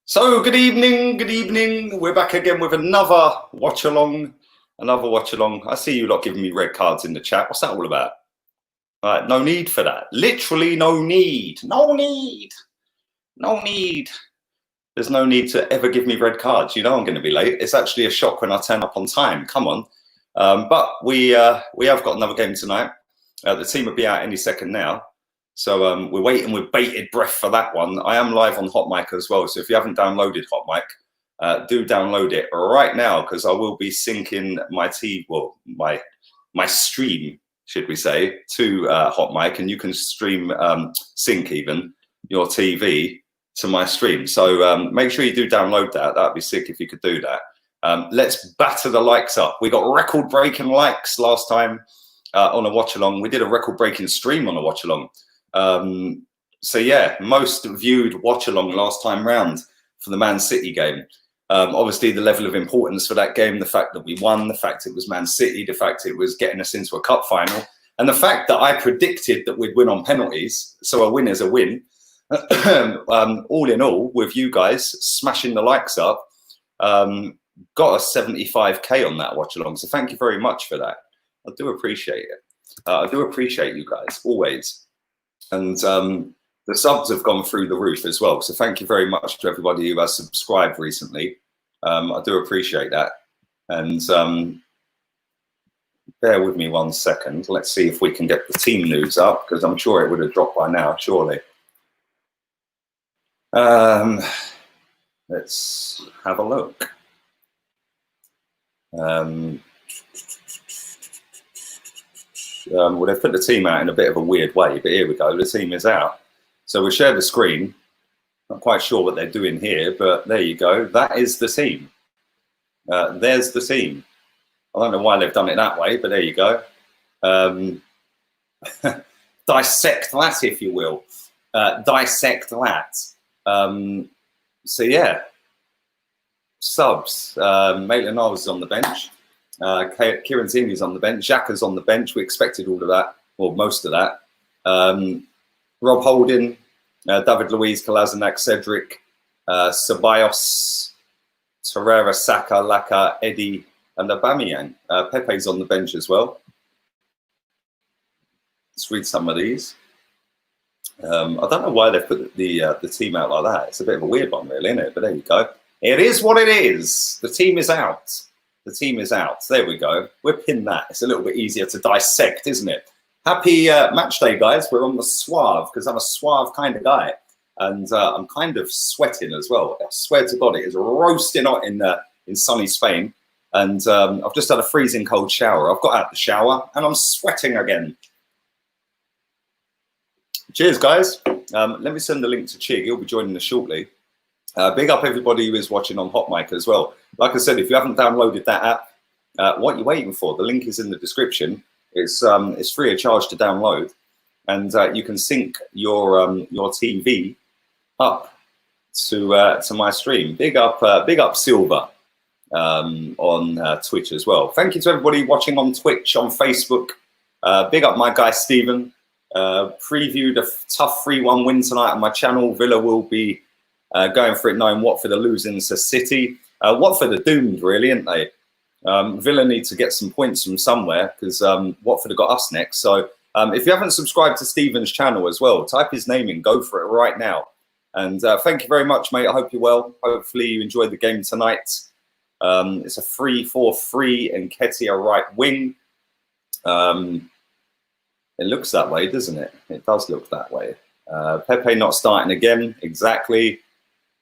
So good evening. We're back again with another watch along. I see you lot giving me red cards in the chat. What's that all about? All right, no need for that. Literally no need. No need. There's no need to ever give me red cards. You know I'm going to be late. It's actually a shock when I turn up on time. Come on. But we have got another game tonight. The team will be out any second now. So we're waiting with bated breath for that one. I am live on HOTMIC as well. So if you haven't downloaded HOTMIC, do download it right now, because I will be syncing my stream, should we say, to HOTMIC, and you can stream sync even your TV to my stream. So make sure you do download that. That'd be sick if you could do that. Let's batter the likes up. We got record-breaking likes last time on a watch along. We did a record-breaking stream on a watch along. So yeah, most viewed watch along last time round for the Man City game. Obviously the level of importance for that game, the fact that we won, the fact it was Man City, the fact it was getting us into a cup final, and the fact that I predicted that we'd win on penalties. So a win is a win. All in all, with you guys smashing the likes up, got a 75k on that watch along. So thank you very much for that. I do appreciate it. I do appreciate you guys always. And the subs have gone through the roof as well. So thank you very much to everybody who has subscribed recently. I do appreciate that. And bear with me 1 second. Let's see if we can get the team news up, because I'm sure it would have dropped by now, surely. Let's have a look. Well, they've put the team out in a bit of a weird way, but here we go. The team is out. So we'll share the screen. Not quite sure what they're doing here, but there you go. That is the team. There's the team. I don't know why they've done it that way, but there you go. Dissect that, if you will. Dissect that. So yeah. Subs. Maitland-Niles is on the bench. Kieran Tierney's on the bench. Xhaka's on the bench. We expected all of that, or most of that. Rob Holding, David Luiz, Kolasinac, Cedric, Ceballos, Torreira, Saka, Laka, Eddie, and Aubameyang. Pepe's on the bench as well. Let's read some of these. I don't know why they've put the team out like that. It's a bit of a weird one, really, isn't it? But there you go. It is what it is. The team is out. The team is out. There we go. We're pinned that. It's a little bit easier to dissect, isn't it? Happy match day, guys. We're on the suave, because I'm a suave kind of guy. And I'm kind of sweating as well. I swear to God, it is roasting hot in sunny Spain. And I've just had a freezing cold shower. I've got out the shower and I'm sweating again. Cheers, guys. Let me send the link to Chig. He'll be joining us shortly. Big up everybody who is watching on HOTMIC as well. Like I said, if you haven't downloaded that app, what are you waiting for? The link is in the description. It's free of charge to download, and you can sync your TV up to my stream. Big up Silver on Twitch as well. Thank you to everybody watching on Twitch, on Facebook. Big up my guy Stephen. Previewed a tough 3-1 win tonight on my channel. Villa will be going for it, knowing Watford are losing to City. Watford are doomed, really, aren't they? Villa need to get some points from somewhere, because Watford have got us next. So if you haven't subscribed to Stephen's channel as well, type his name in, go for it right now. And thank you very much, mate. I hope you're well. Hopefully you enjoyed the game tonight. It's a 3-4-3 and Nketiah right wing. It looks that way, doesn't it? It does look that way. Pepe not starting again, exactly.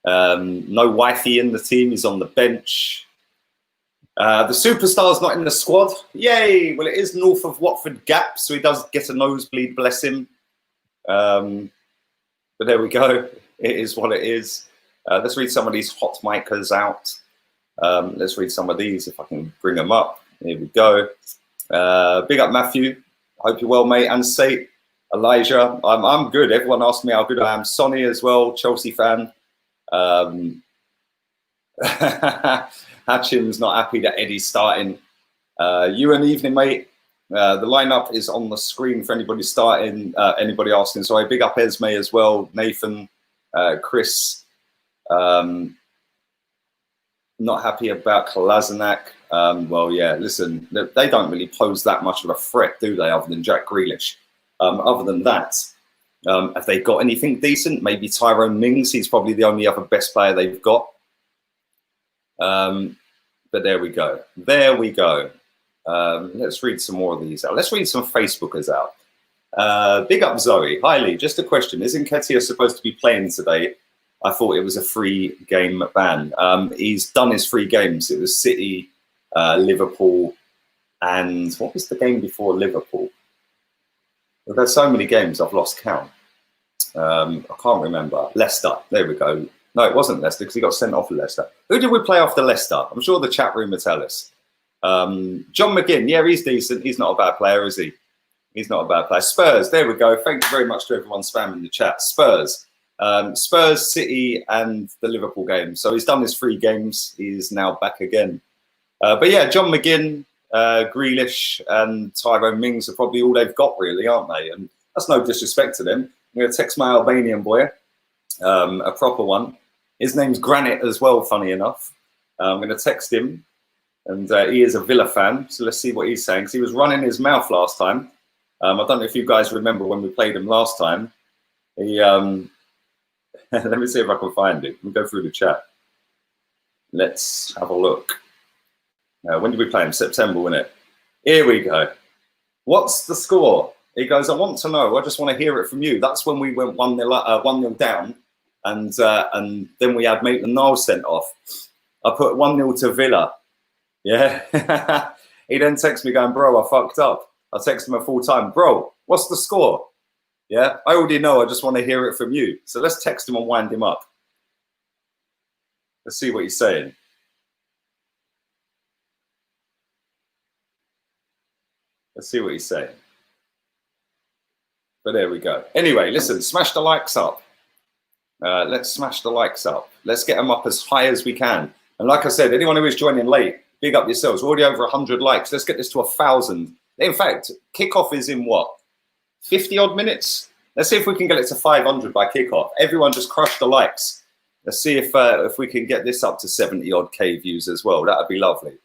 No wifey in the team, he's on the bench. The superstar's not in the squad. Yay! Well, it is north of Watford Gap, so he does get a nosebleed, bless him. But there we go. It is what it is. Let's read some of these HOTMICers out. Let's read some of these if I can bring them up. Here we go. Big up Matthew. Hope you're well, mate. And Sate, Elijah. I'm good. Everyone asked me how good I am. Sonny as well, Chelsea fan. Hatchim's not happy that Eddie's starting. You an evening, mate. The lineup is on the screen for anybody starting, anybody asking. Sorry, big up Esme as well, Nathan, Chris, Not happy about Kolasinac. Well, yeah, listen, they don't really pose that much of a threat, do they, other than Jack Grealish? Other than that, have they got anything decent? Maybe Tyrone Mings. He's probably the only other best player they've got. But there we go. There we go. Let's read some more of these out. Let's read some Facebookers out. Big up Zoe. Hi Lee, just a question. Isn't Nketiah supposed to be playing today? I thought it was a free game ban. He's done his 3 games. It was City, Liverpool, and what was the game before Liverpool? We've had so many games, I've lost count. I can't remember. Leicester. There we go. No, it wasn't Leicester because he got sent off at Leicester. Who did we play after Leicester? I'm sure the chat room will tell us. John McGinn. Yeah, he's decent. He's not a bad player, is he? He's not a bad player. Spurs. There we go. Thank you very much to everyone spamming the chat. Spurs. Spurs, City, and the Liverpool game. So he's done his 3 games. He's now back again. But yeah, John McGinn, Grealish, and Tyrone Mings are probably all they've got, really, aren't they? And that's no disrespect to them. I'm going to text my Albanian boy, a proper one. His name's Granite as well, funny enough. I'm going to text him, and he is a Villa fan. So let's see what he's saying, because he was running his mouth last time. I don't know if you guys remember when we played him last time. He let me see if I can find it. Let me go through the chat. Let's have a look. When did we play him? September, wasn't it? Here we go. What's the score? He goes, I want to know. I just want to hear it from you. That's when we went 1-0 down, and then we had Maitland-Niles sent off. I put 1-0 to Villa. Yeah. He then texts me going, bro, I fucked up. I text him a full time, bro, what's the score? Yeah, I already know. I just want to hear it from you. So let's text him and wind him up. Let's see what he's saying. Let's see what he's saying. But there we go. Anyway, listen, smash the likes up. Let's smash the likes up. Let's get them up as high as we can. And like I said, anyone who is joining late, big up yourselves. We're already over 100 likes. Let's get this to 1,000. In fact, kickoff is in what? 50 odd minutes. Let's see if we can get it to 500 by kickoff. Everyone just crush the likes. Let's see if we can get this up to 70 odd K views as well. That would be lovely.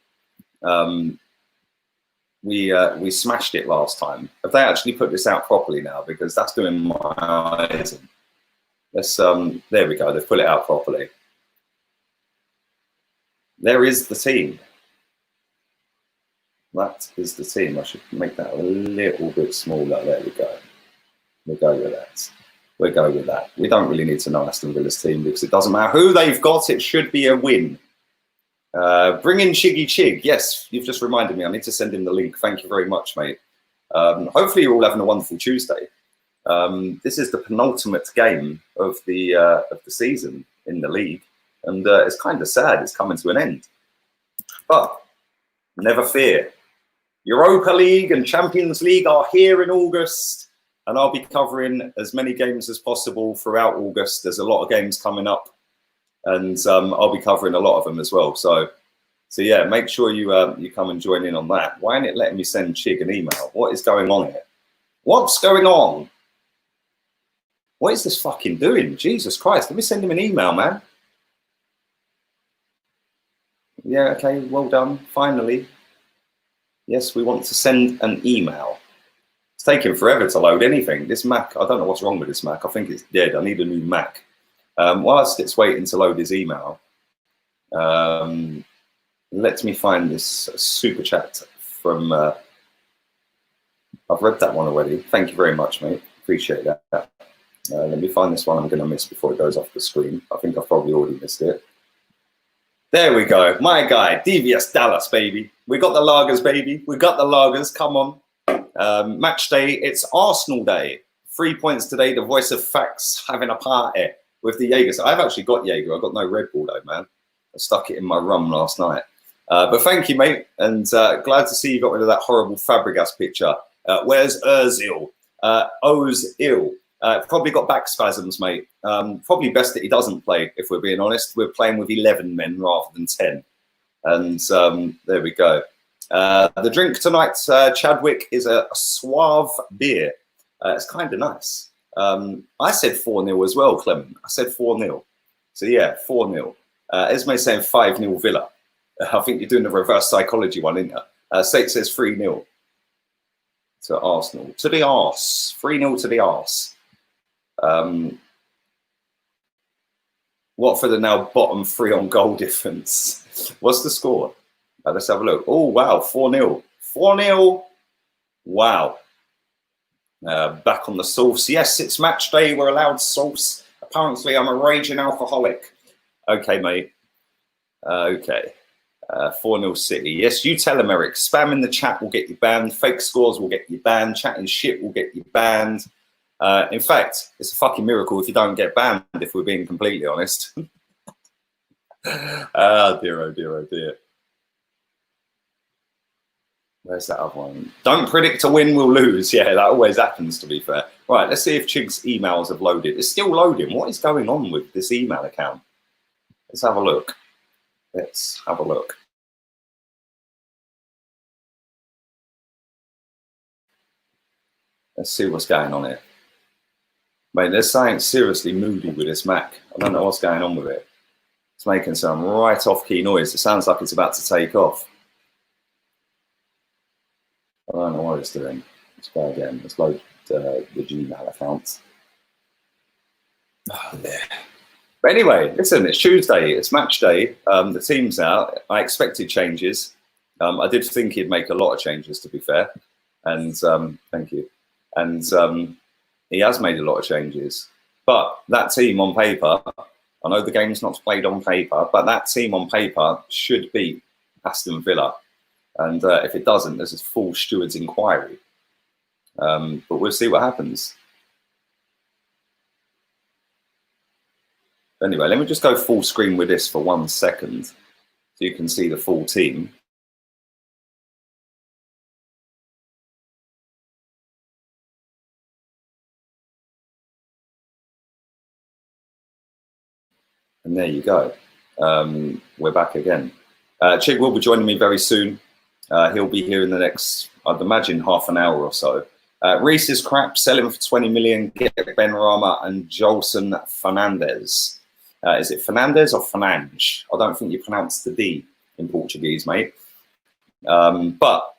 We smashed it last time. Have they actually put this out properly now? Because that's doing my eyes in. Let's there we go. They've put it out properly. There is the team. That is the team. I should make that a little bit smaller. There we go. We'll go with that. We'll go with that. We don't really need to know Aston Villa's team because it doesn't matter who they've got. It should be a win. Bring in Chiggy Chig. Yes, you've just reminded me. I need to send him the link. Thank you very much, mate. Hopefully you're all having a wonderful Tuesday. This is the penultimate game of the season in the league. And it's kind of sad. It's coming to an end. But never fear. Europa League and Champions League are here in August, and I'll be covering as many games as possible throughout August. There's a lot of games coming up, and I'll be covering a lot of them as well. So yeah, make sure you come and join in on that. Why ain't it letting me send Chig an email? What is going on here? What's going on? What is this fucking doing? Jesus Christ, let me send him an email, man. Yeah, okay, well done, finally. Yes, we want to send an email. It's taking forever to load anything. This Mac, I don't know what's wrong with this Mac. I think it's dead. I need a new Mac. Whilst it's waiting to load his email, let me find this super chat from, I've read that one already. Thank you very much, mate. Appreciate that. Let me find this one I'm going to miss before it goes off the screen. I think I've probably already missed it. There we go. My guy, Devious Dallas, baby. We got the lagers, baby. We got the lagers. Come on. Match day. It's Arsenal day. 3 points today. The voice of facts having a party with the Jaeger. I've actually got Jaeger. I've got no Red Bull though, man. I stuck it in my rum last night. But thank you, mate. And glad to see you got rid of that horrible Fabregas picture. Where's Ozil? Ozil. Probably got back spasms, mate. Probably best that he doesn't play, if we're being honest. We're playing with 11 men rather than 10. And there we go. The drink tonight, Chadwick, is a Suave beer. It's kind of nice. I said 4-0 as well, Clement. I said 4-0. So yeah, 4-0. Esme's saying 5-0 Villa. I think you're doing the reverse psychology one, isn't you? State says 3-0 to Arsenal. To the arse. 3-0 to the arse. Watford are now bottom 3 on goal difference. What's the score? Let's have a look. Oh, wow, 4-0. 4-0. Wow. Back on the sauce. Yes, it's match day. We're allowed sauce. Apparently, I'm a raging alcoholic. Okay, mate. Okay. 4-0 City. Yes, you tell them, Eric. Spam in the chat will get you banned. Fake scores will get you banned. Chatting shit will get you banned. In fact, it's a fucking miracle if you don't get banned, if we're being completely honest. Oh, dear, oh, dear, oh, dear. Where's that other one? Don't predict a win, we'll lose. Yeah, that always happens, to be fair. Right, let's see if Chig's emails have loaded. It's still loading. What is going on with this email account? Let's have a look. Let's have a look. Let's see what's going on here. Mate, there's something seriously moody with this Mac. I don't know what's going on with it. It's making some right off-key noise. It sounds like it's about to take off. I don't know what it's doing. Let's go again. Let's load the Gmail account. Oh, yeah. But anyway, listen, it's Tuesday. It's match day. The team's out. I expected changes. I did think he'd make a lot of changes, to be fair. And thank you. And he has made a lot of changes. But that team on paper, I know the game's not played on paper, but that team on paper should beat Aston Villa. And if it doesn't, there's a full steward's inquiry. But we'll see what happens. Anyway, let me just go full screen with this for 1 second so you can see the full team. And there you go. We're back again. Chig will be joining me very soon. He'll be here in the next, I'd imagine, half an hour or so. Reese is crap, selling for 20 million, get Benrahma and Jolson Fernandez. Is it Fernandez or Fernandes? I don't think you pronounce the D in Portuguese, mate. But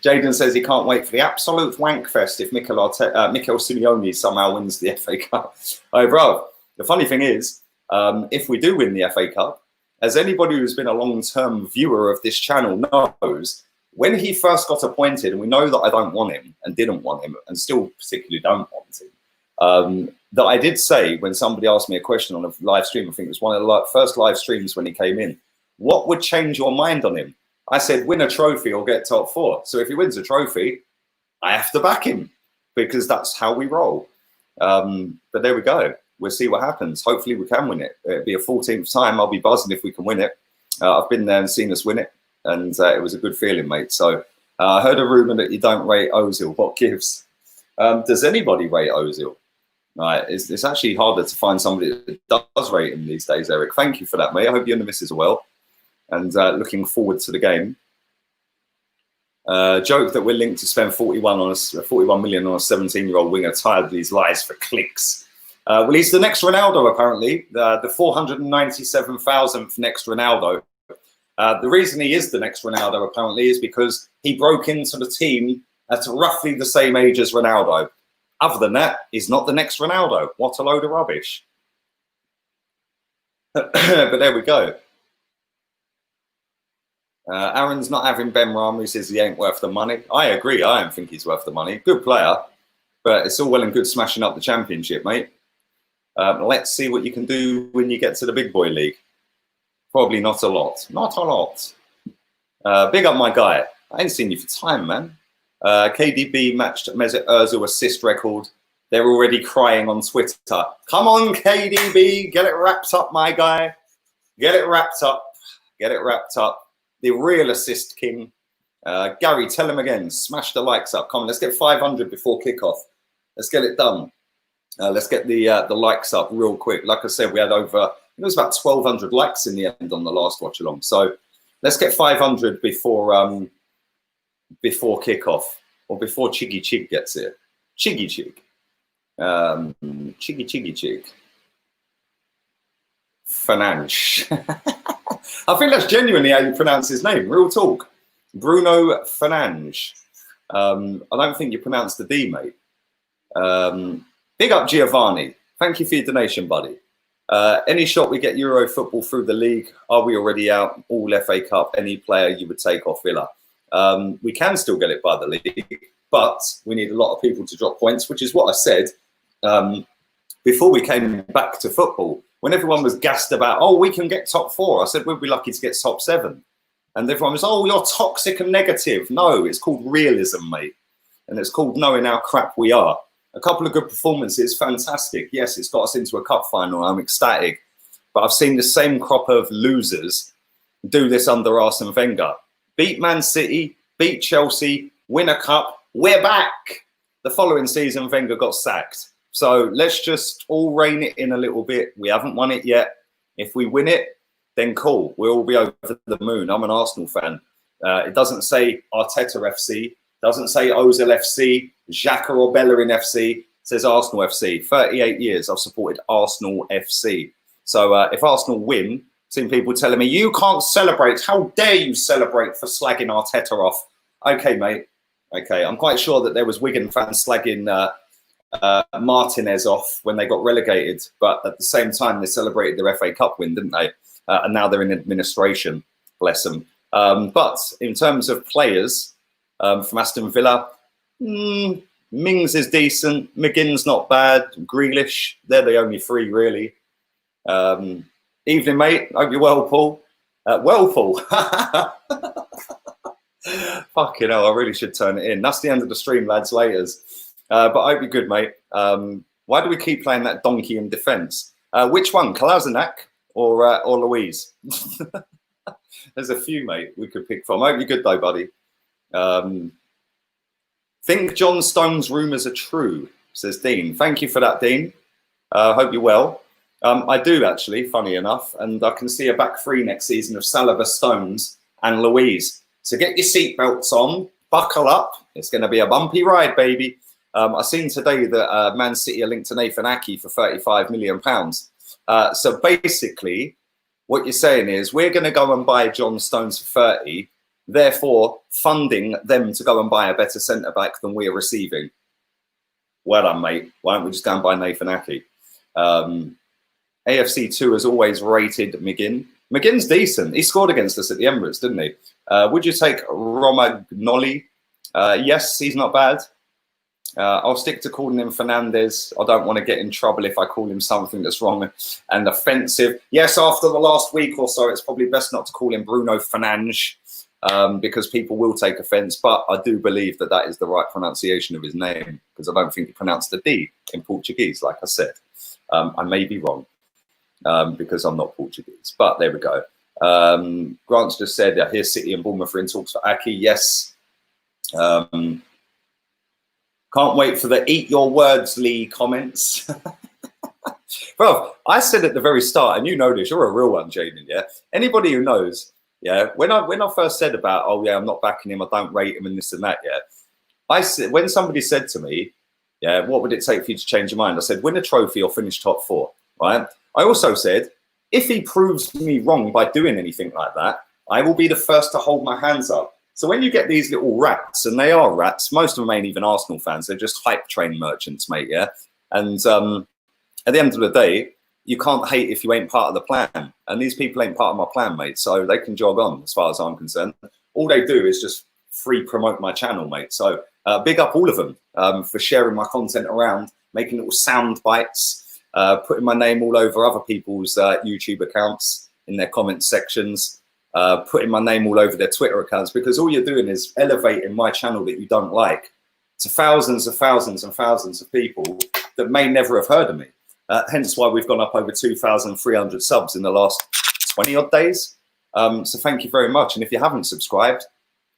Jaden says he can't wait for the absolute wank fest if Mikel Simeone somehow wins the FA Cup. Oh, bro, the funny thing is, if we do win the FA Cup, as anybody who's been a long-term viewer of this channel knows, when he first got appointed, and we know that I don't want him and didn't want him and still particularly don't want him, that I did say when somebody asked me a question on a live stream, I think it was one of the first live streams when he came in, what would change your mind on him? I said, win a trophy or get top 4. So if he wins a trophy, I have to back him because that's how we roll. But there we go. We'll see what happens. Hopefully we can win it. It'll be a 14th time. I'll be buzzing if we can win it. I've been there and seen us win it. And it was a good feeling, mate. So I heard a rumour that you don't rate Ozil. What gives? Does anybody rate Ozil? Right, it's actually harder to find somebody that does rate him these days, Eric. Thank you for that, mate. I hope you and the missus are well. And looking forward to the game. Joke that we're linked to spend 41 million on a 17-year-old winger tired of these lies for clicks. Well, he's the next Ronaldo, apparently. The 497,000th next Ronaldo. The reason he is the next Ronaldo, apparently, is because he broke into the team at roughly the same age as Ronaldo. Other than that, he's not the next Ronaldo. What a load of rubbish. But there we go. Aaron's not having Benrahma. He says he ain't worth the money. I agree. I don't think he's worth the money. Good player. But it's all well and good smashing up the championship, mate. Let's see what you can do when you get to the big boy league. Probably not a lot. Not a lot. Big up my guy. I ain't seen you for time, man. KDB matched Mesut Ozil assist record. They're already crying on Twitter. Come on, KDB. Get it wrapped up, my guy. Get it wrapped up. Get it wrapped up. The real assist king. Gary, tell him again. Smash the likes up. Come on, let's get 500 before kickoff. Let's get it done. Let's get the likes up real quick. Like I said, we had over, it was about 1,200 likes in the end on the last watch along. So let's get 500 before kickoff or before Chiggy Chig gets here. Chiggy Chig. Chiggy. Fernandes. I think that's genuinely how you pronounce his name. Real talk. Bruno Fernandes. I don't think you pronounced the D, mate. Big up Giovanni. Thank you for your donation, buddy. Any shot we get Euro football through the league? Are we already out? All FA Cup, any player you would take off Villa? We can still get it by the league, but we need a lot of people to drop points, which is what I said before we came back to football. When everyone was gassed about, oh, we can get top 4, I said we'd be lucky to get top 7. And everyone was, oh, you're toxic and negative. No, it's called realism, mate. And it's called knowing how crap we are. A couple of good performances, fantastic. Yes, it's got us into a cup final. I'm ecstatic. But I've seen the same crop of losers do this under Arsene Wenger. Beat Man City, beat Chelsea, win a cup, we're back. The following season, Wenger got sacked. So let's just all rein it in a little bit. We haven't won it yet. If we win it, then cool. We'll all be over the moon. I'm an Arsenal fan. It doesn't say Arteta FC. Doesn't say Ozil FC, Xhaka or Bellerin FC. It says Arsenal FC. 38 years I've supported Arsenal FC. So if Arsenal win, I've seen people telling me, you can't celebrate. How dare you celebrate for slagging Arteta off? Okay, mate. Okay, I'm quite sure that there was Wigan fans slagging Martinez off when they got relegated, but at the same time they celebrated their FA Cup win, didn't they? And now they're in administration, bless them. But in terms of players from Aston Villa, Mings is decent, McGinn's not bad, Grealish, they're the only 3 really. Evening, mate. Hope you're well, Paul. Well, Paul. Fucking hell, I really should turn it in. That's the end of the stream, lads. Laters. But I hope you're good, mate. Why do we keep playing that donkey in defence? Which one, Kolasinac or Louise? There's a few, mate, we could pick from. I hope you're good, though, buddy. Think John Stones rumours are true, says Dean. Thank you for that, Dean. Hope you're well. I do, actually, funny enough. And I can see a back 3 next season of Saliba, Stones and Louise. So get your seatbelts on, buckle up. It's going to be a bumpy ride, baby. I've seen today that Man City are linked to Nathan Ake for £35 million. So basically, what you're saying is we're going to go and buy John Stones for 30, therefore funding them to go and buy a better centre-back than we are receiving. Well done, mate. Why don't we just go and buy Nathan Ake? AFC2 has always rated McGinn. McGinn's decent. He scored against us at the Emirates, didn't he? Would you take Romagnoli? Yes, he's not bad. I'll stick to calling him Fernandez. I don't want to get in trouble if I call him something that's wrong and offensive. Yes, after the last week or so, it's probably best not to call him Bruno Fernandes because people will take offence. But I do believe that that is the right pronunciation of his name because I don't think he pronounced the D in Portuguese, like I said. I may be wrong because I'm not Portuguese, but there we go. Grant's just said, here's City and Bournemouth are in talks for Ake. Yes. Can't wait for the eat your words, Lee comments. Bro, I said at the very start, and you know this, you're a real one, Jaden, yeah? Anybody who knows, yeah, when I first said about, oh yeah, I'm not backing him, I don't rate him and this and that, yeah, I said, when somebody said to me, yeah, what would it take for you to change your mind? I said, win a trophy or finish top 4, right? I also said, if he proves me wrong by doing anything like that, I will be the first to hold my hands up. So when you get these little rats, and they are rats, most of them ain't even Arsenal fans, they're just hype train merchants, mate, yeah? And at the end of the day, you can't hate if you ain't part of the plan. And these people ain't part of my plan, mate, so they can jog on as far as I'm concerned. All they do is just free promote my channel, mate. So big up all of them for sharing my content around, making little sound bites, putting my name all over other people's YouTube accounts in their comment sections, putting my name all over their Twitter accounts, because all you're doing is elevating my channel that you don't like to thousands and thousands and thousands of people that may never have heard of me. Hence why we've gone up over 2,300 subs in the last 20 odd days. So thank you very much. And if you haven't subscribed,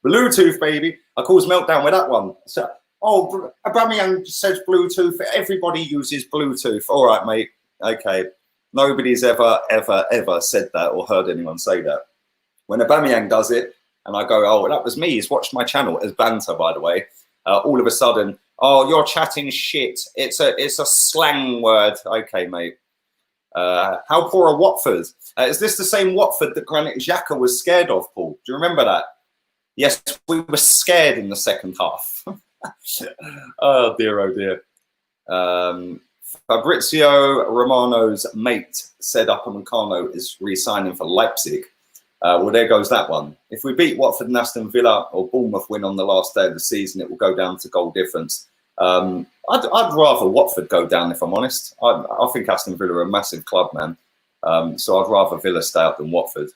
Bluetooth, baby. I cause meltdown with that one. So, oh, Aubameyang says Bluetooth. Everybody uses Bluetooth. All right, mate. Okay. Nobody's ever said that or heard anyone say that. When Aubameyang does it, and I go, oh, that was me. He's watched my channel as banter, by the way. All of a sudden, Oh, you're chatting shit. It's a slang word. Okay, mate. How poor are Watford? Is this the same Watford that Granit Xhaka was scared of, Paul? Do you remember that? Yes, we were scared in the second half. Oh dear, oh dear. Fabrizio Romano's mate said Upamecano is re-signing for Leipzig. Well, there goes that one. If we beat Watford and Aston Villa or Bournemouth win on the last day of the season, it will go down to goal difference. I'd rather Watford go down, if I'm honest. I think Aston Villa are a massive club, man. So I'd rather Villa stay up than Watford.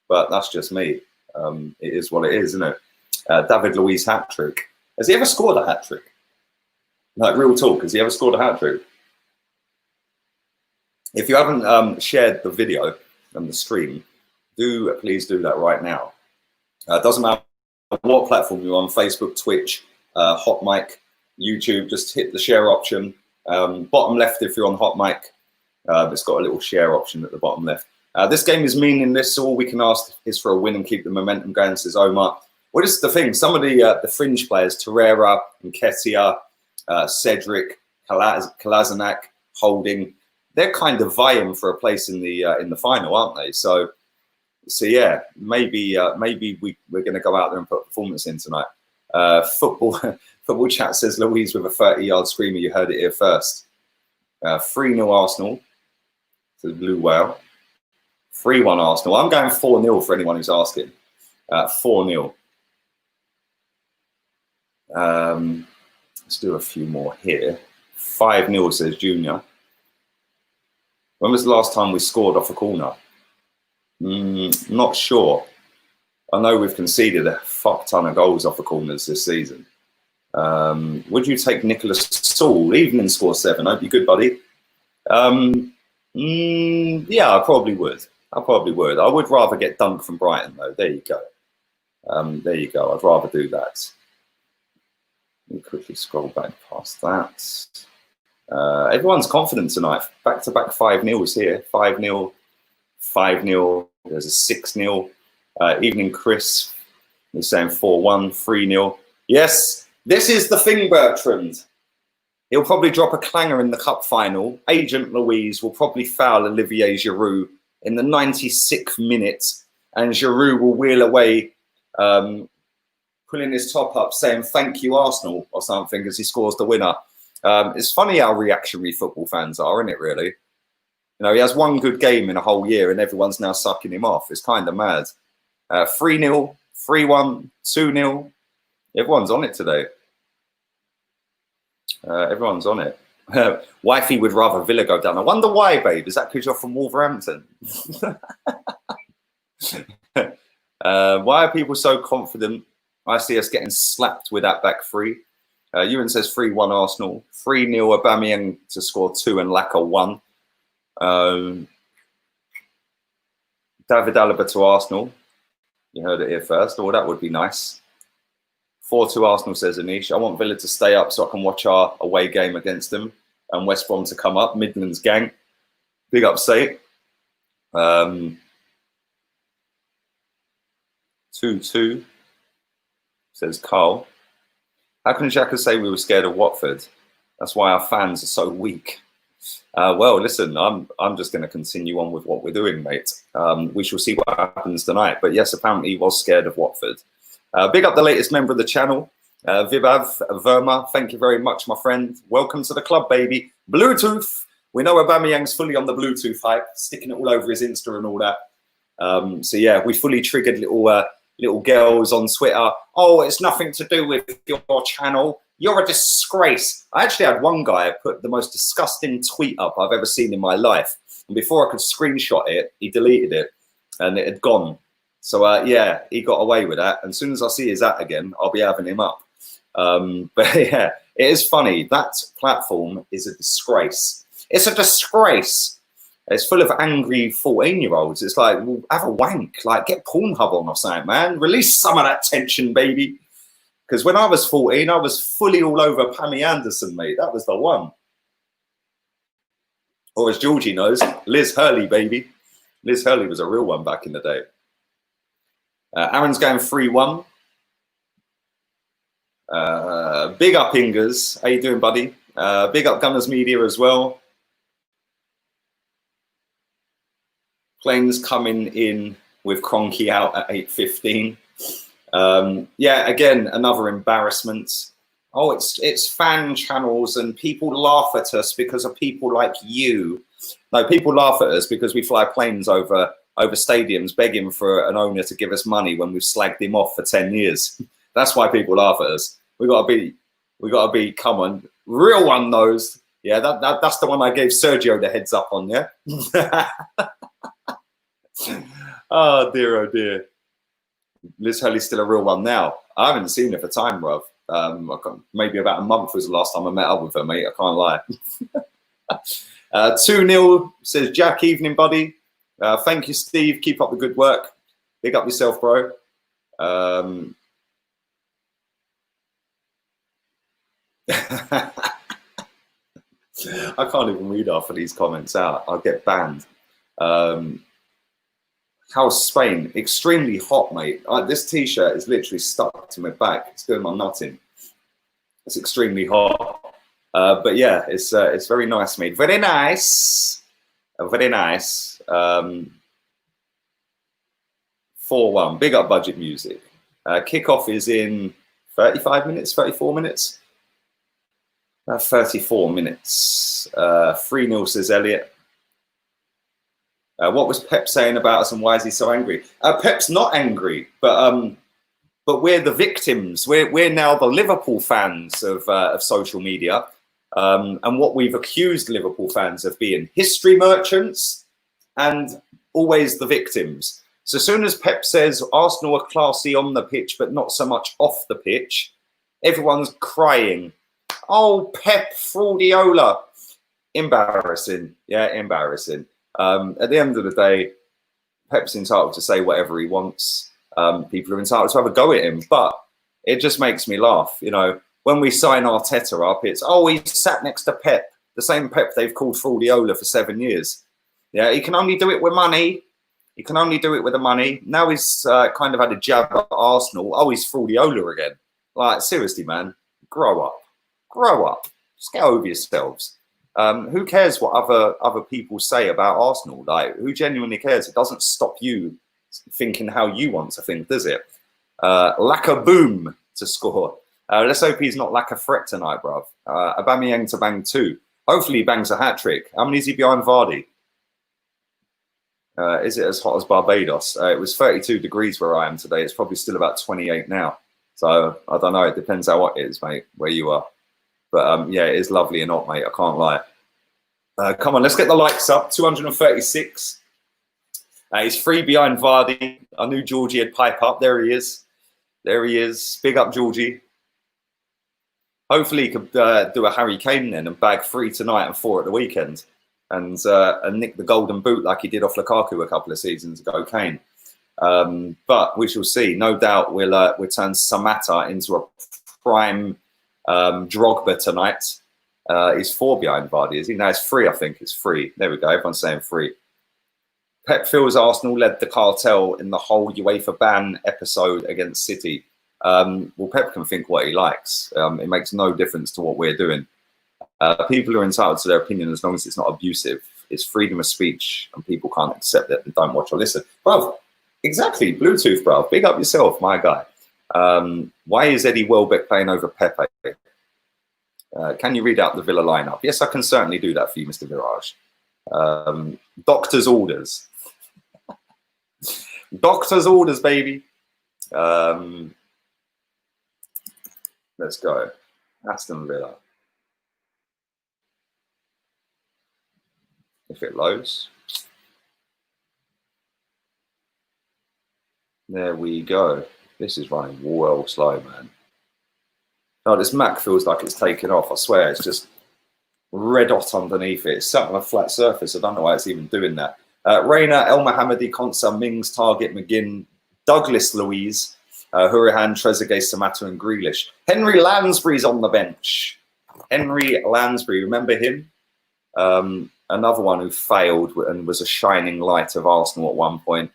But that's just me. It is what it is, isn't it? David Luiz hat-trick. Has he ever scored a hat-trick? Like, real talk, has he ever scored a hat-trick? If you haven't shared the video and the stream, please do that right now. It doesn't matter what platform you're on, Facebook, Twitch, HOTMIC, YouTube, just hit the share option. Bottom left if you're on HOTMIC, it's got a little share option at the bottom left. This game is meaningless, so all we can ask is for a win and keep the momentum going, says Omar. Well, this is the thing. Some of the fringe players, Torreira, Nketiah, Cedric, Kolasinac, Holding, they're kind of vying for a place in the final, aren't they? So yeah, maybe we're going to go out there and put performance in tonight. Football chat says Louise with a 30-yard screamer. You heard it here first. 3-0 Arsenal to the Blue Whale. 3-1 Arsenal. I'm going 4-0 for anyone who's asking. 4-0. Let's do a few more here. 5-0 says Junior. When was the last time we scored off a corner? Not sure. I know we've conceded a fuck ton of goals off of corners this season. Would you take Nicholas Saul, evening score 7? Hope you're good, buddy. Yeah, I probably would. I would rather get Dunk from Brighton, though. There you go. There you go. I'd rather do that. Let me quickly scroll back past that. Everyone's confident tonight. Back-to-back 5-0s here. 5-0, 5-0. There's a 6-0. Evening Chris is saying 4-1, 3-0. Yes, this is the thing, Bertrand. He'll probably drop a clanger in the cup final. Agent Louise will probably foul Olivier Giroud in the 96th minute, and Giroud will wheel away, pulling his top up, saying "Thank you, Arsenal" or something as he scores the winner. It's funny how reactionary football fans are, isn't it? Really, you know, he has one good game in a whole year, and everyone's now sucking him off. It's kind of mad. 3-0, 3-1, 2-0. Everyone's on it today. Everyone's on it. Wifey would rather Villa go down. I wonder why, babe. Is that because you're from Wolverhampton? Why are people so confident? I see us getting slapped with that back three. Ewan says 3-1 Arsenal. 3-0 Aubameyang to score 2 and Laka 1. David Alaba to Arsenal. You heard it here first. Oh, that would be nice. 4-2 Arsenal, says Anish. I want Villa to stay up so I can watch our away game against them, and West Brom to come up. Midlands gang. Big up, say. 2-2, says Carl. How can Xhaka say we were scared of Watford? That's why our fans are so weak. Well, listen, I'm just going to continue on with what we're doing, mate. We shall see what happens tonight. But yes, apparently he was scared of Watford. Big up the latest member of the channel, Vibav Verma. Thank you very much, my friend. Welcome to the club, baby. Bluetooth. We know Aubameyang's fully on the Bluetooth hype, sticking it all over his Insta and all that. So yeah, we fully triggered little girls on Twitter. Oh, it's nothing to do with your channel. You're a disgrace. I actually had one guy put the most disgusting tweet up I've ever seen in my life. And before I could screenshot it, he deleted it and it had gone. So yeah, he got away with that. And as soon as I see his at again, I'll be having him up. But yeah, it is funny. That platform is a disgrace. It's a disgrace. It's full of angry 14-year-olds. It's like, well, have a wank. Like, get Pornhub on or something, man. Release some of that tension, baby. Because when I was 14, I was fully all over Pammy Anderson, mate. That was the one. Or as Georgie knows, Liz Hurley, baby. Liz Hurley was a real one back in the day. Aaron's going 3-1. Big up Ingers. How you doing, buddy? Big up Gunners Media as well. Planes coming in with Cronky out at 8:15. Yeah, again, another embarrassment. Oh, it's fan channels and people laugh at us because of people like you. No, people laugh at us because we fly planes over stadiums begging for an owner to give us money when we've slagged him off for 10 years. That's why people laugh at us. We gotta be, come on, real one knows. Yeah, that's the one I gave Sergio the heads up on, yeah? Oh dear. Liz Hurley's still a real one now. I haven't seen her for time, bruv. Maybe about a month was the last time I met up with her, mate. I can't lie. 2-0 says Jack. Evening, buddy. Thank you, Steve. Keep up the good work. Big up yourself, bro. I can't even read half of these comments out. I'll get banned. How's Spain? Extremely hot, mate. This t-shirt is literally stuck to my back. It's doing my nutting. It's extremely hot. But yeah, it's very nice, mate. Very nice. Very nice. 4-1. Big up Budget Music. Kickoff is in 35 minutes, 34 minutes. 34 minutes. 3-0 says Elliot. What was Pep saying about us and why is he so angry? Pep's not angry, but we're the victims. We're now the Liverpool fans of social media, and what we've accused Liverpool fans of being history merchants and always the victims. So as soon as Pep says Arsenal are classy on the pitch, but not so much off the pitch, everyone's crying. Oh, Pep Fraudiola. Embarrassing. Yeah, embarrassing. At the end of the day, Pep's entitled to say whatever he wants. People are entitled to have a go at him, but it just makes me laugh. You know, when we sign Arteta up, it's, oh, he sat next to Pep, the same Pep they've called Fraudiola for 7 years. Yeah, he can only do it with money. He can only do it with the money. Now he's kind of had a jab at Arsenal. Oh, he's Fraudiola again. Like, seriously, man, grow up. Grow up. Just get over yourselves. Who cares what other people say about Arsenal? Like, who genuinely cares? It doesn't stop you thinking how you want to think, does it? Laka boom to score. Let's hope he's not like a threat tonight, bruv. Aubameyang to bang 2. Hopefully he bangs a hat-trick. How many is he behind Vardy? Is it as hot as Barbados? It was 32 degrees where I am today. It's probably still about 28 now. So, I don't know. It depends how hot it is, mate, where you are. But yeah, it is lovely and hot, mate. I can't lie. Come on, let's get the likes up. 236. He's 3 behind Vardy. I knew Georgie would pipe up. There he is. There he is. Big up, Georgie. Hopefully he could do a Harry Kane then and bag 3 tonight and 4 at the weekend. And nick the golden boot like he did off Lukaku a couple of seasons ago, Kane. But we shall see. No doubt we'll turn Samatta into a prime Drogba tonight. He's 4 behind Vardy, is he? No, it's 3, I think. It's 3. There we go. Everyone's saying 3. Pep feels Arsenal led the cartel in the whole UEFA ban episode against City. Well, Pep can think what he likes. It makes no difference to what we're doing. People are entitled to their opinion as long as it's not abusive. It's freedom of speech, and people can't accept that they don't watch or listen. Bruv, exactly. Bluetooth, bruv. Big up yourself, my guy. Why is Eddie Welbeck playing over Pepe? Can you read out the Villa lineup? Yes, I can certainly do that for you, Mr. Virage. Doctor's orders. Doctor's orders, baby. Let's go. Aston Villa. If it loads. There we go. This is running well slow, man. Oh, this Mac feels like it's taken off. I swear, it's just red hot underneath it. It's sat on a flat surface. I don't know why it's even doing that. Reina, El Mohammadi, Konsa, Mings, Target, McGinn, Douglas Louise, Hurahan, Trezeguet, Samatta, and Grealish. Henry Lansbury's on the bench. Henry Lansbury, remember him? Another one who failed and was a shining light of Arsenal at one point.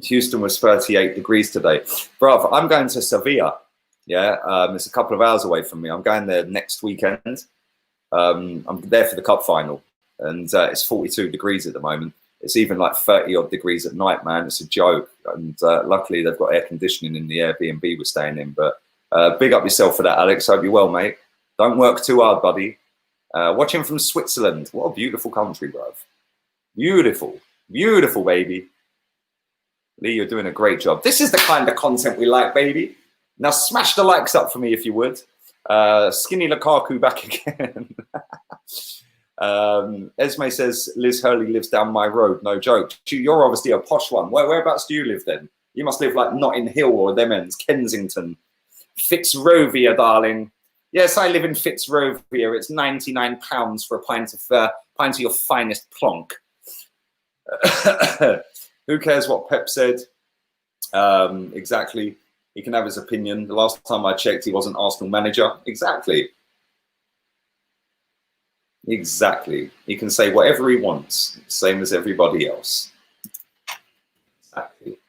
Houston was 38 degrees today. Bruv, I'm going to Sevilla. Yeah, it's a couple of hours away from me. I'm going there next weekend. I'm there for the cup final, and it's 42 degrees at the moment. It's even like 30 odd degrees at night, man. It's a joke. And luckily they've got air conditioning in the Airbnb we're staying in. But big up yourself for that, Alex. Hope you're well, mate. Don't work too hard, buddy. Watching from Switzerland. What a beautiful country, bruv. Beautiful. Beautiful, baby. Lee, you're doing a great job. This is the kind of content we like, baby. Now smash the likes up for me if you would. Skinny Lukaku back again. Esme says Liz Hurley lives down my road. No joke. You're obviously a posh one. Whereabouts do you live then? You must live like Notting Hill or them ends, Kensington. Fitzrovia, darling. Yes, I live in Fitzrovia. It's £99 for a pint of your finest plonk. Who cares what Pep said? Exactly. He can have his opinion. The last time I checked, he wasn't Arsenal manager. Exactly. Exactly. He can say whatever he wants, same as everybody else. Exactly.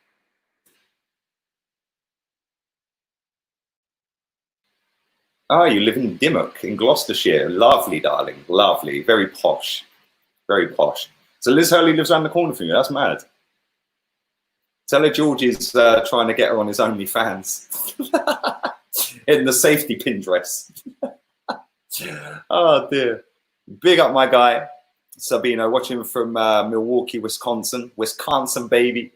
Oh, you live in Dimmock in Gloucestershire. Lovely, darling. Lovely. Very posh. Very posh. So Liz Hurley lives around the corner from you. That's mad. Tell her George is trying to get her on his OnlyFans in the safety pin dress. Oh, dear. Big up my guy, Sabino, watching from Milwaukee, Wisconsin. Wisconsin, baby.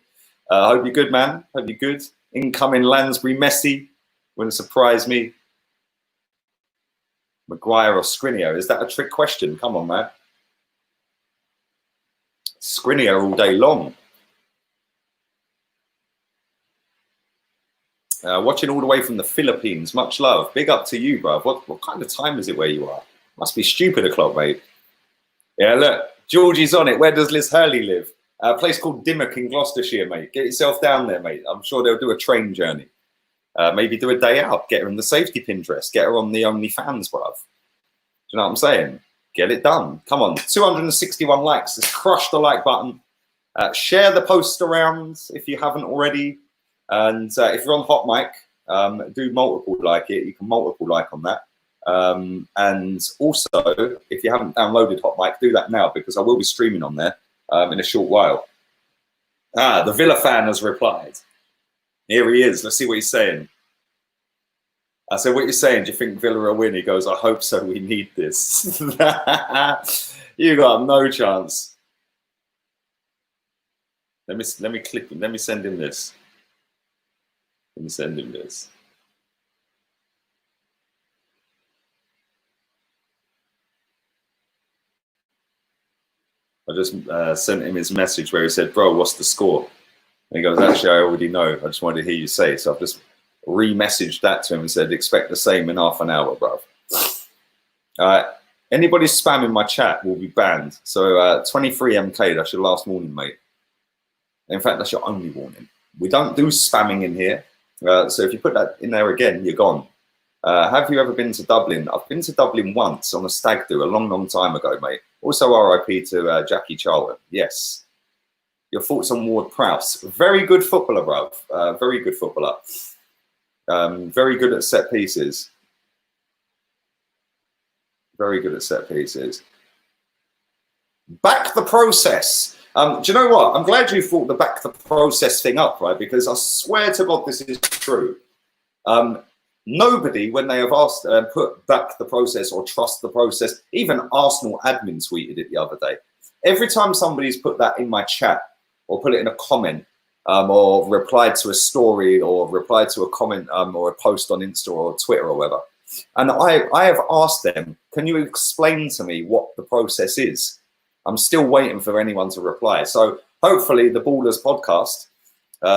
Hope you're good, man. Hope you're good. Incoming Lansbury Messi. Wouldn't surprise me. Maguire or Skriniar? Is that a trick question? Come on, man. Skriniar all day long. Watching all the way from the Philippines. Much love. Big up to you, bro. What kind of time is it where you are? Must be stupid o'clock, mate. Yeah, look. Georgie's on it. Where does Liz Hurley live? A place called Dimmock in Gloucestershire, mate. Get yourself down there, mate. I'm sure they'll do a train journey. Maybe do a day out. Get her in the safety pin dress. Get her on the OnlyFans, bruv. Do you know what I'm saying? Get it done. Come on. 261 likes. Just crush the like button. Share the post around if you haven't already. And if you're on HOTMIC, do multiple like it. You can multiple like on that. And also, if you haven't downloaded HOTMIC, do that now because I will be streaming on there in a short while. The Villa fan has replied. Here he is. Let's see what he's saying. I said, what are you saying? Do you think Villa will win? He goes, I hope so. We need this. You got no chance. Let me click. Let me send him this. Let me send him this. I just sent him his message where he said, bro, what's the score? And he goes, actually, I already know. I just wanted to hear you say it. So I've just re-messaged that to him and said, expect the same in half an hour, bro. Anybody spamming my chat will be banned. So 23 MK, that's your last warning, mate. In fact, that's your only warning. We don't do spamming in here. So if you put that in there again, you're gone. Have you ever been to Dublin? I've been to Dublin once on a stag do a long, long time ago, mate. Also RIP to Jackie Charlton. Yes. Your thoughts on Ward Prowse? Very good footballer, bruv. Very good footballer. Very good at set pieces. Very good at set pieces. Back the process. Do you know what? I'm glad you thought the back the process thing up, right? Because I swear to God, this is true. Nobody, when they have asked, put back the process or trust the process, even Arsenal admin tweeted it the other day. Every time somebody's put that in my chat or put it in a comment or replied to a story or replied to a comment or a post on Insta or Twitter or whatever, and I have asked them, can you explain to me what the process is? I'm still waiting for anyone to reply. So hopefully the Ballers podcast,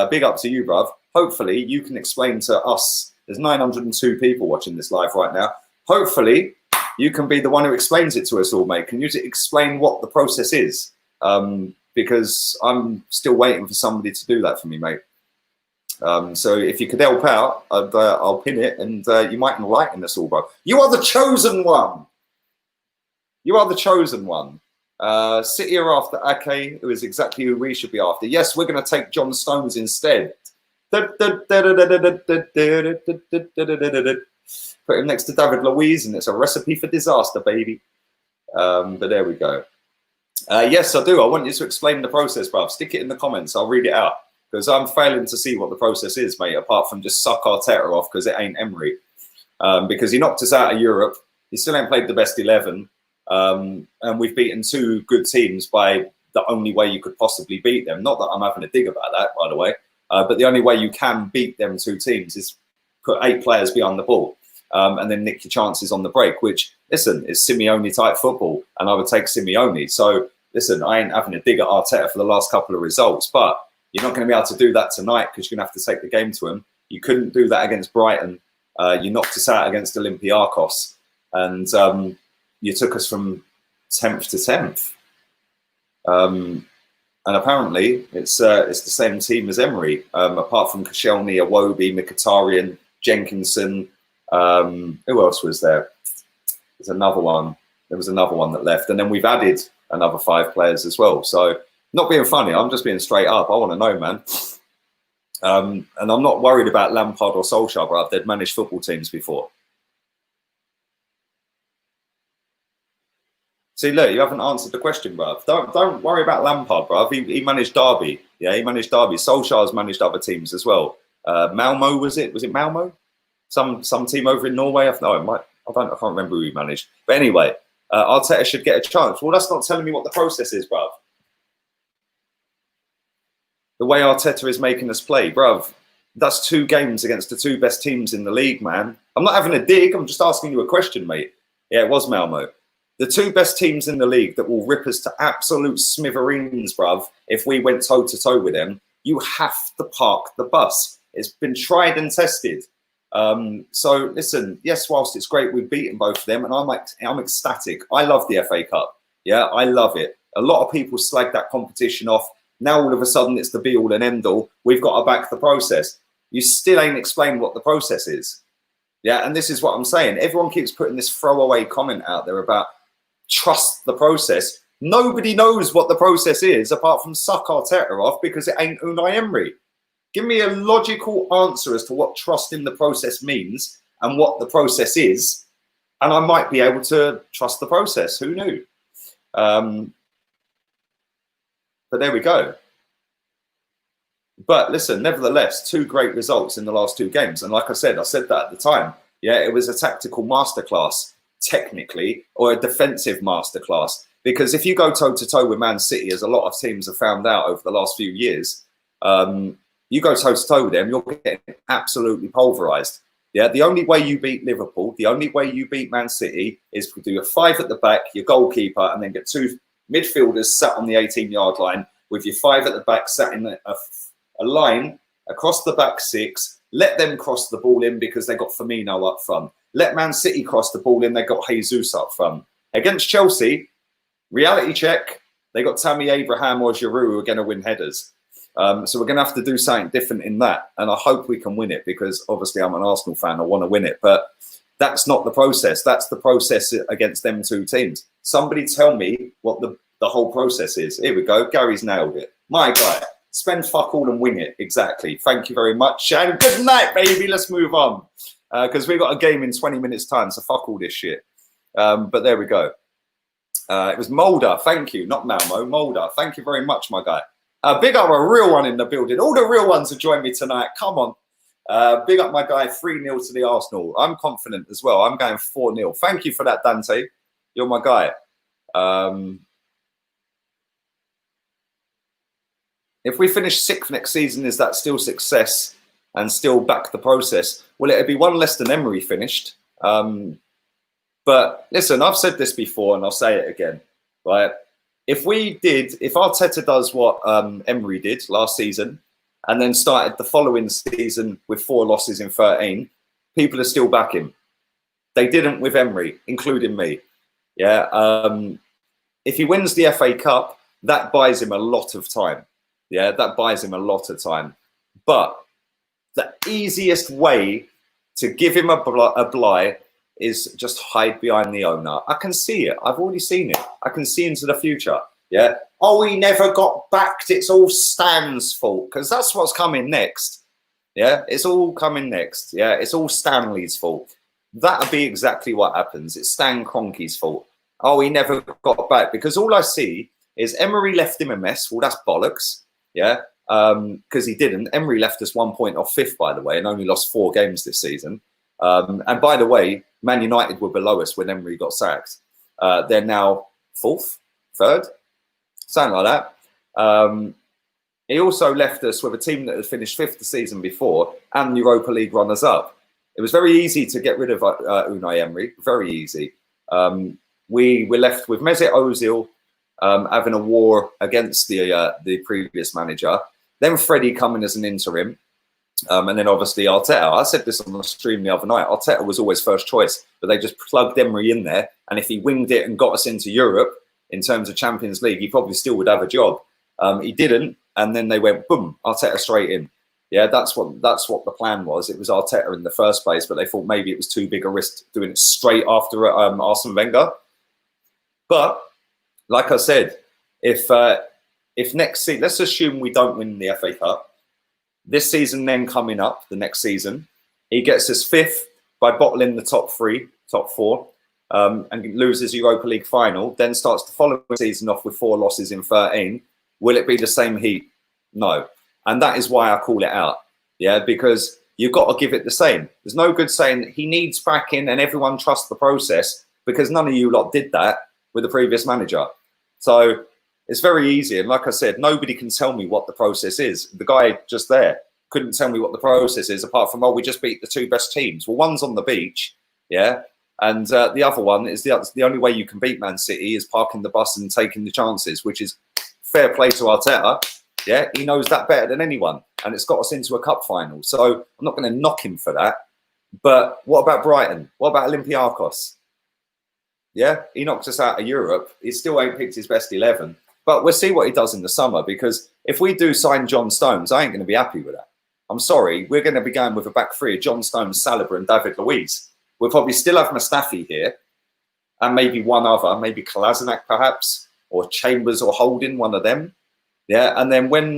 big up to you, bruv. Hopefully you can explain to us. There's 902 people watching this live right now. Hopefully you can be the one who explains it to us all, mate. Can you explain what the process is? Because I'm still waiting for somebody to do that for me, mate. So if you could help out, I'll pin it and you might enlighten us all, bro. You are the chosen one. You are the chosen one. City are after Ake, who is exactly who we should be after. Yes, we're going to take John Stones instead. Put him next to David Luiz, and it's a recipe for disaster, baby. But there we go. Yes, I do. I want you to explain the process, bruv. Stick it in the comments. I'll read it out, because I'm failing to see what the process is, mate, apart from just suck Arteta off because it ain't Emery. Because he knocked us out of Europe. He still ain't played the best 11. And we've beaten 2 good teams by the only way you could possibly beat them. Not that I'm having a dig about that, by the way. But the only way you can beat them 2 teams is put 8 players behind the ball and then nick your chances on the break, which, listen, is Simeone-type football, and I would take Simeone. So, listen, I ain't having a dig at Arteta for the last couple of results, but you're not going to be able to do that tonight because you're going to have to take the game to him. You couldn't do that against Brighton. You knocked us out against Olympiacos, and you took us from 10th to 10th. And apparently it's the same team as Emery, apart from Koscielny, Iwobi, Mkhitaryan, Jenkinson. Who else was there? There's another one. There was another one that left, and then we've added another 5 players as well. So, not being funny, I'm just being straight up. I want to know, man. And I'm not worried about Lampard or Solskjaer, bruv. They'd managed football teams before. See, look, you haven't answered the question, bruv. Don't worry about Lampard, bruv. He managed Derby. Yeah, he managed Derby. Solskjaer's managed other teams as well. Malmo, was it? Was it Malmo? Some team over in Norway? I can't remember who he managed. But anyway, Arteta should get a chance. Well, that's not telling me what the process is, bruv. The way Arteta is making us play, bruv, that's 2 games against the 2 best teams in the league, man. I'm not having a dig. I'm just asking you a question, mate. Yeah, it was Malmo. The 2 best teams in the league that will rip us to absolute smithereens, bruv, if we went toe-to-toe with them, you have to park the bus. It's been tried and tested. So, listen, yes, whilst it's great we've beaten both of them, and I'm ecstatic. I love the FA Cup. Yeah, I love it. A lot of people slag that competition off. Now, all of a sudden, it's the be-all and end-all. We've got to back the process. You still ain't explained what the process is. Yeah, and this is what I'm saying. Everyone keeps putting this throwaway comment out there about trust the process. Nobody knows what the process is apart from suck Arteta off because it ain't Unai Emery. Give me a logical answer as to what trust in the process means and what the process is, and I might be able to trust the process. Who knew? But there we go. But listen, nevertheless, 2 great results in the last 2 games. And like I said that at the time. Yeah, it was a tactical masterclass, technically, or a defensive masterclass. Because if you go toe-to-toe with Man City, as a lot of teams have found out over the last few years, you go toe-to-toe with them, you're getting absolutely pulverised. Yeah, the only way you beat Liverpool, the only way you beat Man City is to do a 5 at the back, your goalkeeper, and then get 2 midfielders sat on the 18-yard line with your 5 at the back sat in a line across the back 6. Let them cross the ball in because they got Firmino up front. Let Man City cross the ball in, they got Jesus up front. Against Chelsea, reality check, they got Tammy Abraham or Giroud who are going to win headers. So we're going to have to do something different in that. And I hope we can win it because obviously I'm an Arsenal fan. I want to win it. But that's not the process. That's the process against them 2 teams. Somebody tell me what the whole process is. Here we go. Gary's nailed it. My guy. Spend fuck all and wing it. Exactly. Thank you very much. And good night, baby. Let's move on. Because we've got a game in 20 minutes' time. So fuck all this shit. But there we go. It was Mulder. Thank you. Not Malmo. Mulder. Thank you very much, my guy. Big up a real one in the building. All the real ones have joined me tonight. Come on. Big up my guy. 3-0 to the Arsenal. I'm confident as well. I'm going 4-0. Thank you for that, Dante. You're my guy. If we finish 6th next season, is that still success and still back the process? Well, it'd be 1 less than Emery finished. But listen, I've said this before and I'll say it again, right? If Arteta does what Emery did last season and then started the following season with 4 losses in 13, people are still backing. They didn't with Emery, including me. Yeah. If he wins the FA Cup, that buys him a lot of time. Yeah, that buys him a lot of time. But the easiest way to give him a bly is just hide behind the owner. I can see it. I've already seen it. I can see into the future. Yeah. Oh, he never got backed. It's all Stan's fault. Because that's what's coming next. Yeah, it's all coming next. Yeah, it's all Stanley's fault. That'll be exactly what happens. It's Stan Kroenke's fault. Oh, he never got back, because all I see is Emery left him a mess. Well, that's bollocks. Yeah, because he didn't. Emery left us 1 point off fifth, by the way, and only lost 4 games this season. And by the way, Man United were below us when Emery got sacked. They're now 4th, 3rd, something like that. He also left us with a team that had finished 5th the season before and Europa League runners-up. It was very easy to get rid of Unai Emery, very easy. We were left with Mesut Ozil having a war against the previous manager, then Freddie coming as an interim, and then obviously Arteta. I said this on the stream the other night. Arteta was always first choice, but they just plugged Emery in there, and if he winged it and got us into Europe in terms of Champions League, he probably still would have a job. He didn't, and then they went boom, Arteta straight in. Yeah, that's what the plan was. It was Arteta in the first place, but they thought maybe it was too big a risk doing it straight after Arsene Wenger. But like I said, if next season, let's assume we don't win the FA Cup, this season then coming up, the next season, he gets us 5th by bottling the top 4, and loses Europa League final, then starts the following season off with 4 losses in 13. Will it be the same heat? No. And that is why I call it out. Yeah, because you've got to give it the same. There's no good saying he needs backing and everyone trusts the process, because none of you lot did that with the previous manager. So it's very easy. And like I said, nobody can tell me what the process is. The guy just there couldn't tell me what the process is, apart from, oh, we just beat the 2 best teams. Well, one's on the beach, yeah, and the other one is the only way you can beat Man City is parking the bus and taking the chances, which is fair play to Arteta. Yeah, he knows that better than anyone, and it's got us into a cup final. So I'm not going to knock him for that. But what about Brighton? What about Olympiacos? Yeah, he knocked us out of Europe. He still ain't picked his best 11. But we'll see what he does in the summer, because if we do sign John Stones, I ain't going to be happy with that. I'm sorry. We're going to be going with a back 3 of John Stones, Saliba and David Luiz. We'll probably still have Mustafi here, and maybe one other, maybe Kolasinac perhaps, or Chambers or Holding, one of them. Yeah, and then when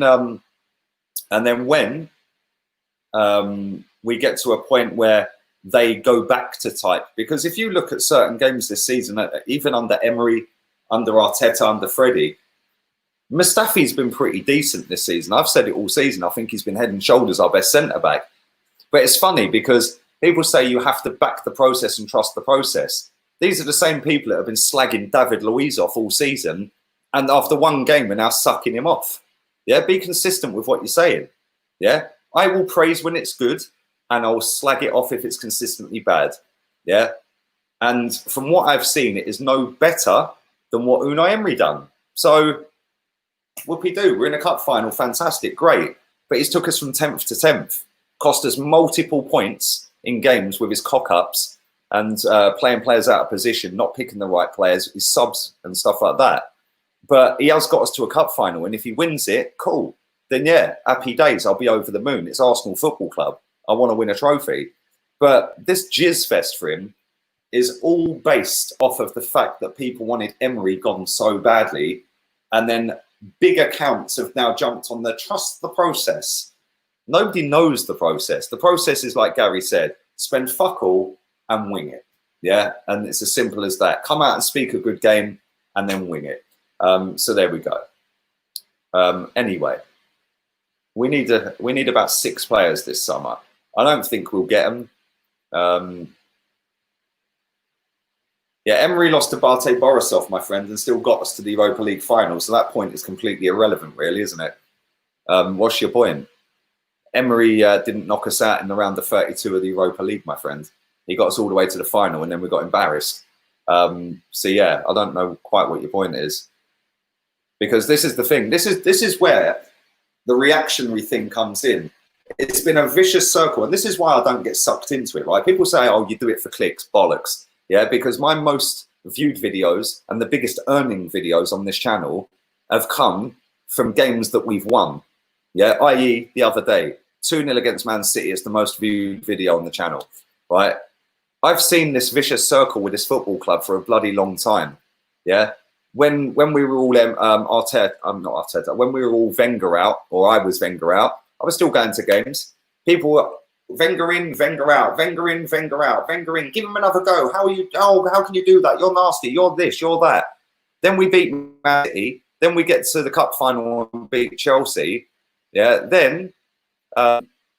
we get to a point where they go back to type, because if you look at certain games this season, even under Emery, under Arteta, under Freddie, Mustafi's been pretty decent this season. I've said it all season. I think he's been head and shoulders our best centre-back. But it's funny because people say you have to back the process and trust the process. These are the same people that have been slagging David Luiz off all season, and after one game we're now sucking him off. Yeah, be consistent with what you're saying. Yeah, I will praise when it's good, and I'll slag it off if it's consistently bad. Yeah, and from what I've seen, it is no better than what Unai Emery done. So, whoopie-doo, we're in a cup final, fantastic, great. But he's took us from 10th to 10th, cost us multiple points in games with his cock-ups and playing players out of position, not picking the right players, his subs and stuff like that. But he has got us to a cup final, and if he wins it, cool. Then yeah, happy days, I'll be over the moon. It's Arsenal Football Club. I want to win a trophy. But this jizz fest for him is all based off of the fact that people wanted Emery gone so badly, and then big accounts have now jumped on the trust the process. Nobody knows the process. The process is, like Gary said, spend fuck all and wing it. Yeah, and it's as simple as that. Come out and speak a good game and then wing it. So there we go. Anyway, we need about 6 players this summer. I don't think we'll get them. Yeah, Emery lost to Bate Borisov, my friend, and still got us to the Europa League final. So that point is completely irrelevant, really, isn't it? What's your point? Emery didn't knock us out in the round of 32 of the Europa League, my friend. He got us all the way to the final, and then we got embarrassed. So yeah, I don't know quite what your point is, because this is the thing. This is where the reactionary thing comes in. It's been a vicious circle, and this is why I don't get sucked into it. Right? People say, "Oh, you do it for clicks." Bollocks. Yeah, because my most viewed videos and the biggest earning videos on this channel have come from games that we've won. Yeah, i.e. the other day, 2-0 against Man City is the most viewed video on the channel, right? I've seen this vicious circle with this football club for a bloody long time. Yeah, when we were all Arteta, I'm not Arteta. When we were all Wenger out, or I was Wenger out, I was still going to games. People, Wenger in, Wenger out, Wenger in, Wenger out, Wenger in. Give him another go. How are you? Oh, how can you do that? You're nasty. You're this. You're that. Then we beat Man City. Then we get to the cup final and beat Chelsea. Yeah. Then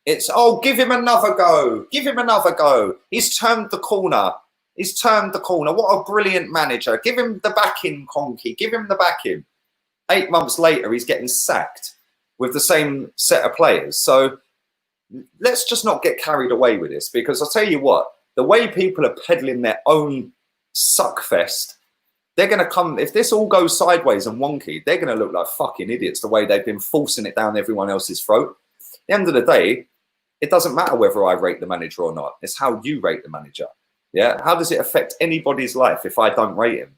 it's, oh, give him another go. Give him another go. He's turned the corner. He's turned the corner. What a brilliant manager. Give him the backing, Conky. Give him the backing. 8 months later, he's getting sacked with the same set of players. So let's just not get carried away with this, because I'll tell you what, the way people are peddling their own suckfest, they're going to come, if this all goes sideways and wonky, they're going to look like fucking idiots the way they've been forcing it down everyone else's throat. At the end of the day, it doesn't matter whether I rate the manager or not. It's how you rate the manager. Yeah. How does it affect anybody's life if I don't rate him?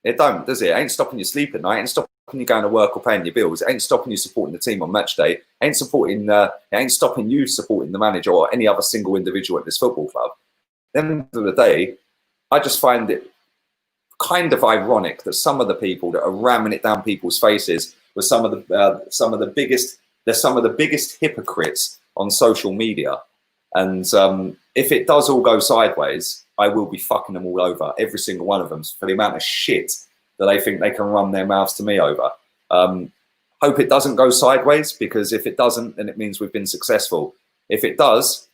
It don't, does it? It ain't stopping you sleep at night. It ain't stopping you going to work or paying your bills. It ain't stopping you supporting the team on match day. It ain't stopping you supporting the manager or any other single individual at this football club. At the end of the day, I just find it kind of ironic that some of the people that are ramming it down people's faces were some of the biggest hypocrites on social media. And if it does all go sideways, I will be fucking them all over, every single one of them, for the amount of shit that they think they can run their mouths to me over. Hope it doesn't go sideways, because if it doesn't, then it means we've been successful. If it does,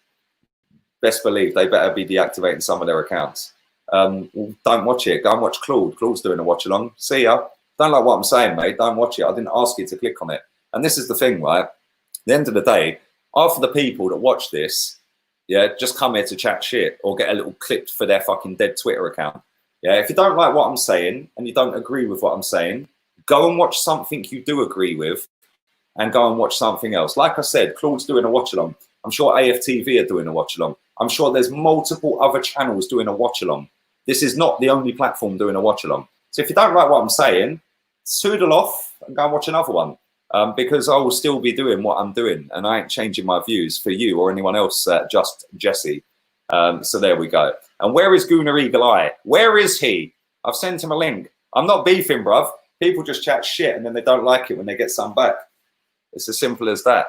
best believe they better be deactivating some of their accounts. Don't watch it. Go and watch Claude. Claude's doing a watch along. See ya. Don't like what I'm saying, mate. Don't watch it. I didn't ask you to click on it. And this is the thing, right? At the end of the day, half of the people that watch this, yeah, just come here to chat shit or get a little clip for their fucking dead Twitter account. Yeah, if you don't like what I'm saying and you don't agree with what I'm saying, go and watch something you do agree with and go and watch something else. Like I said, Claude's doing a watch along. I'm sure AFTV are doing a watch along. I'm sure there's multiple other channels doing a watch along. This is not the only platform doing a watch along. So if you don't like what I'm saying, soodle off and go and watch another one. Because I will still be doing what I'm doing, and I ain't changing my views for you or anyone else, just Jesse. So there we go. And where is Gunnar Eagle Eye? Where is he? I've sent him a link. I'm not beefing, bruv. People just chat shit and then they don't like it when they get some back. It's as simple as that.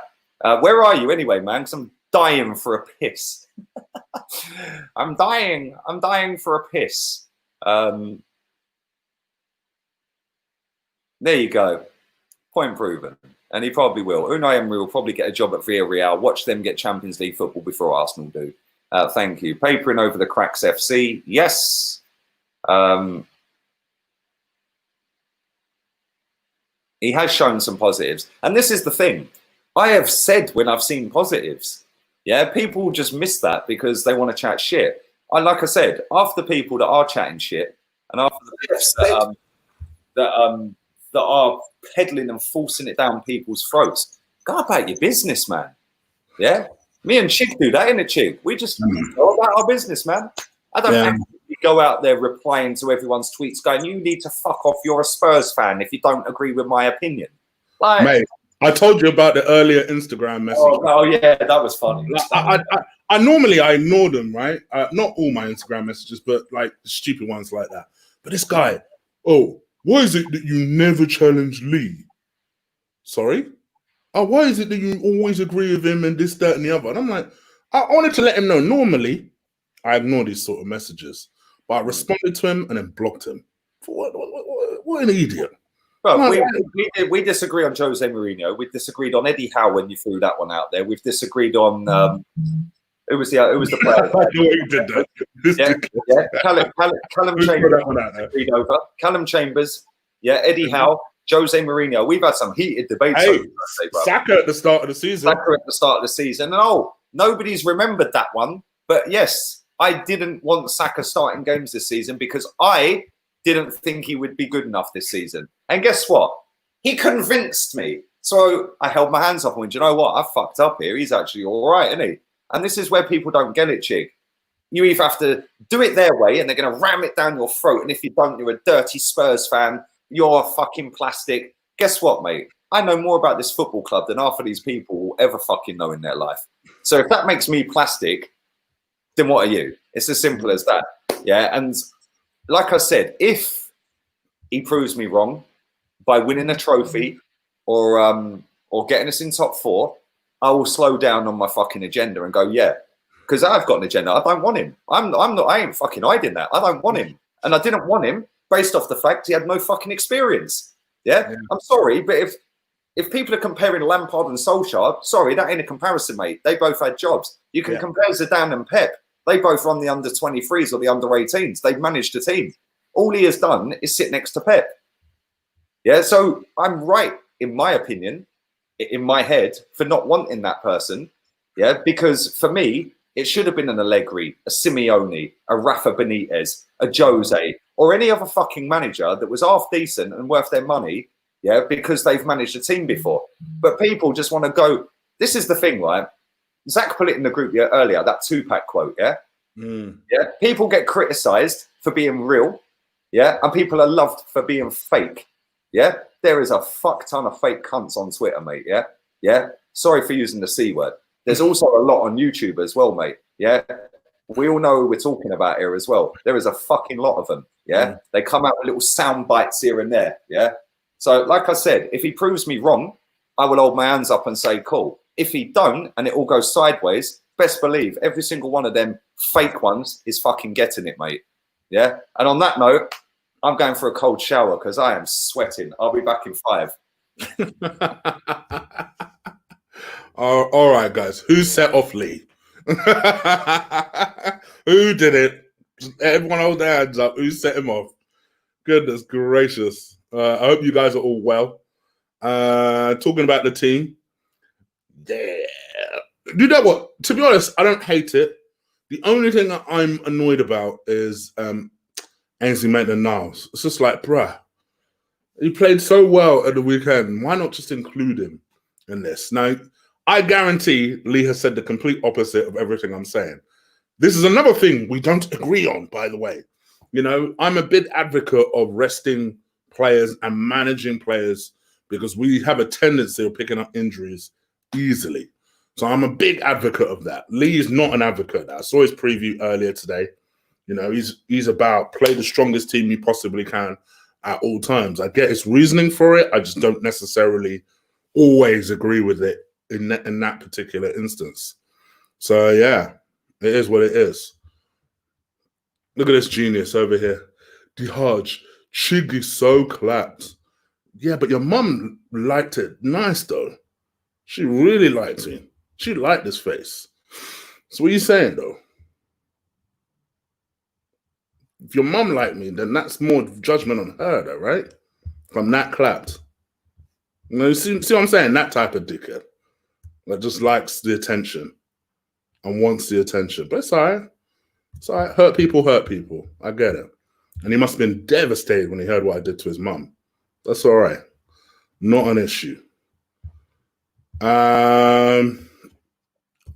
Where are you anyway, man? Because I'm dying for a piss. I'm dying for a piss. There you go. Point proven. And he probably will. Unai Emery will probably get a job at Villarreal. Watch them get Champions League football before Arsenal do. Thank you. Papering over the cracks FC. Yes. He has shown some positives. And this is the thing. I have said when I've seen positives. Yeah, people just miss that because they want to chat shit. Like I said, after the people that are chatting shit and after the people that are peddling and forcing it down people's throats, go about your business, man. Yeah? Me and Chig do that, innit, Chig? We just go about our business, man. I don't actually go out there replying to everyone's tweets going, you need to fuck off, you're a Spurs fan if you don't agree with my opinion. Like, mate, I told you about the earlier Instagram message. Oh yeah, that was funny. I normally ignore them, right? Not all my Instagram messages, but like the stupid ones like that. But this guy, why is it that you never challenge Lee? Sorry? Why is it that you always agree with him and this, that, and the other? And I'm like, I wanted to let him know. Normally, I ignore these sort of messages. But I responded to him and then blocked him. What an idiot. Well, we disagree on Jose Mourinho. We disagreed on Eddie Howe when you threw that one out there. We've disagreed on... It was the player. Callum Chambers. Callum Chambers. Yeah, Eddie Howe, Jose Mourinho. We've had some heated debates. Saka at the start of the season. And nobody's remembered that one. But yes, I didn't want Saka starting games this season because I didn't think he would be good enough this season. And guess what? He convinced me. So I held my hands up and went, you know what? I fucked up here. He's actually all right, isn't he? And this is where people don't get it, Chig. You either have to do it their way and they're going to ram it down your throat. And if you don't, you're a dirty Spurs fan. You're fucking plastic. Guess what, mate? I know more about this football club than half of these people will ever fucking know in their life. So if that makes me plastic, then what are you? It's as simple as that. Yeah. And like I said, if he proves me wrong by winning a trophy or getting us in top four, I will slow down on my fucking agenda and go, yeah, because I've got an agenda. I don't want him. I ain't fucking hiding that. I don't want him. And I didn't want him based off the fact he had no fucking experience. Yeah. I'm sorry, but if people are comparing Lampard and Solskjaer, sorry, that ain't a comparison, mate. They both had jobs. You can compare Zidane and Pep. They both run the under 23s or the under 18s. They've managed a team. All he has done is sit next to Pep. Yeah. So I'm right, in my opinion, in my head, for not wanting that person. Yeah. Because for me, it should have been an Allegri, a Simeone, a Rafa Benitez, a Jose, or any other fucking manager that was half decent and worth their money. Yeah, because they've managed a team before. But people just want to go. This is the thing, right? Zach put it in the group earlier, that Tupac quote. Yeah. Yeah. People get criticized for being real. Yeah. And people are loved for being fake. Yeah. There is a fuck ton of fake cunts on Twitter, mate. Yeah. Yeah. Sorry for using the C word. There's also a lot on YouTube as well, mate. Yeah. We all know who we're talking about here as well. There is a fucking lot of them. Yeah. They come out with little sound bites here and there. Yeah. So, like I said, if he proves me wrong, I will hold my hands up and say, cool. If he don't, and it all goes sideways, best believe every single one of them fake ones is fucking getting it, mate. Yeah. And on that note, I'm going for a cold shower because I am sweating. I'll be back in 5. All right, guys. Who set off Lee? Who did it? Everyone hold their hands up. Who set him off? Goodness gracious. I hope you guys are all well. Talking about the team. Yeah. You know what? To be honest, I don't hate it. The only thing that I'm annoyed about is Ainsley Maitland-Niles. It's just like, bruh, he played so well at the weekend. Why not just include him in this? Now, I guarantee Lee has said the complete opposite of everything I'm saying. This is another thing we don't agree on, by the way. You know, I'm a big advocate of resting players and managing players because we have a tendency of picking up injuries easily. So I'm a big advocate of that. Lee is not an advocate. I saw his preview earlier today. You know, he's about play the strongest team you possibly can at all times. I get his reasoning for it. I just don't necessarily always agree with it in that particular instance. So yeah, it is what it is. Look at this genius over here. Dihaj, Chiggy so clapped. Yeah, but your mum liked it. Nice though. She really liked him. She liked his face. So what are you saying though? If your mum liked me, then that's more judgment on her though, right? If I'm that clapped. You know, see what I'm saying? That type of dickhead that just likes the attention and wants the attention. But it's all right. It's all right. Hurt people. I get it. And he must have been devastated when he heard what I did to his mum. That's all right. Not an issue.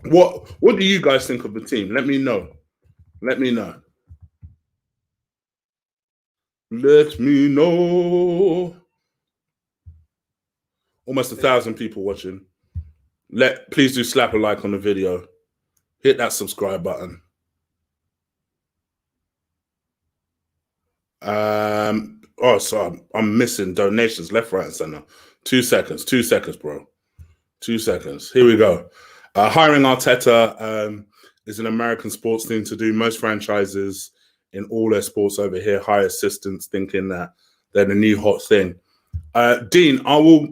What do you guys think of the team? Let me know. Let me know. Let me know. Almost 1,000 people watching. Please do slap a like on the video. Hit that subscribe button. So I'm missing donations left, right, and center. 2 seconds, bro. 2 seconds. Here we go. Hiring Arteta is an American sports thing to do. Most franchises in all their sports over here hire assistants thinking that they're the new hot thing. Dean, I will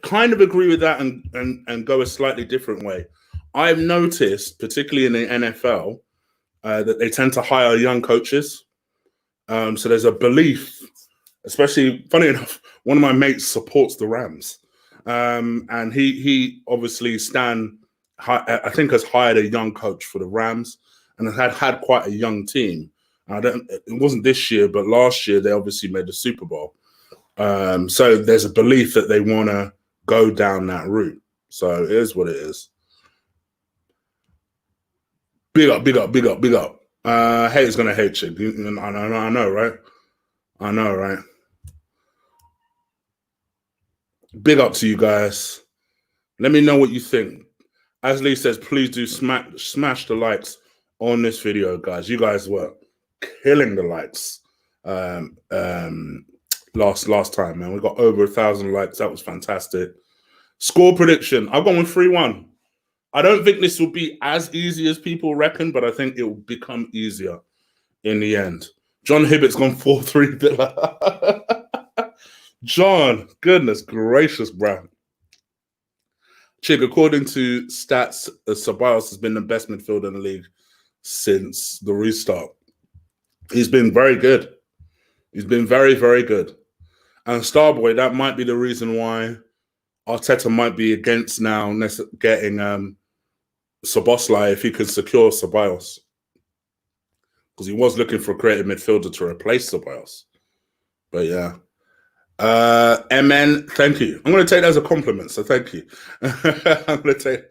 kind of agree with that and go a slightly different way. I've noticed, particularly in the NFL, that they tend to hire young coaches. So there's a belief, especially, funny enough, one of my mates supports the Rams. And he obviously, I think has hired a young coach for the Rams and had quite a young team. It wasn't this year, but last year they obviously made the Super Bowl. So there's a belief that they want to go down that route. So it is what it is. Big up. Haters gonna hate you. I know, right? I know, right? Big up to you guys. Let me know what you think. As Lee says, please do smash the likes on this video, guys. You guys were killing the likes last time, man. We got over 1,000 likes. That was fantastic. Score prediction. I've gone with 3-1. I don't think this will be as easy as people reckon, but I think it will become easier in the end. John Hibbett's gone 4-3 Villa. John, goodness gracious, bro. Chig, according to stats, Ceballos has been the best midfielder in the league since the restart. He's been very good. He's been very, very good. And Starboy, that might be the reason why Arteta might be against now getting Szoboszlai if he could secure Ceballos. Because he was looking for a creative midfielder to replace Ceballos. But yeah. MN, thank you. I'm going to take that as a compliment, so thank you. I'm going to take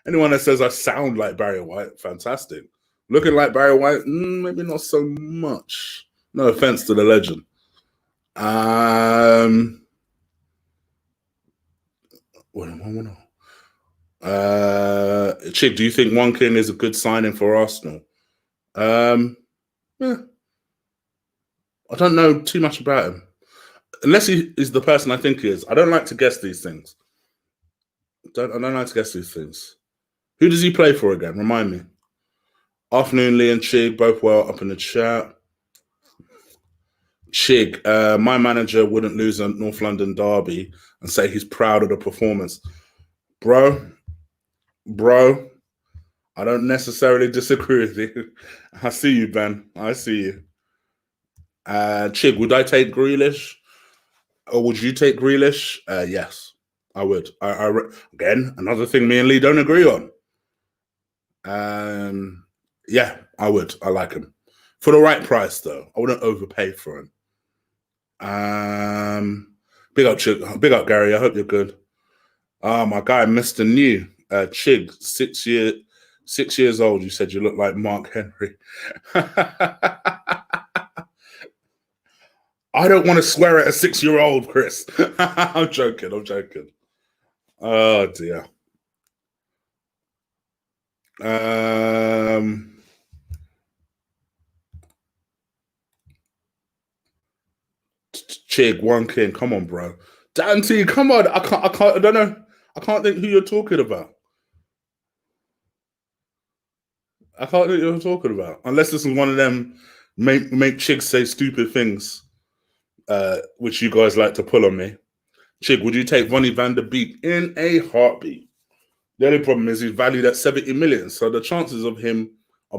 anyone that says I sound like Barry White, fantastic. Looking like Barry White, maybe not so much. No offense to the legend. Chig, do you think One King is a good signing for Arsenal? Yeah. I don't know too much about him. Unless he is the person I think he is. I don't like to guess these things. I don't like to guess these things. Who does he play for again? Remind me. Afternoon, Lee and Chig, both well up in the chat. Chig, my manager wouldn't lose a North London derby and say he's proud of the performance. Bro, I don't necessarily disagree with you. I see you, Ben. I see you. Chig, would I take Grealish? Or would you take Grealish? Yes, I would. Again, another thing me and Lee don't agree on. Yeah, I would. I like him. For the right price, though. I wouldn't overpay for him. Big up, Chig. Big up, Gary. I hope you're good. My guy, Mr. New. Chig, 6 years old. You said you look like Mark Henry. I don't want to swear at a 6-year-old, Chris. I'm joking. Oh, dear. Chig, One King. Come on, bro. Dante, come on. I don't know. I can't think who you're talking about. I can't think who you're talking about. Unless this is one of them make Chig say stupid things. Which you guys like to pull on me. Chig, would you take Ronnie van der Beek in a heartbeat? The only problem is he's valued at 70 million, so the chances of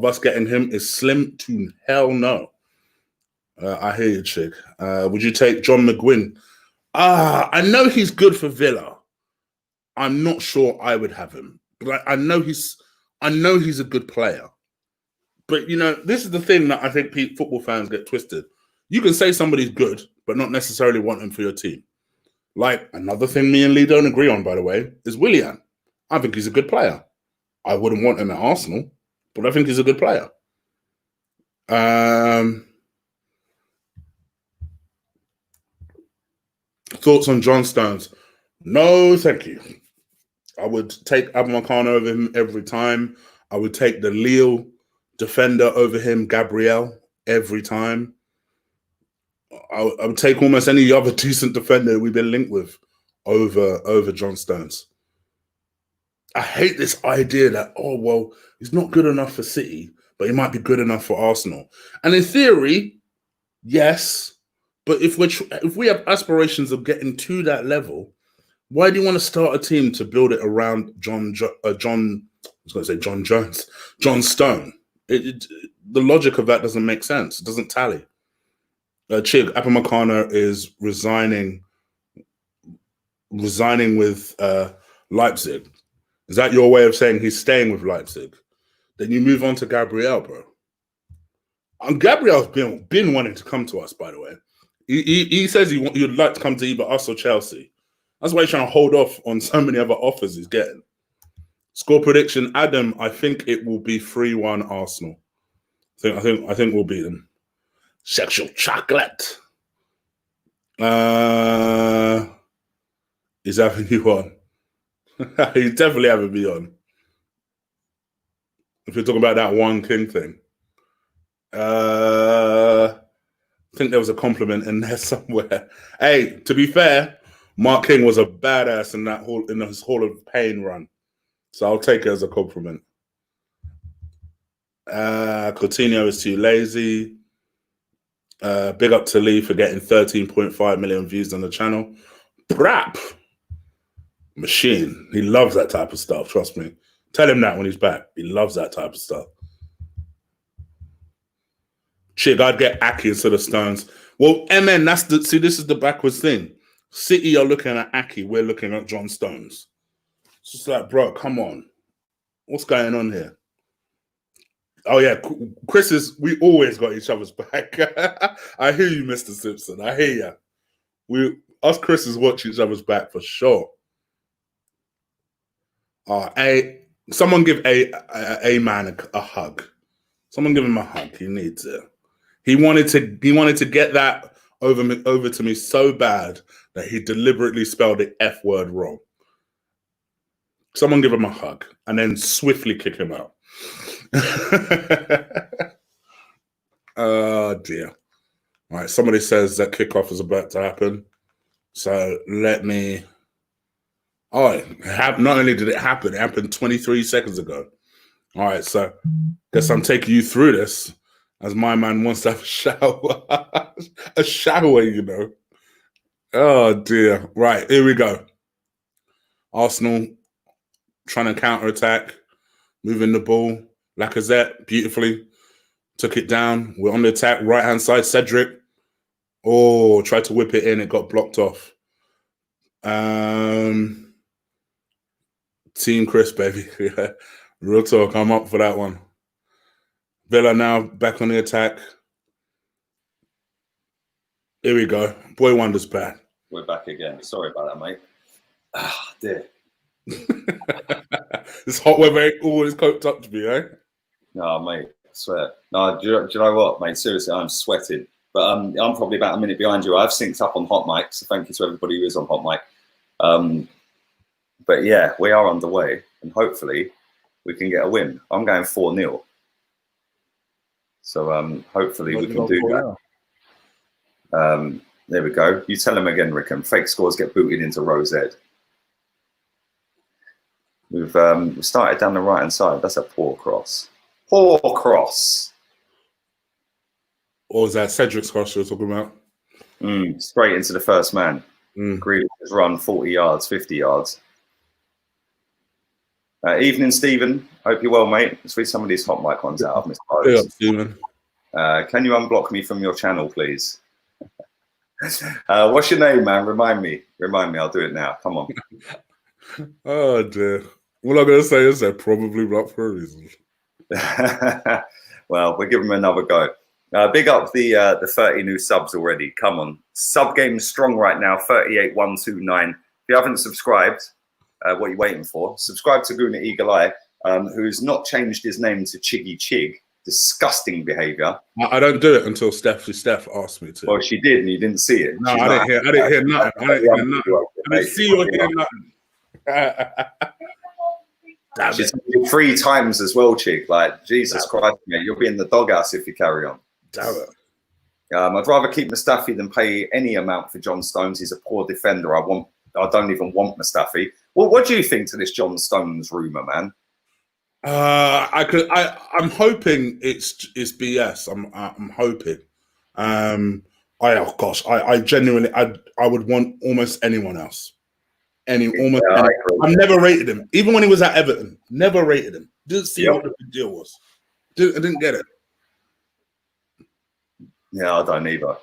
us getting him is slim to hell no. I hear you, Chig. Would you take John McGuinn? I know he's good for Villa. I'm not sure I would have him, but I know he's a good player. But this is the thing that I think football fans get twisted. You can say somebody's good, but not necessarily want him for your team. Like, another thing me and Lee don't agree on, by the way, is Willian. I think he's a good player. I wouldn't want him at Arsenal, but I think he's a good player. Thoughts on John Stones? No, thank you. I would take Aboumakano over him every time. I would take the Lille defender over him, Gabriel, every time. I would take almost any other decent defender we've been linked with over John Stones. I hate this idea that, he's not good enough for City, but he might be good enough for Arsenal. And in theory, yes, but if we have aspirations of getting to that level, why do you want to start a team to build it around John Stone? The logic of that doesn't make sense. It doesn't tally. Chig, Aboumakano is resigning with Leipzig. Is that your way of saying he's staying with Leipzig? Then you move on to Gabriel, bro. And Gabriel's been wanting to come to us, by the way. He says he'd like to come to either us or Chelsea. That's why he's trying to hold off on so many other offers he's getting. Score prediction, Adam. I think it will be 3-1 Arsenal. I think we'll beat them. Sexual chocolate. He's having you on. He's definitely having me on. If you're talking about that One King thing. I think there was a compliment in there somewhere. Hey, to be fair, Mark King was a badass in his Hall of Pain run. So I'll take it as a compliment. Coutinho is too lazy. Big up to Lee for getting 13.5 million views on the channel. Brap! Machine. He loves that type of stuff, trust me. Tell him that when he's back. He loves that type of stuff. Chick, I'd get Aki instead of Stones. Well, MN, this is the backwards thing. City are looking at Aki, we're looking at John Stones. It's just like, bro, come on. What's going on here? Oh, yeah, we always got each other's back. I hear you, Mr. Simpson. I hear you. Us Chris's watch each other's back for sure. Someone give a man a hug. Someone give him a hug. He needs it. He wanted to get that over to me so bad that he deliberately spelled the F word wrong. Someone give him a hug and then swiftly kick him out. Oh dear. All right, somebody says that kickoff is about to happen. So let me. Oh, not only did it happen, it happened 23 seconds ago. All right, so guess I'm taking you through this as my man wants to have a shower. A shower, you know. Oh dear. Right, here we go. Arsenal trying to counter-attack, moving the ball. Lacazette beautifully took it down. We're on the attack, right-hand side. Cedric. Oh, tried to whip it in. It got blocked off. Team Chris, baby. Real talk. I'm up for that one. Villa now back on the attack. Here we go. Boy Wonder's back. We're back again. Sorry about that, mate. Ah, dear. This hot weather ain't always coped up to me, eh? No, mate, I swear. No, do you know what, mate? Seriously, I'm sweating. But I'm probably about a minute behind you. I've synced up on HOTMIC, so thank you to everybody who is on HOTMIC. But yeah, we are underway, and hopefully we can get a win. I'm going 4-0. So hopefully we can do that. There we go. You tell him again, Rickham. Fake scores get booted into row Z. We've started down the right-hand side. That's a poor cross. Poor cross. What was that? Cedric's cross you were talking about? Straight into the first man. Grealish has run 40 yards, 50 yards. Evening, Stephen. Hope you're well, mate. Let's read some of these HOTMIC ones out. I've missed those. Yeah, Stephen. Can you unblock me from your channel, please? What's your name, man? Remind me. I'll do it now. Come on. Oh, dear. What I'm going to say is they're probably blocked for a reason. Well, we'll give them another go. Big up the 30 new subs already. Come on. Sub game strong right now. 38,129. If you haven't subscribed, what are you waiting for? Subscribe to Guna Eagle Eye, who's not changed his name to Chiggy Chig. Disgusting behaviour. I don't do it until Steph asked me to. Well, she did, and you didn't see it. No, I didn't hear nothing. I didn't see or hear nothing. She's 3 times as well, Chig. Like, Jesus Christ, mate, you'll be in the doghouse if you carry on. Damn it. I'd rather keep Mustafi than pay any amount for John Stones. He's a poor defender. I don't even want Mustafi. Well, what do you think to this John Stones rumor, man? I'm hoping it's BS. I'm hoping. I genuinely I would want almost anyone else. I've never rated him. Even when he was at Everton, never rated him. Didn't see what the big deal was. I didn't get it. Yeah, I don't either.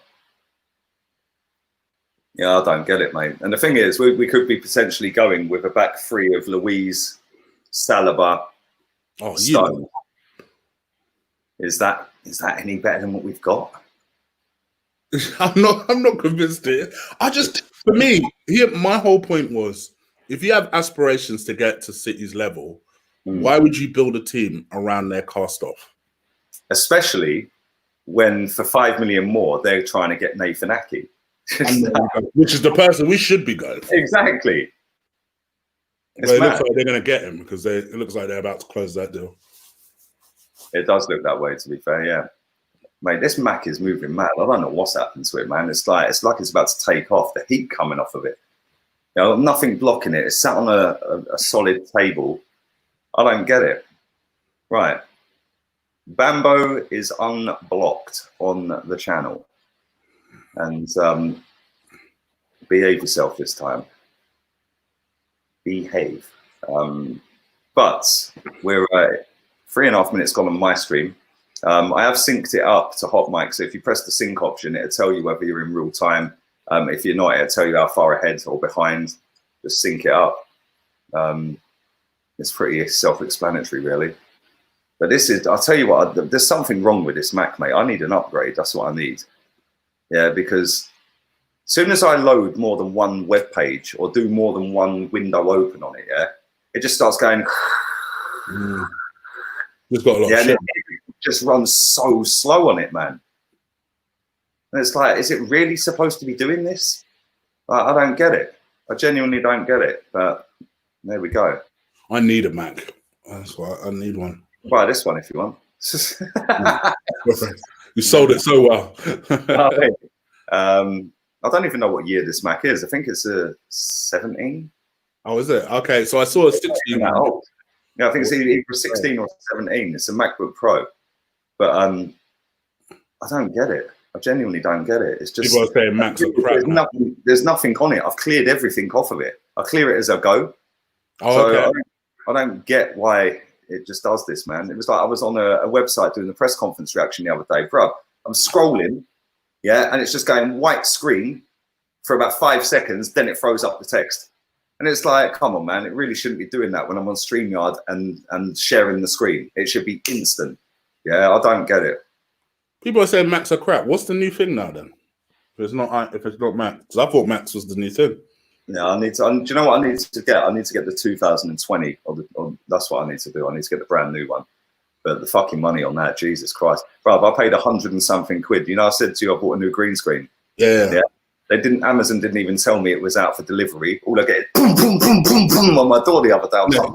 Yeah, I don't get it, mate. And the thing is, we could be potentially going with a back three of Louise, Saliba, Stone. Is that any better than what we've got? I'm not convinced it. For me, my whole point was, if you have aspirations to get to City's level, why would you build a team around their cast off? Especially when for 5 million more, they're trying to get Nathan Ake. Which is the person we should be going for. Exactly. It looks like they're going to get him because it looks like they're about to close that deal. It does look that way, to be fair, yeah. Mate, this Mac is moving mad. I don't know what's happened to it, man. It's like it's about to take off. The heat coming off of it. You know, nothing blocking it. It's sat on a solid table. I don't get it. Right. Bambo is unblocked on the channel. And behave yourself this time. Behave. But we're 3.5 minutes gone on my stream. I have synced it up to HOTMIC. So if you press the sync option, it'll tell you whether you're in real time. If you're not, it'll tell you how far ahead or behind. Just sync it up. It's pretty self-explanatory, really. But this is, I'll tell you what, there's something wrong with this Mac, mate. I need an upgrade. That's what I need. Yeah, because as soon as I load more than one web page or do more than one window open on it, yeah, it just starts going. It's got a lot of shit. It just runs so slow on it, man. And it's like, is it really supposed to be doing this? I don't get it. I genuinely don't get it. But there we go. I need a Mac. That's why I need one. Buy this one if you want. You sold it so well. I don't even know what year this Mac is. I think it's a 17. Oh, is it? Okay, so I saw a 16. Yeah, I think it's either 16 or 17. It's a MacBook Pro. But I don't get it. I genuinely don't get it. It's just people are saying Macs are crap. There's nothing on it. I've cleared everything off of it. I clear it as I go. Oh, so okay. I don't get why it just does this, man. It was like I was on a website doing a press conference reaction the other day, bro. I'm scrolling, yeah, and it's just going white screen for about 5 seconds, then it throws up the text. And it's like, come on, man, it really shouldn't be doing that when I'm on StreamYard and sharing the screen. It should be instant. Yeah, I don't get it. People are saying Macs are crap. What's the new thing now then? If it's not Mac, because I thought Macs was the new thing. Yeah, I need to. Do you know what I need to get? I need to get the 2020, or that's what I need to do. I need to get the brand new one. But the fucking money on that, Jesus Christ, bro! I paid 100 and something quid. You know, I said to you, I bought a new green screen. Yeah. Amazon didn't even tell me it was out for delivery. All I get is boom, boom, boom, boom, boom on my door the other day. I was like,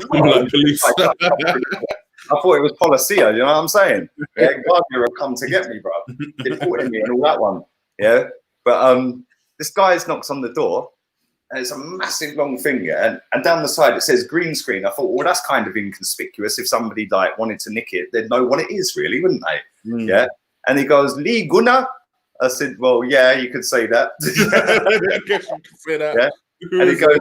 police. I thought it was Policia, you know what I'm saying? Yeah, Guardia have come to get me, bro. Deporting me and all that one. Yeah. But this guy knocks on the door, and it's a massive long thing, yeah, and down the side it says green screen. I thought, well, that's kind of inconspicuous. If somebody like wanted to nick it, they'd know what it is, really, wouldn't they? Yeah. And he goes, Lee Gunnar. I said, well, yeah, you could say that. I guess you could say that. Yeah. And he goes,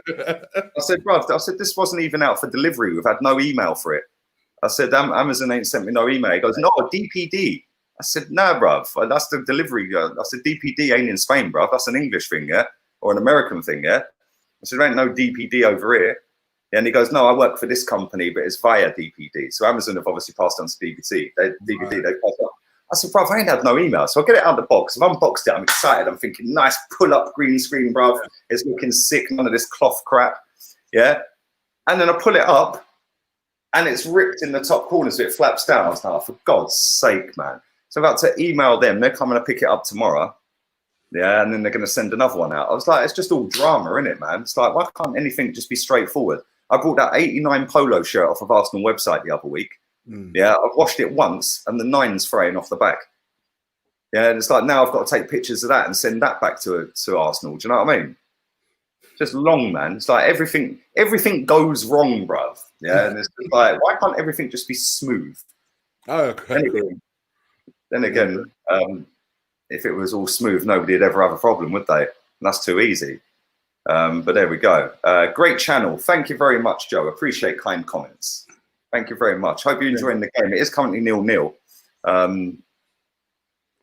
I said, bruv, this wasn't even out for delivery. We've had no email for it. I said, Amazon ain't sent me no email. He goes, no, DPD. I said, nah, bruv, that's the delivery. I said, DPD ain't in Spain, bruv. That's an English thing, yeah? Or an American thing, yeah? I said, there ain't no DPD over here. And he goes, no, I work for this company, but it's via DPD. So Amazon have obviously passed on to DPD. They passed on. I said, bruv, I ain't had no email. So I get it out of the box. I've unboxed it. I'm excited. I'm thinking, nice pull-up green screen, bruv. It's looking sick. None of this cloth crap. Yeah? And then I pull it up, and it's ripped in the top corner, so it flaps down. I was like, oh, for God's sake, man. So I'm about to email them. They're coming to pick it up tomorrow. Yeah, and then they're going to send another one out. I was like, it's just all drama, innit, man? It's like, why can't anything just be straightforward? I bought that 89 polo shirt off of Arsenal website the other week. Yeah, I've washed it once, and the 9's fraying off the back. Yeah, and it's like now I've got to take pictures of that and send that back to Arsenal. Do you know what I mean? Just long, man. It's like everything goes wrong, bruv. Yeah, and it's just like, why can't everything just be smooth? Oh, okay. Then again, if it was all smooth, nobody'd ever have a problem, would they? And that's too easy. But there we go. Great channel. Thank you very much, Joe. Appreciate kind comments. Thank you very much. Hope you're enjoying the game. It is currently 0-0.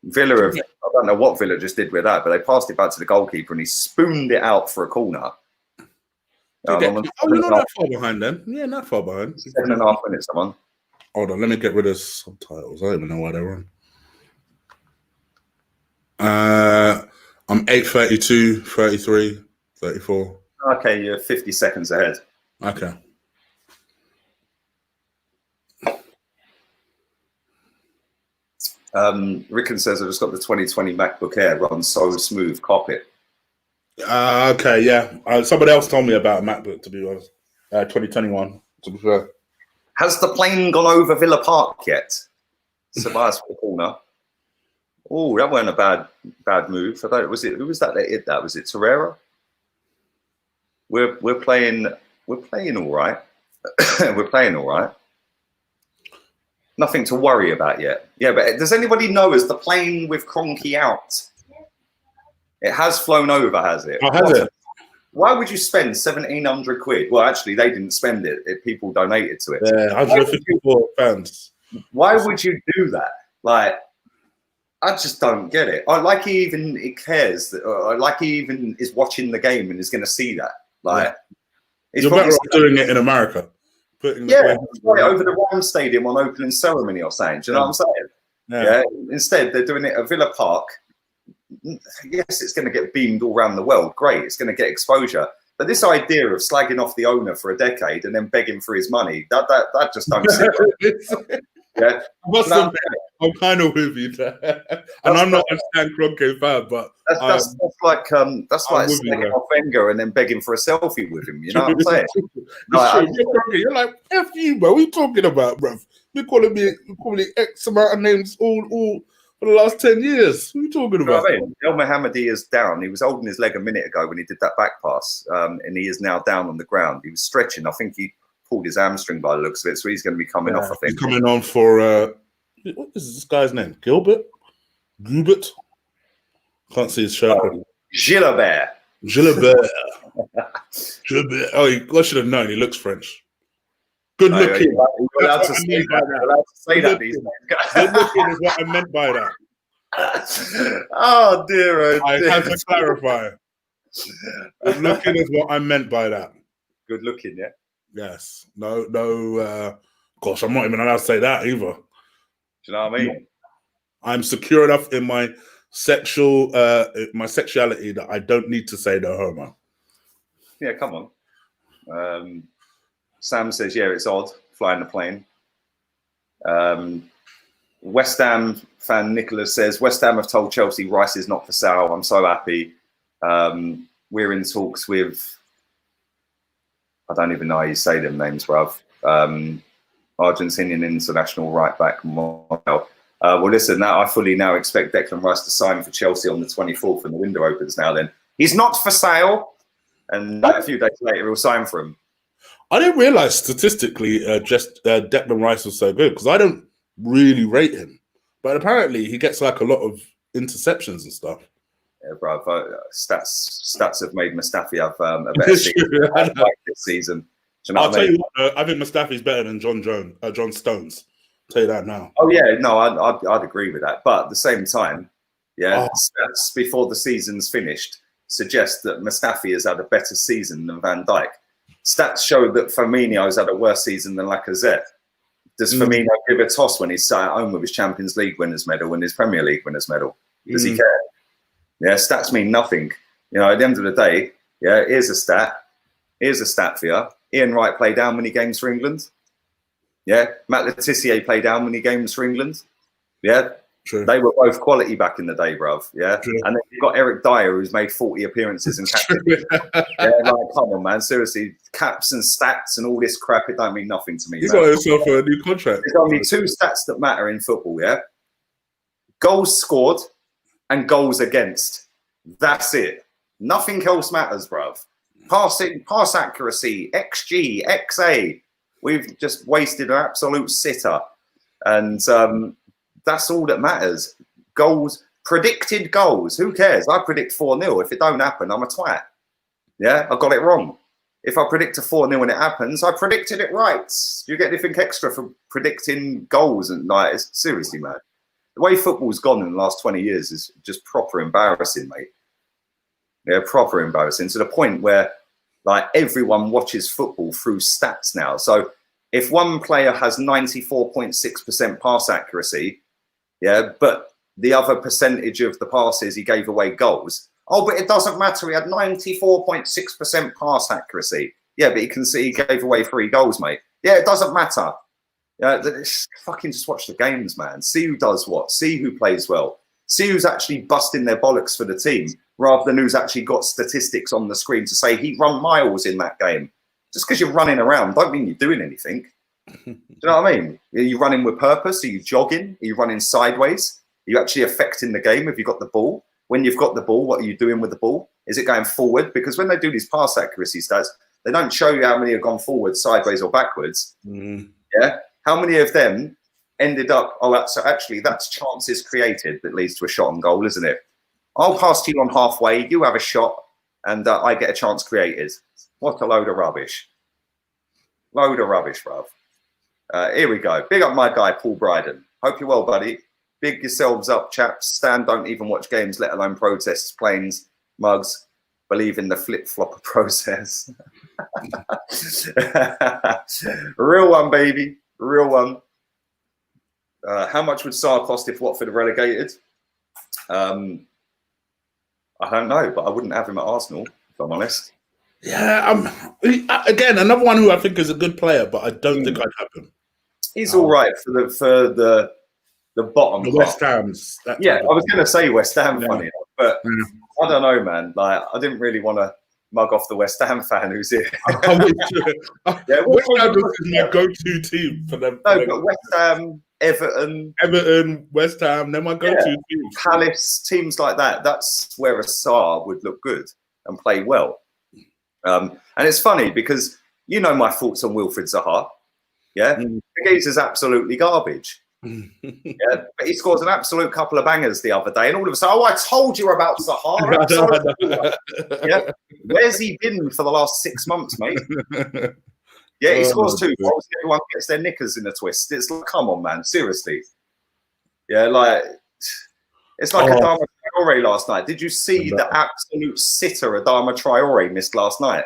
Villa, I don't know what Villa just did with that, but they passed it back to the goalkeeper and he spooned it out for a corner. You're not that far behind then. Yeah, not far behind. 7.5 minutes, someone. Hold on, let me get rid of subtitles. I don't even know why they're on. I'm 8:32, 33, 34. Okay, you're 50 seconds ahead. Okay. Rickon says, I just got the 2020 MacBook Air, runs so smooth, cop it. Okay, yeah. Somebody else told me about a MacBook, to be honest. 2021, to be fair. Has the plane gone over Villa Park yet? Tobias for the corner. Oh, that wasn't a bad move. I thought who was that hit that? Was it Torreira? we're playing all right. We're playing all right. Nothing to worry about yet. Yeah, but does anybody know, as the plane with Kroenke out, it has flown over, has it? Oh, has it? Why would you spend 1,700 quid? Well, actually, they didn't spend it. People donated to it. Yeah, 154 fans. Why would you do that? Like, I just don't get it. I like he cares. That, I like he even is watching the game and is going to see that. Like, you're better off doing it in America. Yeah, right over the Rams Stadium on opening ceremony or something. Do you know what I'm saying? Yeah. Instead, they're doing it at Villa Park. Yes, it's going to get beamed all around the world. Great, it's going to get exposure. But this idea of slagging off the owner for a decade and then begging for his money, that just don't sit right. Yeah, I'm kind of with you there, and I'm not a Stan Kroenke fan, but that's like slagging off Wenger and then begging for a selfie with him. You know what I'm saying? You're like, F you, bro. What are you talking about, bro? You're calling me X amount of names all for the last 10 years. What are you talking about? You know what I mean? El Mohammadi is down. He was holding his leg a minute ago when he did that back pass, and he is now down on the ground. He was stretching. I think he pulled his hamstring by the looks of it, so he's going to be coming off. I think he's coming on for what is this guy's name? Gilbert? Can't see his shirt. Gilbert. Oh, I should have known. He looks French. Good looking. You're allowed to say that. Good looking is what I meant by that. Oh dear. I have to clarify. Good looking is what I meant by that. Good looking, yeah. Yes. No. Gosh, I'm not even allowed to say that either. Do you know what I mean? I'm secure enough in my sexuality that I don't need to say no homo. Yeah, come on. Sam says, yeah, it's odd flying the plane. West Ham fan Nicholas says, West Ham have told Chelsea Rice is not for sale. I'm so happy. We're in talks with, I don't even know how you say them names, bruv. Argentinian international right back. Well, listen, now I fully now expect Declan Rice to sign for Chelsea on the 24th when the window opens now then. He's not for sale. And a few days later, he'll sign for him. I didn't realise statistically Declan Rice was so good because I don't really rate him. But apparently he gets like a lot of interceptions and stuff. Yeah, bro. Stats have made Mustafi have a better season this season. You know I'll tell you what, I think Mustafi's better than John Stones. I'll tell you that now. Oh yeah, no, I'd agree with that. But at the same time, stats before the season's finished suggest that Mustafi has had a better season than Van Dijk. Stats show that Firmino has had a worse season than Lacazette. Does Firmino give a toss when he's sat at home with his Champions League winners medal and his Premier League winners medal? Does he care? Yeah, stats mean nothing. You know, at the end of the day, yeah, here's a stat. Here's a stat for you. Ian Wright played how many games for England? Yeah. Matt Letizia played how many games for England? Yeah. True. They were both quality back in the day, bruv. Yeah. True. And then you've got Eric Dyer, who's made 40 appearances and captain. Yeah, like, come on, man. Seriously, caps and stats and all this crap, it don't mean nothing to me. He's got himself a new contract. There's only two stats that matter in football, yeah? Goals scored and goals against. That's it. Nothing else matters, bruv. Passing, pass accuracy, XG, XA. We've just wasted an absolute sitter. And that's all that matters. Goals, predicted goals. Who cares? I predict 4-0. If it don't happen, I'm a twat. Yeah, I got it wrong. If I predict a 4-0 and it happens, I predicted it right. Do you get anything extra for predicting goals? And like, seriously, man. The way football's gone in the last 20 years is just proper embarrassing, mate. Yeah, proper embarrassing, to the point where like everyone watches football through stats now. So if one player has 94.6% pass accuracy, yeah, but the other percentage of the passes he gave away goals. Oh, but it doesn't matter. He had 94.6% pass accuracy. Yeah, but you can see he gave away 3 goals, mate. Yeah, it doesn't matter. Yeah, fucking just watch the games, man. See who does what. See who plays well. See who's actually busting their bollocks for the team, rather than who's actually got statistics on the screen to say he run miles in that game. Just because you're running around don't mean you're doing anything. Do you know what I mean? Are you running with purpose? Are you jogging? Are you running sideways? Are you actually affecting the game if you got the ball? when you've got the ball, what are you doing with the ball? Is it going forward? Because when they do these pass accuracy stats, they don't show you how many have gone forward, sideways, or backwards. Yeah. How many of them ended up? Oh, that's chances created that leads to a shot on goal, isn't it? I'll pass to you on halfway. You have a shot, and I get a chance created. What a load of rubbish! Load of rubbish, bruv. Here we go. Big up my guy, Paul Bryden. Hope you're well, buddy. Big yourselves up, chaps. Stan don't even watch games, let alone protests, planes, mugs. Believe in the flip-flopper process. Real one, baby. Real one. How much would Sarr cost if Watford are relegated? I don't know, but I wouldn't have him at Arsenal, if I'm honest. Yeah, again, another one who I think is a good player, but I don't think I'd have him. He's all right for the bottom. The West Ham's. Yeah, I was going to say West Ham, funny enough, but I don't know, man. Like, I didn't really want to mug off the West Ham fan who's here. West Ham is my go-to team for them. No, but West Ham, Everton, West Ham, they're my go-to teams. Palace, teams like that. That's where a Sarr would look good and play well. And it's funny because you know my thoughts on Wilfried Zaha. Yeah, the geezer's absolutely garbage. Yeah, but he scores an absolute couple of bangers the other day, and all of a sudden, I told you about Zaha. Yeah, where's he been for the last 6 months, mate? Yeah, he scores 2 goals. Everyone gets their knickers in a twist. It's like, come on, man, seriously. Yeah, like it's like Adama Traore last night. Did you see the absolute sitter Adama Traore missed last night?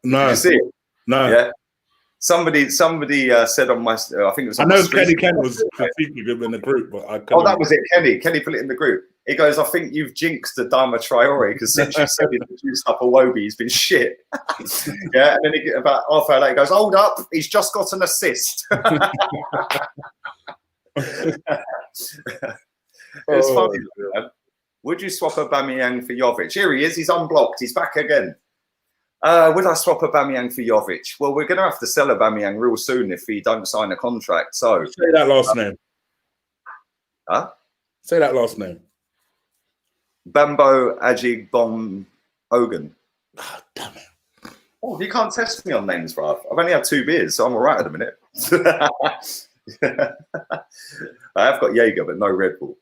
No. Did you see it? No. Yeah. Somebody said on my, I think it was. I know Kenny was critiquing him in the group, but I couldn't. Oh, that was it, Kenny. Kenny put it in the group. He goes, I think you've jinxed Adama Traore because since you said he produced up a Wobie, he's been shit. Yeah, and then about half hour later, he goes, hold up, he's just got an assist. It's funny, man. Would you swap Aubameyang for Jovic? Here he is. He's unblocked. He's back again. Would I swap Aubameyang for Jovic? Well, we're going to have to sell Aubameyang real soon if he don't sign a contract. So say that last name. Huh? Say that last name. Bambo Ajigbom Ogun. Oh, damn it. Oh, you can't test me on names, bro. I've only had 2 beers, so I'm all right at the minute. I have got Jaeger, but no Red Bull.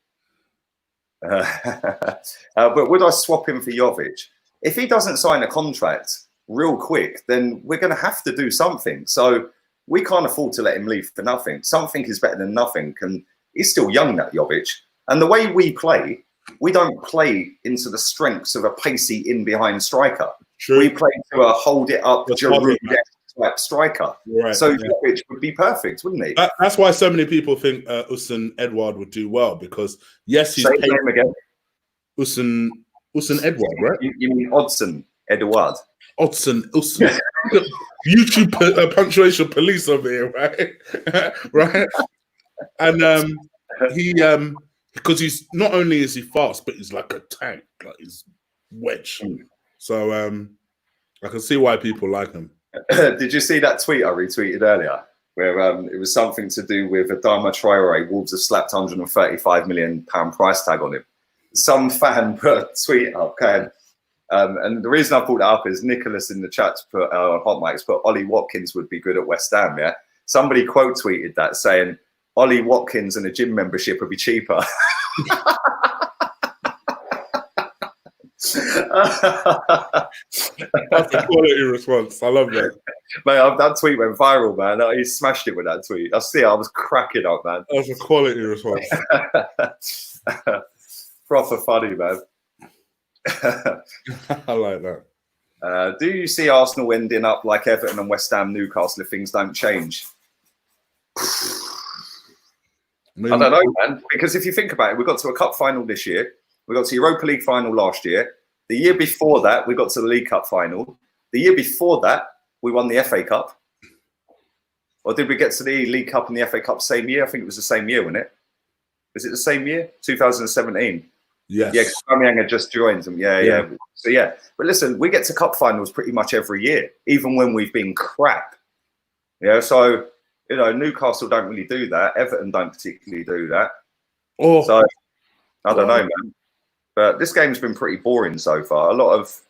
But would I swap him for Jovic? If he doesn't sign a contract real quick, then we're going to have to do something. So we can't afford to let him leave for nothing. Something is better than nothing. And he's still young, that Jovic. And the way we play, we don't play into the strengths of a pacey in-behind striker. True. We play to a hold-it-up, Giroud-type striker. Right, so Jovic would be perfect, wouldn't he? That's why so many people think Usain Edouard would do well, because, yes, he's paid. Name again. Usain Edouard, right? You mean Odsonne Edouard? Odsonne. YouTube punctuation police over here, right? Right? And he, because he's not only is he fast, but he's like a tank, like he's wedge. So I can see why people like him. Did you see that tweet I retweeted earlier, where it was something to do with Adama Traore? Wolves have slapped £135 million price tag on him. Some fan put a tweet up, okay? And the reason I brought that up is Nicholas in the chat put HOTMIC's put Ollie Watkins would be good at West Ham. Yeah, somebody quote tweeted that saying Ollie Watkins and a gym membership would be cheaper. That's a quality response. I love that. Man, that tweet went viral, man. He smashed it with that tweet. I was cracking up, man. That's a quality response. Proper funny, man. I like that. Do you see Arsenal ending up like Everton and West Ham, Newcastle if things don't change? I don't know, man. Because if you think about it, we got to a cup final this year. We got to Europa League final last year. The year before that, we got to the League Cup final. The year before that, we won the FA Cup. Or did we get to the League Cup and the FA Cup same year? I think it was the same year, wasn't it? Was it the same year? 2017. Yes. Yeah, because Aubameyang had just joined them. Yeah. So, yeah. But listen, we get to cup finals pretty much every year, even when we've been crap. Yeah, so, you know, Newcastle don't really do that. Everton don't particularly do that. So, I don't know, man. But this game's been pretty boring so far. A lot of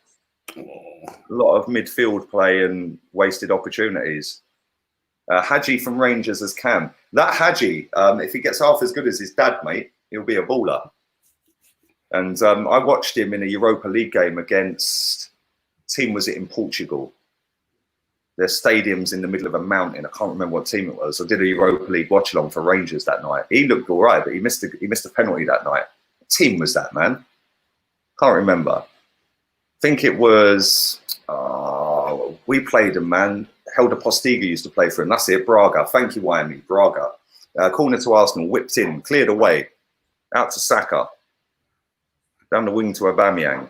midfield play and wasted opportunities. Hadji from Rangers as Cam. That Hadji, if he gets half as good as his dad, mate, he'll be a baller. And I watched him in a Europa League game against, team was it in Portugal? Their stadium's in the middle of a mountain. I can't remember what team it was. I did a Europa League watch-along for Rangers that night. He looked all right, but he missed a penalty that night. What team was that, man? Can't remember. I think it was, we played him, man. Helder Postiga used to play for him. That's it, Braga. Thank you, Wyoming. Braga. Corner to Arsenal, whipped in, cleared away. Out to Saka. Down the wing to Aubameyang.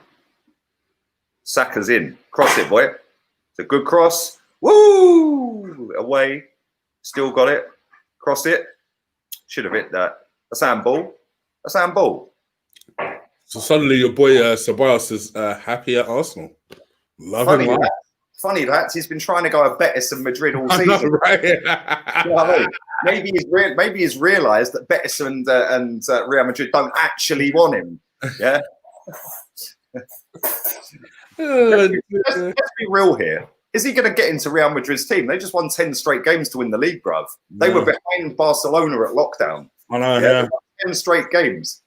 Saka's in. Cross it, boy. It's a good cross. Woo! Away. Still got it. Cross it. Should have hit that. That's handball. That's handball. So suddenly your boy Ceballos is happy at Arsenal. Loving life. Funny that he's been trying to go at Betis and Madrid all season. I know, right? You know what I mean? Maybe he's realised that Betis and Real Madrid don't actually want him. Yeah. Let's be real here. Is he going to get into Real Madrid's team? They just won 10 straight games to win the league, bruv. They were behind Barcelona at lockdown. I know, yeah. 10 straight games.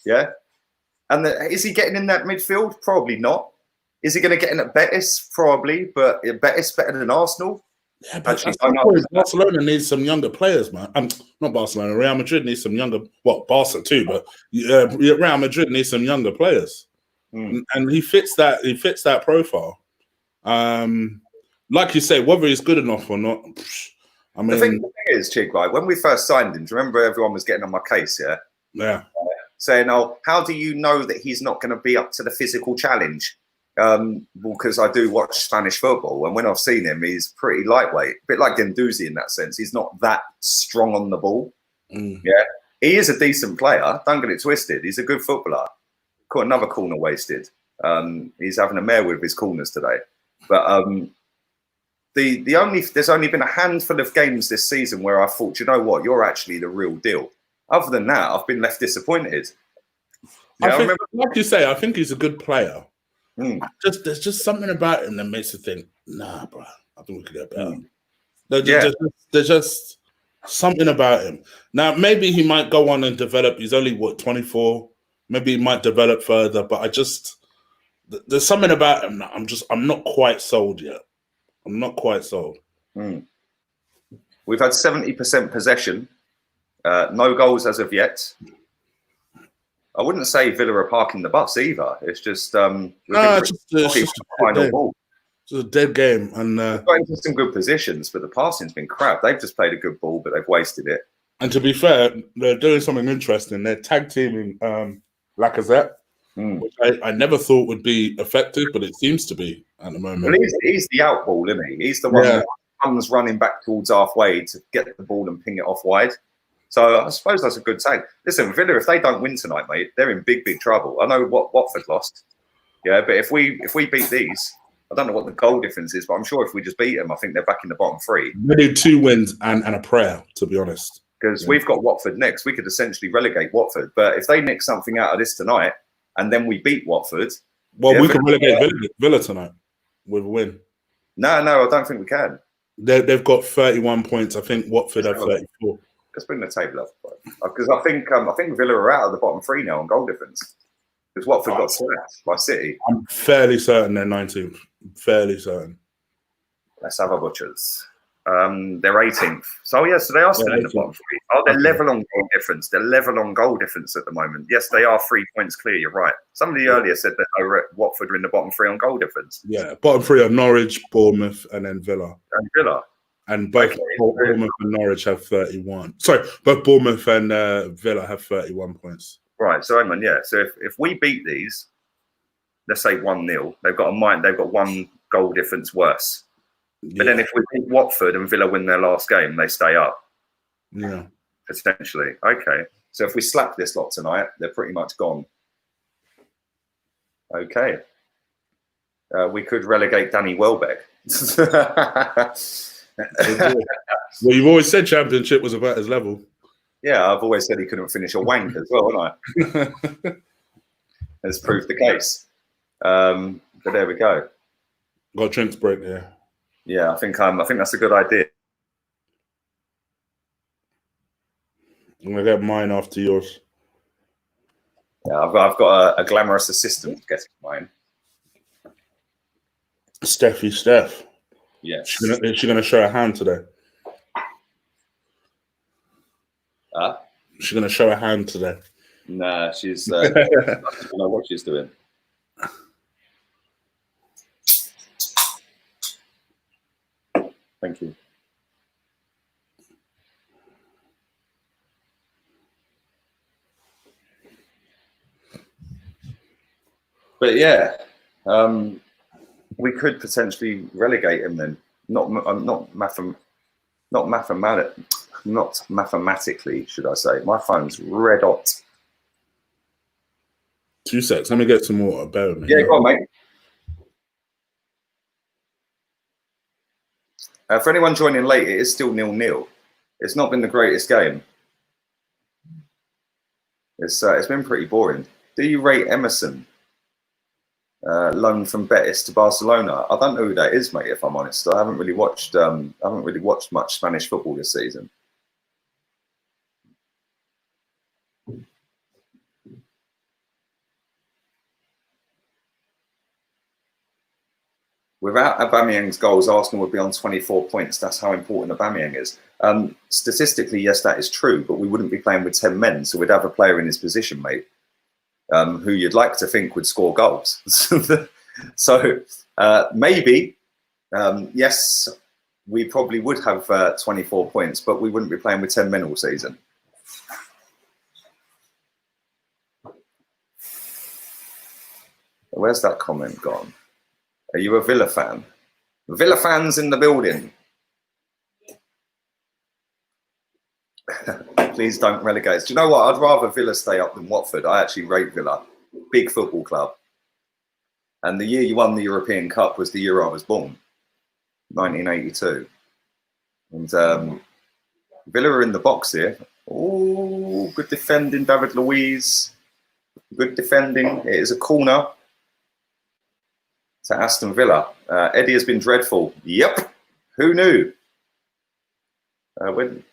Yeah. And is he getting in that midfield? Probably not. Is he going to get in at Betis? Probably. But Betis better than Arsenal? Yeah, but actually, Barcelona needs some younger players, man. Not Barcelona. Real Madrid needs some younger. Well, Barca too, but Real Madrid needs some younger players, and he fits that. He fits that profile. Like you say, whether he's good enough or not. I mean, the thing is, Chig, right? When we first signed him, do you remember everyone was getting on my case? Yeah. Yeah. Saying, "Oh, how do you know that he's not going to be up to the physical challenge?" Because I do watch Spanish football, and when I've seen him, he's pretty lightweight, a bit like Guendouzi in that sense. He's not that strong on the ball. Yeah, he is a decent player. Don't get it twisted. He's a good footballer. Caught another corner wasted. He's having a mare with his corners today. But there's only been a handful of games this season where I thought, you know what, you're actually the real deal. Other than that, I've been left disappointed. Yeah, like you say, I think he's a good player. There's just something about him that makes you think, nah, bro, I think we could get better. There's just something about him. Now, maybe he might go on and develop. He's only, 24? Maybe he might develop further, but there's something about him that I'm not quite sold yet. I'm not quite sold. We've had 70% possession. No goals as of yet. I wouldn't say Villa are parking the bus either. It's just it's a dead game, and we've got into some good positions, but the passing's been crap. They've just played a good ball, but they've wasted it. And to be fair, they're doing something interesting. They're tag teaming Lacazette, which I never thought would be effective, but it seems to be at the moment. Well, he's the out ball, isn't he? He's the one that comes running back towards halfway to get the ball and ping it off wide. So I suppose that's a good tag. Listen, Villa, if they don't win tonight, mate, they're in big, big trouble. I know what Watford lost. Yeah, but if we beat these, I don't know what the goal difference is, but I'm sure if we just beat them, I think they're back in the bottom three. They need 2 wins and a prayer, to be honest. Because we've got Watford next. We could essentially relegate Watford. But if they nick something out of this tonight and then we beat Watford... Well, we can relegate Villa tonight with a win. No, I don't think we can. They've got 31 points. I think Watford have 34. Let's bring the table up. Because I think Villa are out of the bottom 3 now on goal difference. Because Watford got slashed by City. I'm fairly certain they're 19th. Fairly certain. Let's have our butchers. They're 18th. So so they are still in the bottom 3. Oh, they're level on goal difference. They're level on goal difference at the moment. Yes, they are 3 points clear. You're right. Somebody earlier said that Watford are in the bottom 3 on goal difference. Yeah, bottom 3 are Norwich, Bournemouth, and then Villa. And both Bournemouth and Norwich have 31. Sorry, both Bournemouth and Villa have 31 points. Right. So, Eamon, so if we beat these, let's say 1-0, they've got 1 goal difference worse. But then if we beat Watford and Villa win their last game, they stay up. Yeah. Potentially. Okay. So if we slap this lot tonight, they're pretty much gone. Okay. We could relegate Danny Welbeck. Well, you've always said Championship was about his level. Yeah, I've always said he couldn't finish a wank as well, haven't I? has proved the case. But there we go. Got a drinks break there. Yeah, I think that's a good idea. I'm gonna get mine after yours. Yeah, I've got a glamorous assistant getting mine. Steph. Yes. She's gonna show her hand today. She's gonna show her hand today. Nah, she's I don't know what she's doing. Thank you. But yeah, we could potentially relegate him then. Not mathematically, should I say? My phone's red hot. 2 secs. Let me get some water. Bear with me. Yeah, go on, mate. For anyone joining late, it is still 0-0. It's not been the greatest game. It's been pretty boring. Do you rate Emerson? Loan from Betis to Barcelona. I don't know who that is, mate. If I'm honest, I haven't really watched much Spanish football this season. Without Aubameyang's goals, Arsenal would be on 24 points. That's how important Aubameyang is. Statistically, yes, that is true, but we wouldn't be playing with 10 men, so we'd have a player in his position, mate, who you'd like to think would score goals. So maybe, yes, we probably would have 24 points, but we wouldn't be playing with 10 men all season. Where's that comment gone? Are you a Villa fan? Villa fans in the building. Please don't relegate. Do you know what? I'd rather Villa stay up than Watford. I actually rate Villa. Big football club. And the year you won the European Cup was the year I was born, 1982. And Villa are in the box here. Oh, good defending, David Luiz. Good defending. It is a corner to Aston Villa. Eddie has been dreadful. Yep. Who knew? When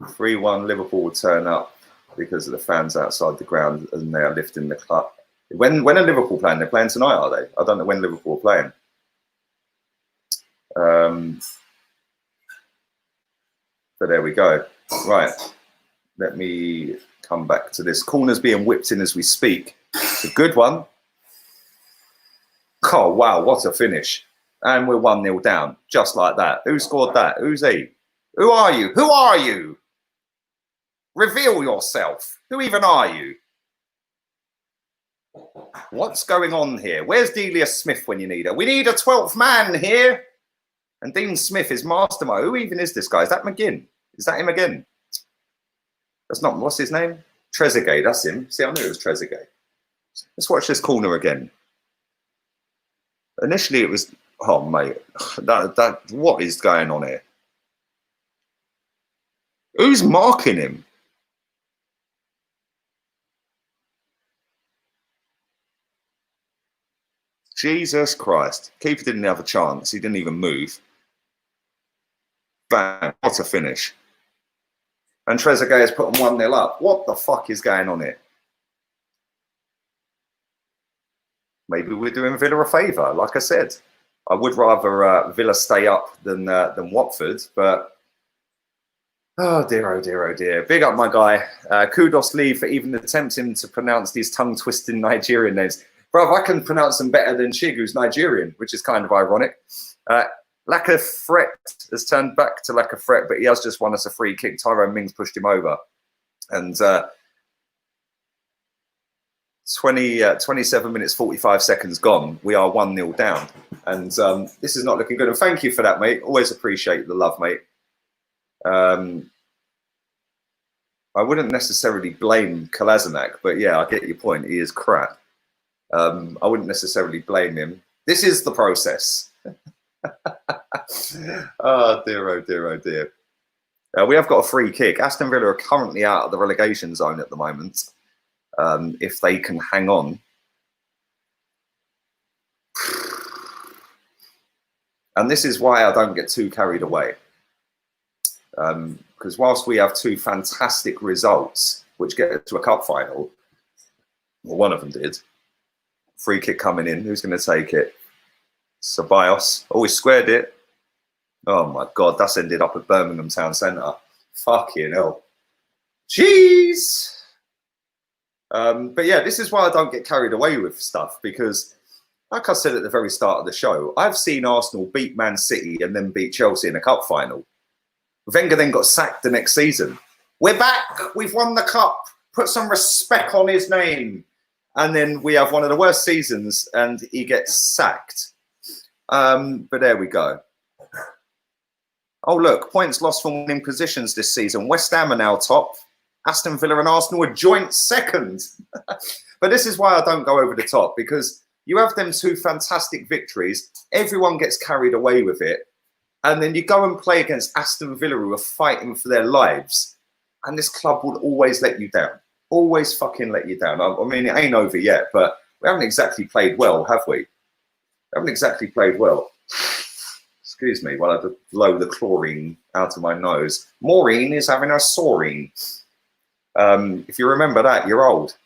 3-1 Liverpool would turn up because of the fans outside the ground and they are lifting the cup. When are Liverpool playing? They're playing tonight, are they? I don't know when Liverpool are playing. But there we go. Right. Let me come back to this. Corner's being whipped in as we speak. It's a good one. Oh, wow, what a finish. And we're 1-0 down, just like that. Who scored that? Who's he? Who are you? Who are you? Reveal yourself. Who even are you? What's going on here? Where's Delia Smith when you need her? We need a 12th man here. And Dean Smith is mastermind. Who even is this guy? Is that McGinn? Is that him again? That's not, what's his name? Trezeguet, that's him. See, I knew it was Trezeguet. Let's watch this corner again. Initially, it was, oh mate, what is going on here? Who's marking him? Jesus Christ! Keeper didn't have a chance. He didn't even move. Bang! What a finish! And Trezeguet has put them 1-0 up. What the fuck is going on here? Maybe we're doing Villa a favour. Like I said, I would rather Villa stay up than Watford, but oh dear, oh dear, oh dear. Big up my guy. Kudos Lee for even attempting to pronounce these tongue-twisting Nigerian names. Bro, I can pronounce them better than Shig, who's Nigerian, which is kind of ironic. Laka Fret has turned back to Laka Fret, but he has just won us a free kick. Tyrone Mings pushed him over. And 27 minutes, 45 seconds gone. We are 1-0 down. And this is not looking good. And thank you for that, mate. Always appreciate the love, mate. I wouldn't necessarily blame Kolasinac, but yeah, I get your point. He is crap. I wouldn't necessarily blame him. This is the process. Oh dear, oh dear, oh dear. We have got a free kick. Aston Villa are currently out of the relegation zone at the moment. if they can hang on. And this is why I don't get too carried away. Because whilst we have two fantastic results, which get us to a cup final, well, one of them did. Free kick coming in. Who's going to take it? Ceballos. Oh, he squared it. Oh, my God. That's ended up at Birmingham Town Centre. Fucking hell. Jeez. But yeah, this is why I don't get carried away with stuff, because like I said at the very start of the show, I've seen Arsenal beat Man City and then beat Chelsea in a cup final. Wenger then got sacked the next season. We're back. We've won the cup. Put some respect on his name. And then we have one of the worst seasons and he gets sacked. But there we go. Oh, look, points lost from winning positions this season. West Ham are now top. Aston Villa and Arsenal are joint second. But this is why I don't go over the top, because you have them two fantastic victories. Everyone gets carried away with it. And then you go and play against Aston Villa, who are fighting for their lives. And this club will always let you down. Always fucking let you down. I mean, it ain't over yet, but we haven't exactly played well, have we? We haven't exactly played well. Excuse me while I blow the chlorine out of my nose. Maureen is having a soaring. If you remember that, you're old.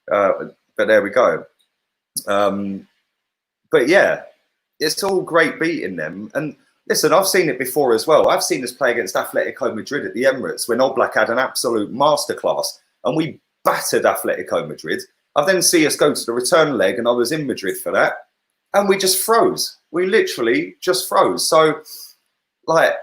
But there we go. But yeah, it's all great beating them. And listen, I've seen it before as well. I've seen us play against Atletico Madrid at the Emirates when Oblak had an absolute masterclass and we battered Atletico Madrid. I then see us go to the return leg, and I was in Madrid for that, and we just froze. We literally just froze. So, like,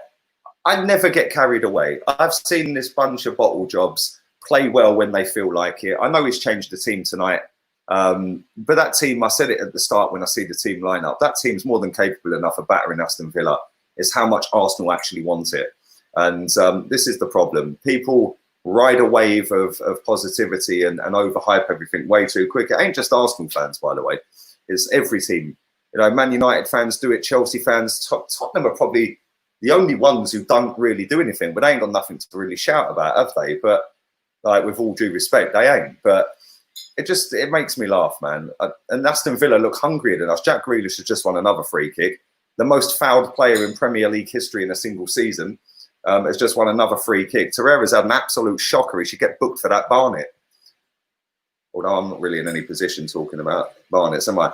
I never get carried away. I've seen this bunch of bottle jobs play well when they feel like it. I know he's changed the team tonight. But that team, I said it at the start when I see the team lineup, that team's more than capable enough of battering Aston Villa. It's how much Arsenal actually want it. And this is the problem. People ride a wave of positivity and overhype everything way too quick. It ain't just Arsenal fans, by the way. It's every team. You know, Man United fans do it, Chelsea fans, Tottenham are probably the only ones who don't really do anything, but they ain't got nothing to really shout about, have they? But like, with all due respect, they ain't. But it makes me laugh, man. And Aston Villa look hungrier than us. Jack Grealish has just won another free kick. The most fouled player in Premier League history in a single season has just won another free kick. Torreira's had an absolute shocker. He should get booked for that Barnet. Although I'm not really in any position talking about Barnets, am I?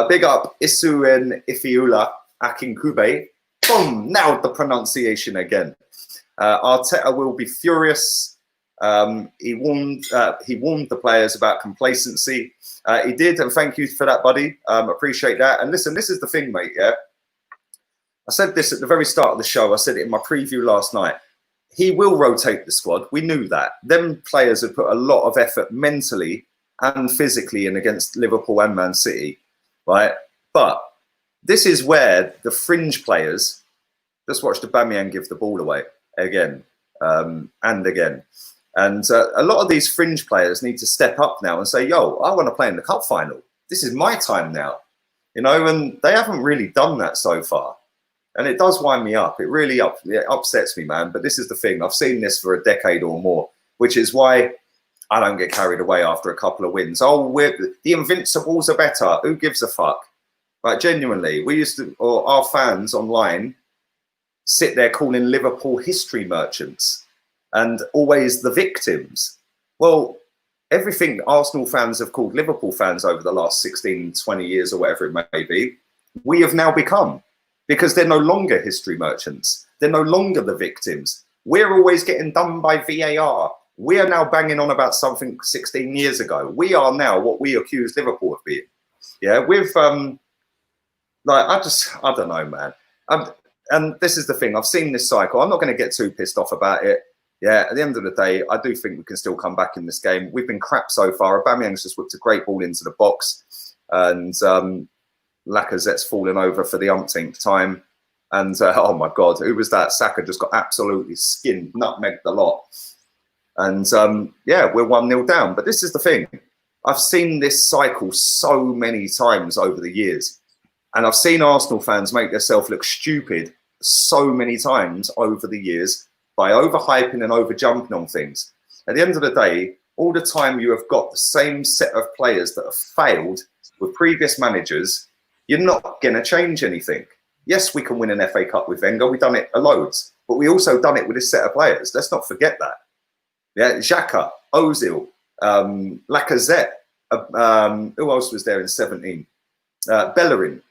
Big up Isuen Ifiula Akinkube. Boom! Nailed the pronunciation again. Arteta will be furious. He warned the players about complacency. He did, and thank you for that, buddy. Appreciate that. And listen, this is the thing, mate. Yeah, I said this at the very start of the show. I said it in my preview last night. He will rotate the squad. We knew that. Them players have put a lot of effort mentally and physically in against Liverpool and Man City, right? But this is where the fringe players, just watch Aubameyang give the ball away again and again. And a lot of these fringe players need to step up now and say, yo, I want to play in the cup final. This is my time now, you know, and they haven't really done that so far. And it does wind me up. It really upsets me, man. But this is the thing. I've seen this for a decade or more, which is why I don't get carried away after a couple of wins. Oh, the Invincibles are better. Who gives a fuck? Like, genuinely, we used to, or our fans online, sit there calling Liverpool history merchants and always the victims. Well, everything Arsenal fans have called Liverpool fans over the last 16, 20 years or whatever it may be, we have now become, because they're no longer history merchants. They're no longer the victims. We're always getting done by VAR. We are now banging on about something 16 years ago. We are now what we accused Liverpool of being. Yeah, with like, I don't know, man. And this is the thing. I've seen this cycle. I'm not going to get too pissed off about it. Yeah, at the end of the day, I do think we can still come back in this game. We've been crap so far. Aubameyang's just whipped a great ball into the box, and Lacazette's fallen over for the umpteenth time. And oh my God, who was that? Saka just got absolutely skinned, nutmegged a lot. And yeah, we're 1-0 down. But this is the thing. I've seen this cycle so many times over the years. And I've seen Arsenal fans make themselves look stupid so many times over the years by overhyping and overjumping on things. At the end of the day, all the time you have got the same set of players that have failed with previous managers, you're not going to change anything. Yes, we can win an FA Cup with Wenger. We've done it a loads, but we also done it with this set of players. Let's not forget that. Yeah, Xhaka, Ozil, Lacazette. Who else was there in 17? Bellerin.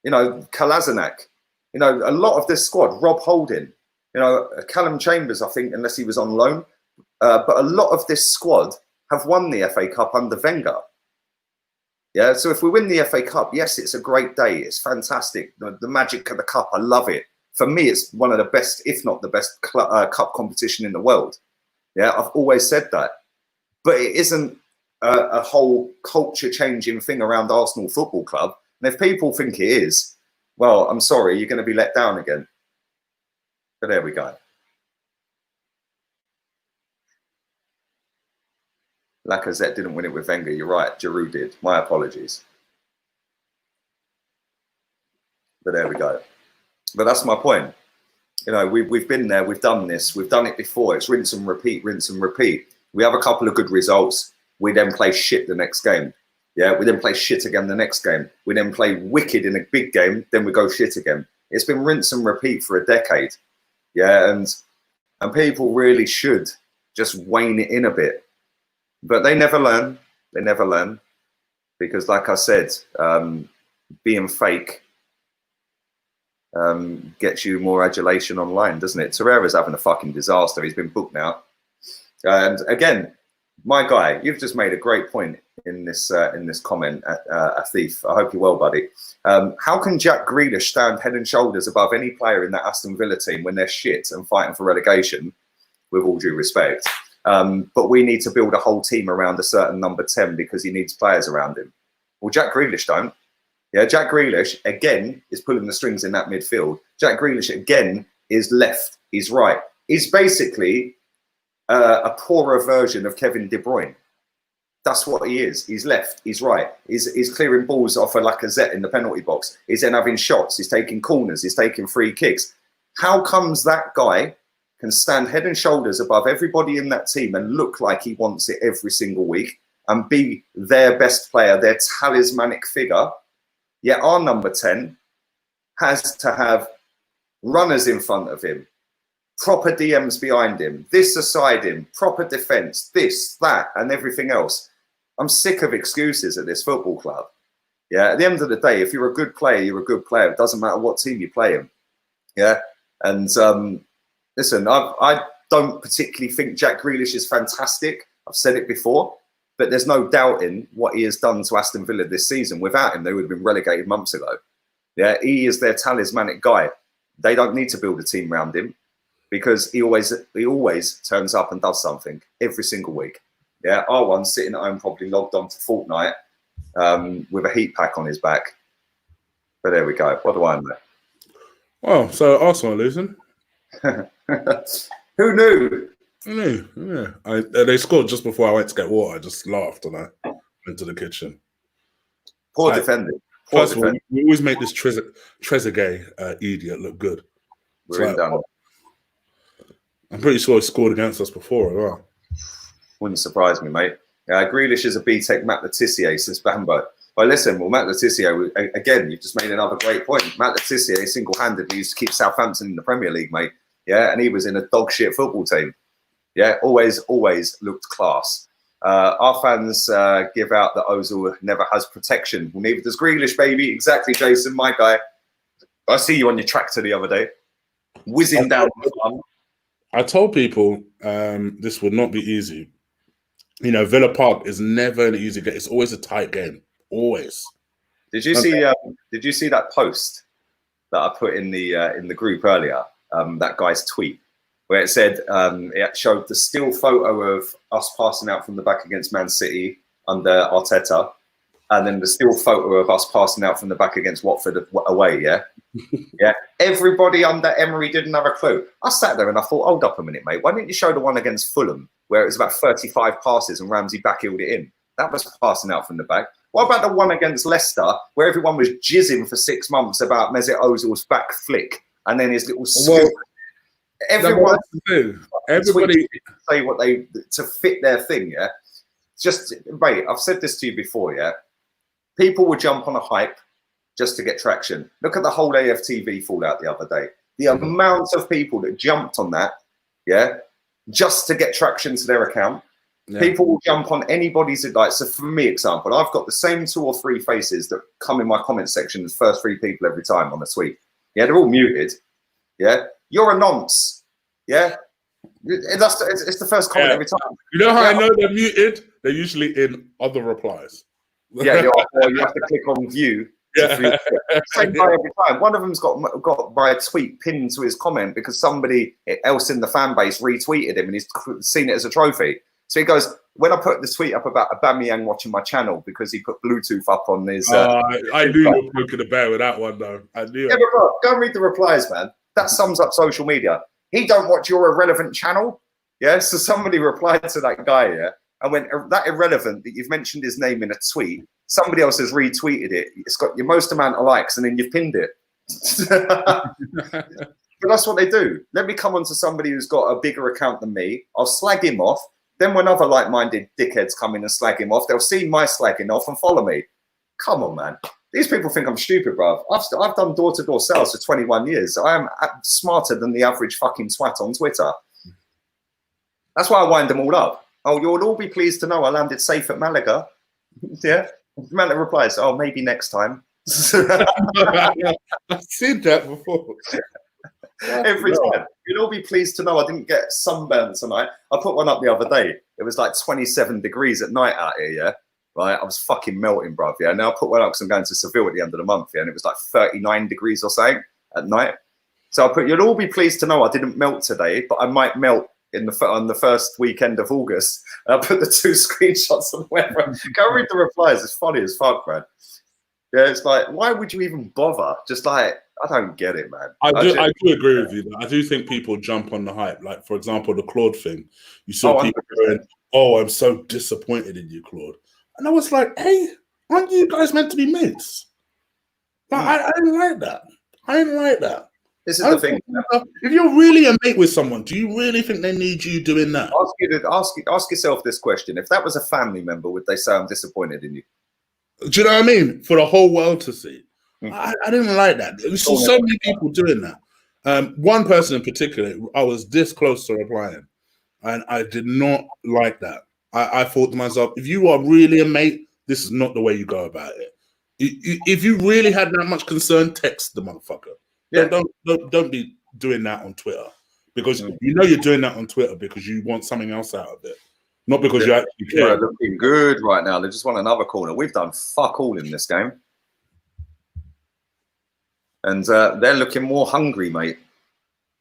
You know, Kolasinac. You know, a lot of this squad. Rob Holding. You know, Callum Chambers, I think, unless he was on loan. But a lot of this squad have won the FA Cup under Wenger. Yeah, so if we win the FA Cup, yes, it's a great day. It's fantastic. The magic of the cup, I love it. For me, it's one of the best, if not the best, cup competition in the world. Yeah, I've always said that. But it isn't a whole culture-changing thing around Arsenal Football Club. And if people think it is, well, I'm sorry, you're going to be let down again. But there we go. Lacazette didn't win it with Wenger. You're right. Giroud did. My apologies. But there we go. But that's my point. You know, we've been there. We've done this. We've done it before. It's rinse and repeat, rinse and repeat. We have a couple of good results. We then play shit the next game. Yeah, we then play shit again the next game. We then play wicked in a big game. Then we go shit again. It's been rinse and repeat for a decade. Yeah, and people really should just wane it in a bit. But they never learn. They never learn. Because like I said, being fake gets you more adulation online, doesn't it? Torreira's having a fucking disaster. He's been booked now. And again, my guy, you've just made a great point in this comment, Athif. I hope you're well, buddy. How can Jack Grealish stand head and shoulders above any player in that Aston Villa team when they're shit and fighting for relegation, with all due respect? But we need to build a whole team around a certain number 10 because he needs players around him. Well, Jack Grealish don't. Yeah, Jack Grealish, again, is pulling the strings in that midfield. Jack Grealish, again, is left. He's right. He's basically a poorer version of Kevin De Bruyne. That's what he is. He's left. He's right. He's clearing balls off a Lacazette in the penalty box. He's then having shots. He's taking corners. He's taking free kicks. How comes that guy can stand head and shoulders above everybody in that team and look like he wants it every single week and be their best player, their talismanic figure? Yet our number 10 has to have runners in front of him, proper DMs behind him, this aside him, proper defence, this, that, and everything else. I'm sick of excuses at this football club. Yeah, at the end of the day, if you're a good player, you're a good player. It doesn't matter what team you play in. Yeah, and listen, I don't particularly think Jack Grealish is fantastic. I've said it before, but there's no doubting what he has done to Aston Villa this season. Without him, they would have been relegated months ago. Yeah, he is their talismanic guy. They don't need to build a team around him because he always turns up and does something every single week. Yeah, R1 sitting at home probably logged on to Fortnite with a heat pack on his back. But there we go. What do I know? Well, so Arsenal are losing. Who knew? Yeah. They scored just before I went to get water. I just laughed and I went to the kitchen. Poor defending. First of all, we always make this Trezeguet idiot look good. We're in done. I'm pretty sure he scored against us before as well. Wouldn't surprise me, mate. Grealish is a B-Tech Matt Letizia since Bambo. Well, listen, Matt Letizia, again, you've just made another great point. Matt Letizia single-handedly used to keep Southampton in the Premier League, mate. Yeah, and he was in a dog shit football team. Yeah, always looked class. Our fans give out that Ozil never has protection. Well, neither does Grealish, baby. Exactly, Jason, my guy. I see you on your tractor the other day, whizzing down the farm. I told people this would not be easy. You know, Villa Park is never an easy game. It's always a tight game. Always. Did you see? Did you see that post that I put in the group earlier? That guy's tweet where it said it showed the still photo of us passing out from the back against Man City under Arteta, and then the still photo of us passing out from the back against Watford away. Yeah, yeah. Everybody under Emery didn't have a clue. I sat there and I thought, hold up a minute, mate. Why didn't you show the one against Fulham where it was about 35 passes and Ramsey backheeled it in? That was passing out from the back. What about the one against Leicester where everyone was jizzing for 6 months about Mesut Ozil's back flick and then his little scoop? Everyone, everybody say what they to fit their thing. Yeah, just, mate, I've said this to you before, yeah? People will jump on a hype just to get traction. Look at the whole AFTV fallout the other day. The amount of people that jumped on that, yeah, just to get traction to their account. Yeah. People will jump on anybody's, like, so for me, example, I've got the same 2 or 3 faces that come in my comment section as first 3 people every time on a tweet. Yeah, they're all muted. Yeah, you're a nonce. Yeah, it's the first comment every time. You know how I know they're muted? They're usually in other replies. Yeah, or you have to click on view. Yeah. Same guy every time. One of them's got by a tweet pinned to his comment because somebody else in the fan base retweeted him and he's seen it as a trophy. So he goes, when I put the tweet up about Aubameyang watching my channel because he put Bluetooth up on his... I knew you were poking the bear with that one, though. I knew. Yeah, but bro, go and read the replies, man. That sums up social media. He don't watch your irrelevant channel. Yeah, so somebody replied to that guy, yeah, and went, that irrelevant that you've mentioned his name in a tweet, somebody else has retweeted it. It's got your most amount of likes and then you've pinned it. But that's what they do. Let me come on to somebody who's got a bigger account than me. I'll slag him off. Then when other like-minded dickheads come in and slag him off, they'll see my slagging off and follow me. Come on, man. These people think I'm stupid, bruv. I've done door-to-door sales for 21 years. I am smarter than the average fucking twat on Twitter. That's why I wind them all up. Oh, you'll all be pleased to know I landed safe at Malaga. Yeah. Malaga replies, oh, maybe next time. I've seen that before. Every time. You'll all be pleased to know I didn't get sunburned tonight. I put one up the other day. It was like 27 degrees at night out here, yeah? Right? I was fucking melting, bruv, yeah? Now I put one up because I'm going to Seville at the end of the month, yeah? And it was like 39 degrees or something at night. So I put, you'll all be pleased to know I didn't melt today, but I might melt on the first weekend of August. And I put the 2 screenshots on the weather. Go read the replies. It's funny as fuck, man. Yeah, it's like, why would you even bother? Just like, I don't get it, man. I do agree with you. I do think people jump on the hype. Like, for example, the Claude thing. You saw people going, oh, I'm so disappointed in you, Claude. And I was like, hey, aren't you guys meant to be mates? Like, I didn't like that. I didn't like that. This is the thing. If you're really a mate with someone, do you really think they need you doing that? Ask yourself this question. If that was a family member, would they say I'm disappointed in you? Do you know what I mean? For the whole world to see. I didn't like that. We saw so many people doing that. One person in particular, I was this close to replying, and I did not like that. I thought to myself, if you are really a mate, this is not the way you go about it. If you really had that much concern, text the motherfucker. Yeah. Don't be doing that on Twitter, because you know you're doing that on Twitter because you want something else out of it, not because you actually care. They're looking good right now. They just want another corner. We've done fuck all in this game. And they're looking more hungry, mate.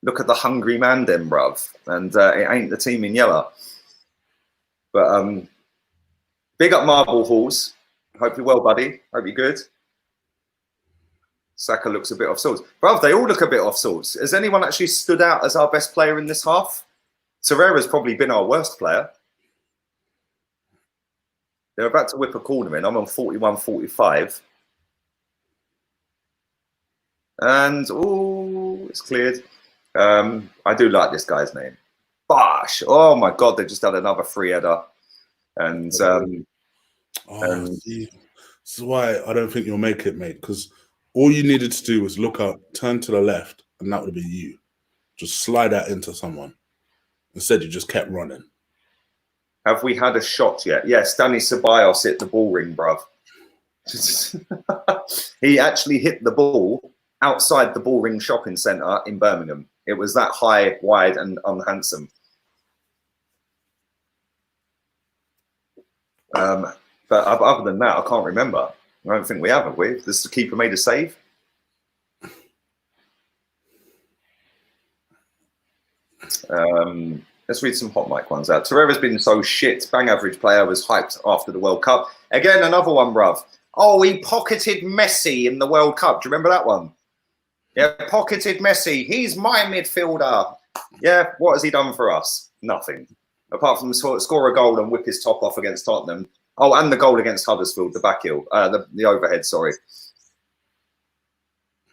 Look at the hungry man then, bruv. And it ain't the team in yellow. But big up Marble Halls. Hope you're well, buddy. Hope you're good. Saka looks a bit off sorts. Bruv, they all look a bit off sorts. Has anyone actually stood out as our best player in this half? Torreira's probably been our worst player. They're about to whip a corner in. I'm on 41-45. And, oh, it's cleared. I do like this guy's name. Bosh. Oh, my God. They just had another free header. And, see, this is why I don't think you'll make it, mate. Because all you needed to do was look up, turn to the left, and that would have been you. Just slide that into someone. Instead, you just kept running. Have we had a shot yet? Yes, Danny Ceballos hit the ball ring, bruv. He actually hit the ball outside the ball ring shopping centre in Birmingham. It was that high, wide, and unhandsome. But other than that, I can't remember. I don't think we have we? This keeper made a save. Let's read some hot mic ones out. Torreira's been so shit. Bang average player was hyped after the World Cup. Again, another one, bruv. Oh, he pocketed Messi in the World Cup. Do you remember that one? Yeah, pocketed Messi. He's my midfielder. Yeah, what has he done for us? Nothing. Apart from score a goal and whip his top off against Tottenham. Oh, and the goal against Huddersfield, the back heel, the overhead, sorry.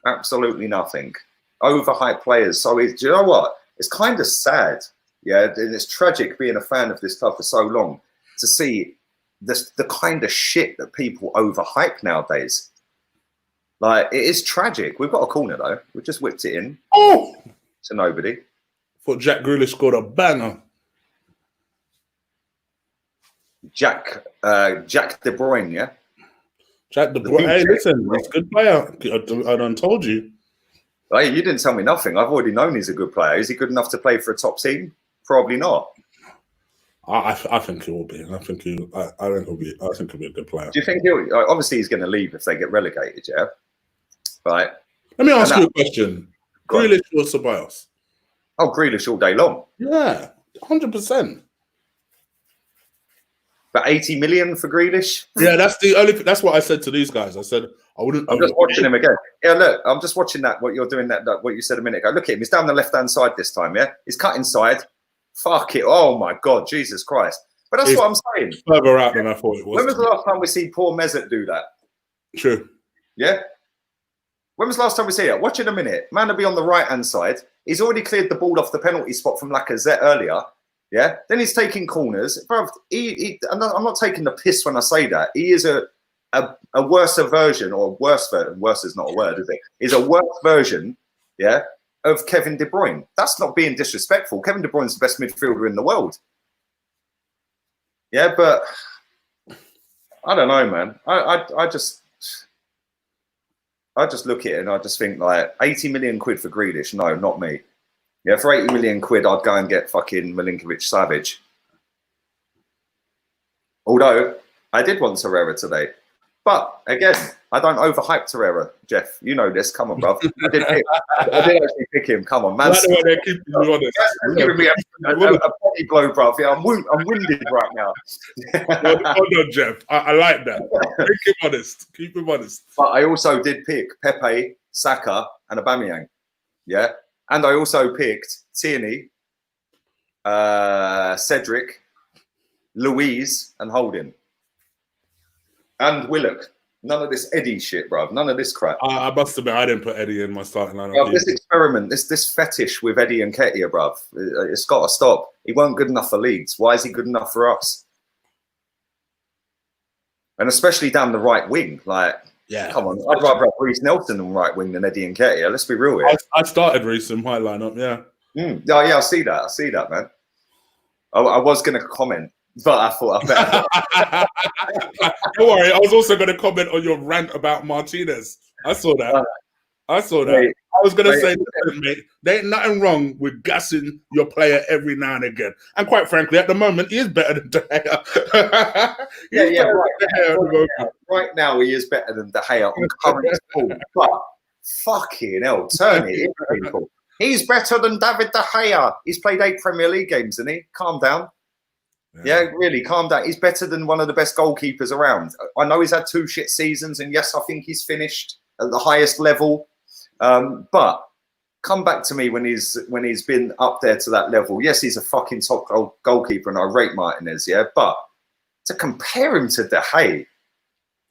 Absolutely nothing. Overhyped players. So, do you know what? It's kind of sad. Yeah, and it's tragic being a fan of this club for so long to see the kind of shit that people overhype nowadays. Like, it is tragic. We've got a corner though. We just whipped it in. Oh, to nobody. Thought Jack Grealish scored a banger. Jack De Bruyne, yeah. Jack De Bruyne. Hey, listen, he's a good player. I done told you. Hey, you didn't tell me nothing. I've already known he's a good player. Is he good enough to play for a top team? Probably not. I think he will be. I think he'll be a good player. Do you think he'll? Obviously, he's going to leave if they get relegated. Yeah. Right. Let me ask you a question. Grealish or Ceballos? Oh, Grealish all day long. Yeah, 100%. But 80 million for Grealish? Yeah, that's what I said to these guys. I said I wouldn't. I'm just watching him again. Yeah, look, I'm just watching that. What you're doing, that what you said a minute ago. Look at him. He's down the left-hand side this time. Yeah, he's cut inside. Fuck it. Oh my God, Jesus Christ. But that's what I'm saying. Further out than I thought it was. When was the last time we see poor Mesut do that? True. Yeah. When was the last time we see it? Watch in a minute. Man will be on the right-hand side. He's already cleared the ball off the penalty spot from Lacazette earlier. Yeah. Then he's taking corners. Bro, I'm not taking the piss when I say that. He is a worse version, or worse version. Worse is not a word, is it? He's a worse version, yeah, of Kevin De Bruyne. That's not being disrespectful. Kevin De Bruyne's the best midfielder in the world. Yeah, but I don't know, man. I just look at it and I just think, like, 80 million quid for Grealish. No, not me. Yeah, for 80 million quid, I'd go and get fucking Milinkovic-Savic. Although I did want Torreira today. But again, I don't overhype Torreira, Jeff. You know this. Come on, bro. I did actually pick him. Come on, man. They're keeping you honest. Giving me a body blow, bro. Yeah, I'm winded right now. Hold on, Jeff. I like that. Keep him honest. Keep him honest. But I also did pick Pepe, Saka, and Aubameyang. Yeah, and I also picked Tierney, Cedric, Louise, and Holding. And Willock. None of this Eddie shit, bro. None of this crap. I must admit, I didn't put Eddie in my starting lineup. This experiment, this fetish with Eddie and Nketiah, bruv, it's got to stop. He weren't good enough for Leeds. Why is he good enough for us? And especially down the right wing. Like, yeah, come on. I'd rather have Reece Nelson on right wing than Eddie and Nketiah. Let's be real here. I started Reece in my lineup, yeah. Oh, yeah, I see that, man. I was going to comment, but I thought I better. Don't worry, I was also going to comment on your rant about Martinez. I saw that. I was going to say, listen, mate, there ain't nothing wrong with gassing your player every now and again. And quite frankly, at the moment, he is better than De Gea. Right now, he is better than De Gea on current form. But fucking hell, turn it in, people. He's better than David De Gea. He's played 8 Premier League games, hasn't he? Calm down. Yeah, really, calm down. He's better than one of the best goalkeepers around. I know he's had 2 shit seasons, and yes, I think he's finished at the highest level. But come back to me when he's been up there to that level. Yes, he's a fucking top goalkeeper, and I rate Martinez. Yeah, but to compare him to De Gea,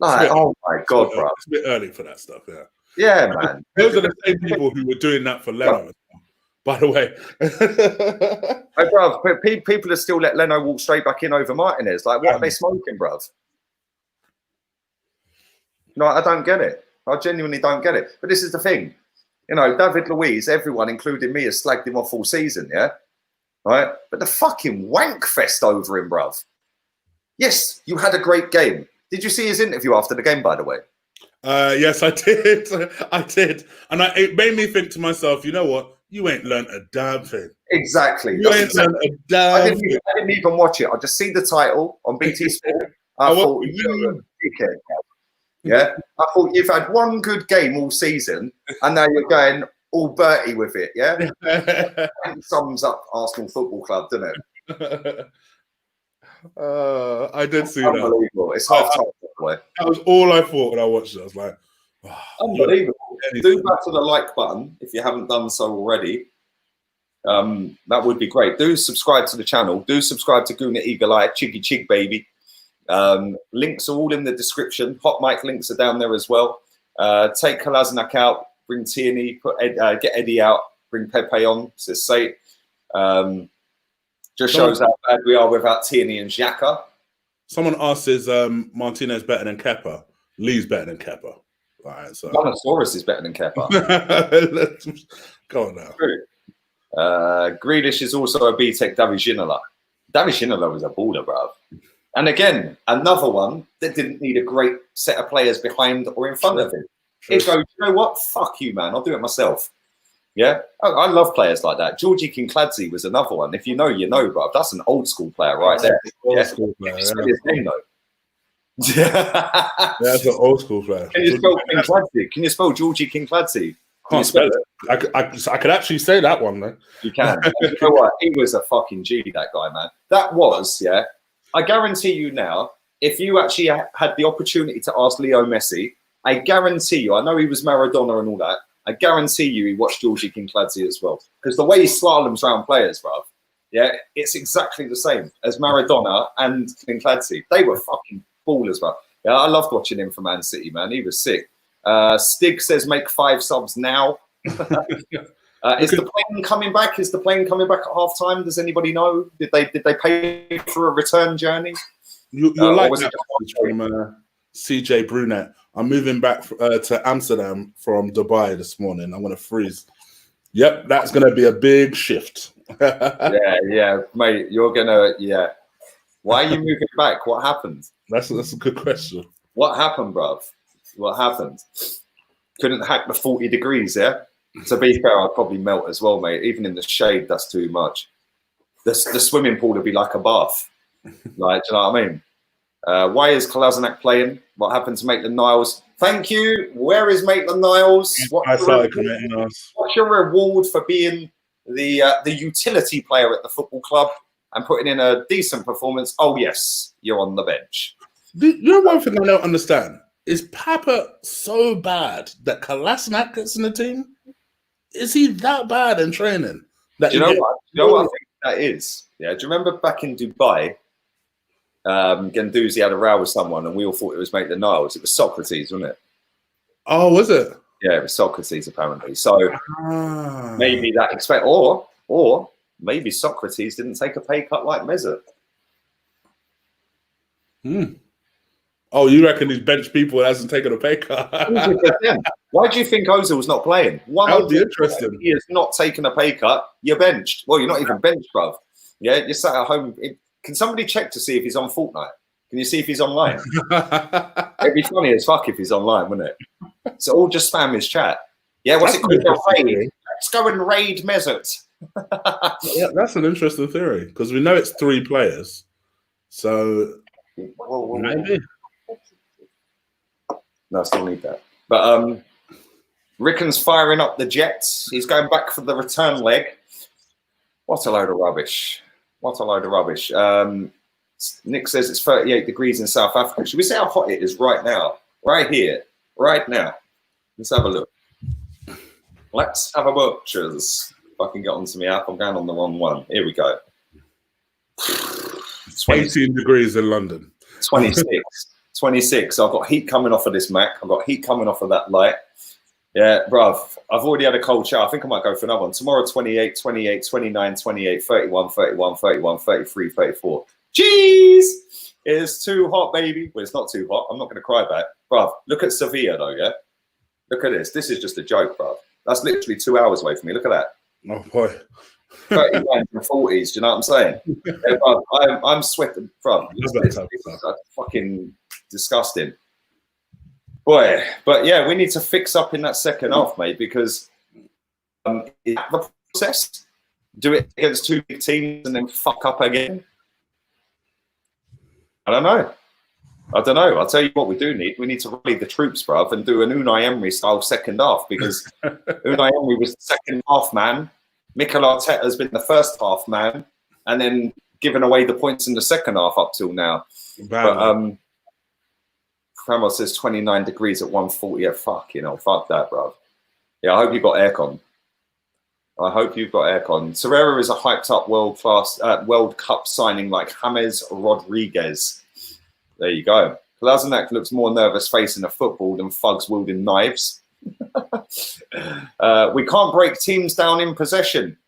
like, oh my God, bro, it's a bit early for that stuff. Yeah, yeah, man. Those are the same people who were doing that for Leno. By the way, hey, bruv, people have still let Leno walk straight back in over Martinez. Like, what are they smoking, bruv? No, I don't get it. I genuinely don't get it. But this is the thing. You know, David Luiz, everyone, including me, has slagged him off all season, yeah? Right? But the fucking wank fest over him, bruv. Yes, you had a great game. Did you see his interview after the game, by the way? Yes, I did. I did. And it made me think to myself, you know what? You ain't learned a damn thing. Exactly. You ain't learned a damn thing. I didn't even watch it. I just see the title on BT Sport. I thought, you dickhead. Yeah? I thought, you've had one good game all season, and now you're going all Bertie with it, yeah? It sums up Arsenal Football Club, doesn't it? I did see Unbelievable. that. It's half time, by the way. That was all I thought when I watched it. I was like, oh, unbelievable. Do back to the like button if you haven't done so already. That would be great. Do subscribe to the channel. Do subscribe to Guna Eagle Eye, Chiggy Chig Baby. Links are all in the description. HOTMIC links are down there as well. Take Kolasinac out, bring Tierney, get Eddie out, bring Pepe on. So say, just shows how bad we are without Tierney and Xhaka. Someone asked, is Martinez better than Kepa? Lee's better than Kepa. All right, so Monosaurus is better than Kepa. Go on now. True. Grealish is also a B-Tech David Ginola. David Ginola was a baller, bruv. And again, another one that didn't need a great set of players behind or in front of him. He'd go, you know what? Fuck you, man. I'll do it myself. Yeah, I love players like that. Georgie Kinkladze was another one. If you know, you know, bruv. That's an old school player right there. Old school player, his name, though. Yeah, that's an old school player. Can you spell Kinkladze? Can you spell Georgie Kinkladze? Can't spell it. I could actually say that one, though. You can. You know what? He was a fucking G, that guy, man. That was, yeah. I guarantee you now, if you actually had the opportunity to ask Leo Messi, I guarantee you, I know he was Maradona and all that, I guarantee you he watched Georgie Kinkladze as well. Because the way he slaloms around players, bruv, yeah, it's exactly the same as Maradona and Kinkladze. They were fucking ballers, bruv. Yeah, I loved watching him for Man City, man. He was sick. Stig says make 5 subs now. Is the plane coming back? Is the plane coming back at half time? Does anybody know? Did they pay for a return journey? You're like that from CJ Brunette. I'm moving back to Amsterdam from Dubai this morning. I'm going to freeze. Yep, that's going to be a big shift. yeah, mate. You're going to, yeah. Why are you moving back? What happened? That's a good question. What happened, bruv? What happened? Couldn't hack the 40 degrees, yeah? To be fair, I'd probably melt as well, mate. Even in the shade, that's too much. The swimming pool would be like a bath. Like, do you know what I mean? Why is Kolasinac playing? What happened to Maitland-Niles? Thank you. Where is Maitland-Niles? What's your reward for being the utility player at the football club and putting in a decent performance? Oh, yes, you're on the bench. You know one thing I don't understand? Is Papa so bad that Kolasinac gets in the team? Is he that bad in training? Do you know what? You know what I think that is? Yeah. Do you remember back in Dubai, Ganduzi had a row with someone and we all thought it was Maitland-Niles. It was Socrates, wasn't it? Oh, was it? Yeah, it was Socrates apparently. So maybe that or maybe Socrates didn't take a pay cut like Mesut. Oh, you reckon he's bench people and hasn't taken a pay cut? Why do you think Ozil's not playing? That would be interesting. He has not taken a pay cut. You're benched. Well, you're not even benched, bruv. Yeah, you're sat at home. Can somebody check to see if he's on Fortnite? Can you see if he's online? It'd be funny as fuck if he's online, wouldn't it? So all just spam his chat. Yeah, what's it called? Raid. Let's go and raid Mesut. Yeah, that's an interesting theory because we know it's 3 players. So maybe. No, I still need that. But Ricken's firing up the Jets. He's going back for the return leg. What a load of rubbish. What a load of rubbish. Nick says it's 38 degrees in South Africa. Should we see how hot it is right now? Right here. Right now. Let's have a look. Let's have a butchers. If I can get onto my app, I'm going on the wrong one. Here we go. 18 degrees in London. 26. 26. I've got heat coming off of this Mac. I've got heat coming off of that light. Yeah, bruv. I've already had a cold shower. I think I might go for another one. Tomorrow, 28, 28, 29, 28, 31, 31, 31, 33, 34. Jeez! It's too hot, baby. Well, it's not too hot. I'm not going to cry back. Bruv, look at Sevilla, though, yeah? Look at this. This is just a joke, bruv. That's literally 2 hours away from me. Look at that. Oh, boy. 39 and 40s. Do you know what I'm saying? Yeah, bruv, I'm sweating, bruv. It's fucking disgusting. Boy, but yeah, we need to fix up in that second half, mate, because is that the process? Do it against 2 big teams and then fuck up again? I don't know. I'll tell you what we do need. We need to rally the troops, bruv, and do an Unai Emery style second half because Unai Emery was the second half man. Mikel Arteta has been the first half man and then given away the points in the second half up till now. But Cromwell says 29 degrees at 140. Yeah, fuck that, bruv. Yeah, I hope you've got aircon. I hope you've got aircon. Torreira is a hyped up World Cup signing like James Rodriguez. There you go. Kolasinac looks more nervous facing a football than thugs wielding knives. We can't break teams down in possession,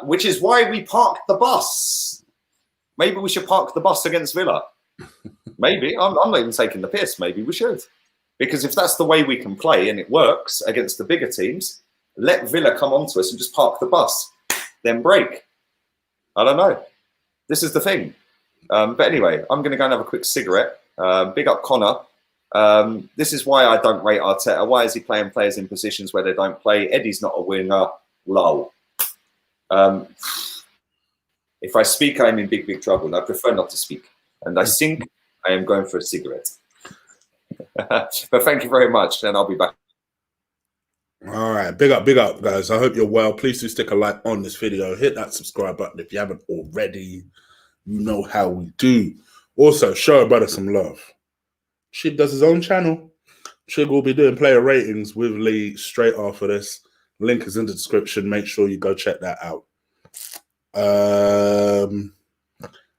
which is why we parked the bus. Maybe we should park the bus against Villa. Maybe. I'm not even taking the piss. Maybe we should. Because if that's the way we can play and it works against the bigger teams, let Villa come onto us and just park the bus, then break. I don't know. This is the thing. But anyway, I'm going to go and have a quick cigarette. Big up Connor. This is why I don't rate Arteta. Why is he playing players in positions where they don't play? Eddie's not a winner. Lol. If I speak, I'm in big, big trouble. And I prefer not to speak. And I think I am going for a cigarette. But thank you very much, and I'll be back. All right, big up, guys. I hope you're well. Please do stick a like on this video. Hit that subscribe button if you haven't already. You know how we do. Also, show a brother some love. Chig does his own channel. Chig will be doing player ratings with Lee straight after this. Link is in the description. Make sure you go check that out.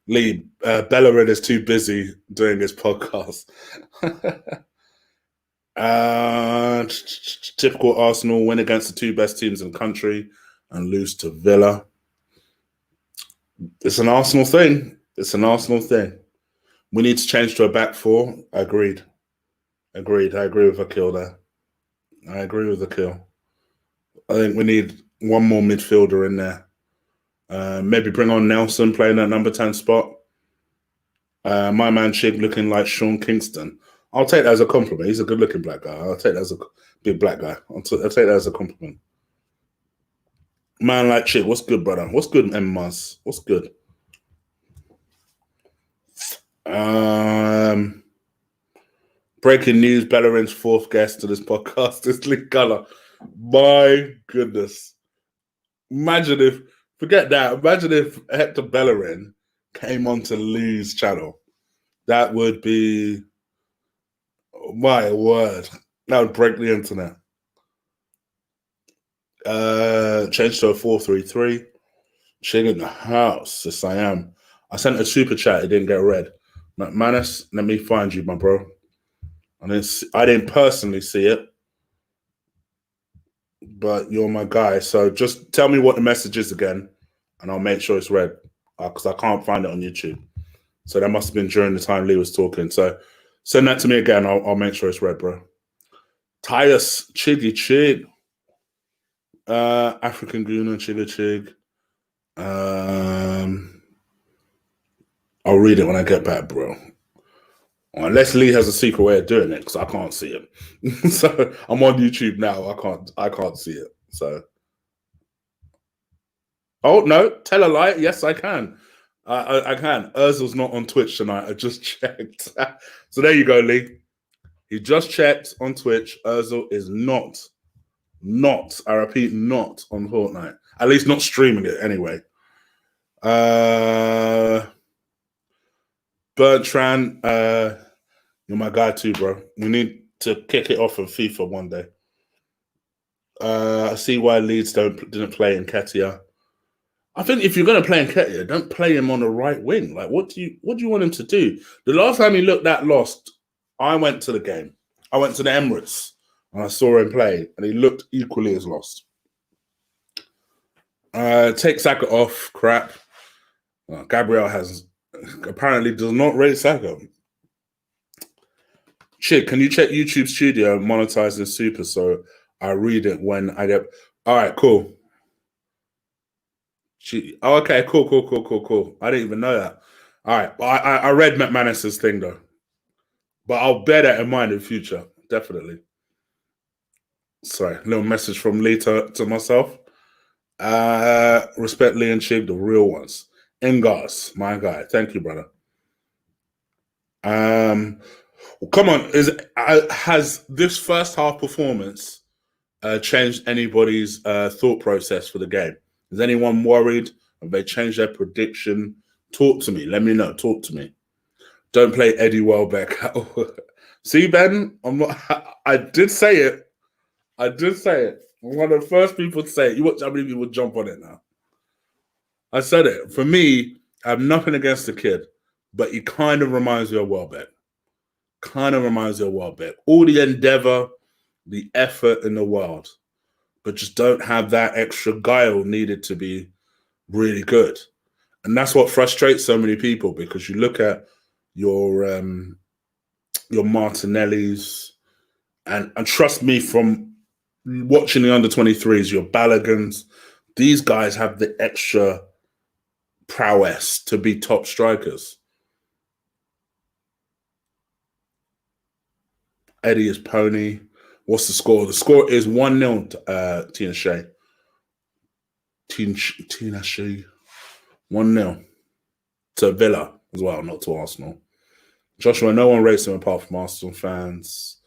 Lee, Bellerin is too busy doing his podcast. Typical Arsenal win against the two best teams in the country and lose to Villa. It's an Arsenal thing. It's an Arsenal thing. We need to change to a back four. Agreed. I agree with Akil there. I agree with Akil. I think we need one more midfielder in there. Maybe bring on Nelson playing that number 10 spot. My man Chig looking like Sean Kingston. I'll take that as a compliment. He's a good-looking black guy. I'll take that as a big black guy. I'll take that as a compliment. Man like Chig, what's good, brother? What's good, M. Muzz? What's good? Breaking news, Bellerin's fourth guest to this podcast is Lee Colour. My goodness. Imagine if Hector Bellerin came onto Lee's channel. That would be, my word, that would break the internet. Change to a 4-3-3. Chig in the house. Yes, I am. I sent a super chat. It didn't get read. Manus, let me find you, my bro. I didn't personally see it, but you're my guy. So just tell me what the message is again, and I'll make sure it's read, because I can't find it on YouTube. So that must have been during the time Lee was talking. So send that to me again. I'll make sure it's read, bro. Tyus, Chiggy Chig. African Guna, Chigga Chig. I'll read it when I get back, bro. Unless Lee has a secret way of doing it, because I can't see it. So I'm on YouTube now. I can't see it. So, oh no, tell a lie. Yes, I can. I can. Ozil's not on Twitch tonight. I just checked. So there you go, Lee. He just checked on Twitch. Ozil is not. I repeat, not on Fortnite. At least not streaming it anyway. Bertrand, you're my guy too, bro. We need to kick it off of FIFA one day. I see why Leeds didn't play in Nketiah. I think if you're going to play in Nketiah, don't play him on the right wing. Like, what do you want him to do? The last time he looked that lost, I went to the game. I went to the Emirates and I saw him play, and he looked equally as lost. Take Saka off. Crap. Gabriel apparently does not rate Saka. Chig, can you check YouTube Studio monetizing super so I read it when I get... All right, cool. Oh, okay, cool. I didn't even know that. All right, I read McManus's thing, though. But I'll bear that in mind in future, definitely. Sorry, little message from Lee to myself. Respect Lee and Chig, the real ones. Engas, my guy. Thank you, brother. Come on. Has this first half performance changed anybody's thought process for the game? Is anyone worried? Have they changed their prediction? Talk to me. Let me know. Talk to me. Don't play Eddie Welbeck. See, Ben? I did say it. I'm one of the first people to say it. You watch how many people jump on it now. I said it. For me, I have nothing against the kid, but he kind of reminds me of Welbeck. All the endeavor, the effort in the world, but just don't have that extra guile needed to be really good. And that's what frustrates so many people, because you look at your Martinellis, and trust me, from watching the under-23s, your Ballagans, these guys have the extra prowess to be top strikers. Eddie is Pony. What's the score? The score is 1-0, Tina Shea. Tina Shea. 1-0 to Villa as well, not to Arsenal. Joshua, no one rates him apart from Arsenal fans.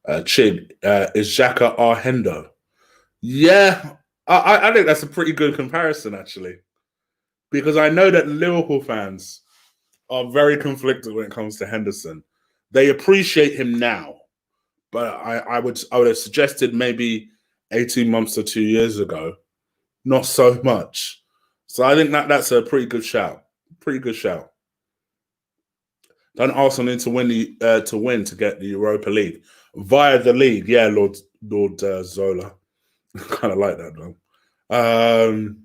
Chig, is Xhaka our Hendo? Yeah, I think that's a pretty good comparison, actually. Because I know that Liverpool fans are very conflicted when it comes to Henderson. They appreciate him now, but I would have suggested maybe 18 months or 2 years ago, not so much. So I think that's a pretty good shout. Pretty good shout. Don't Arsenal need to win to get the Europa League via the league? Yeah, Lord Zola. Kind of like that though.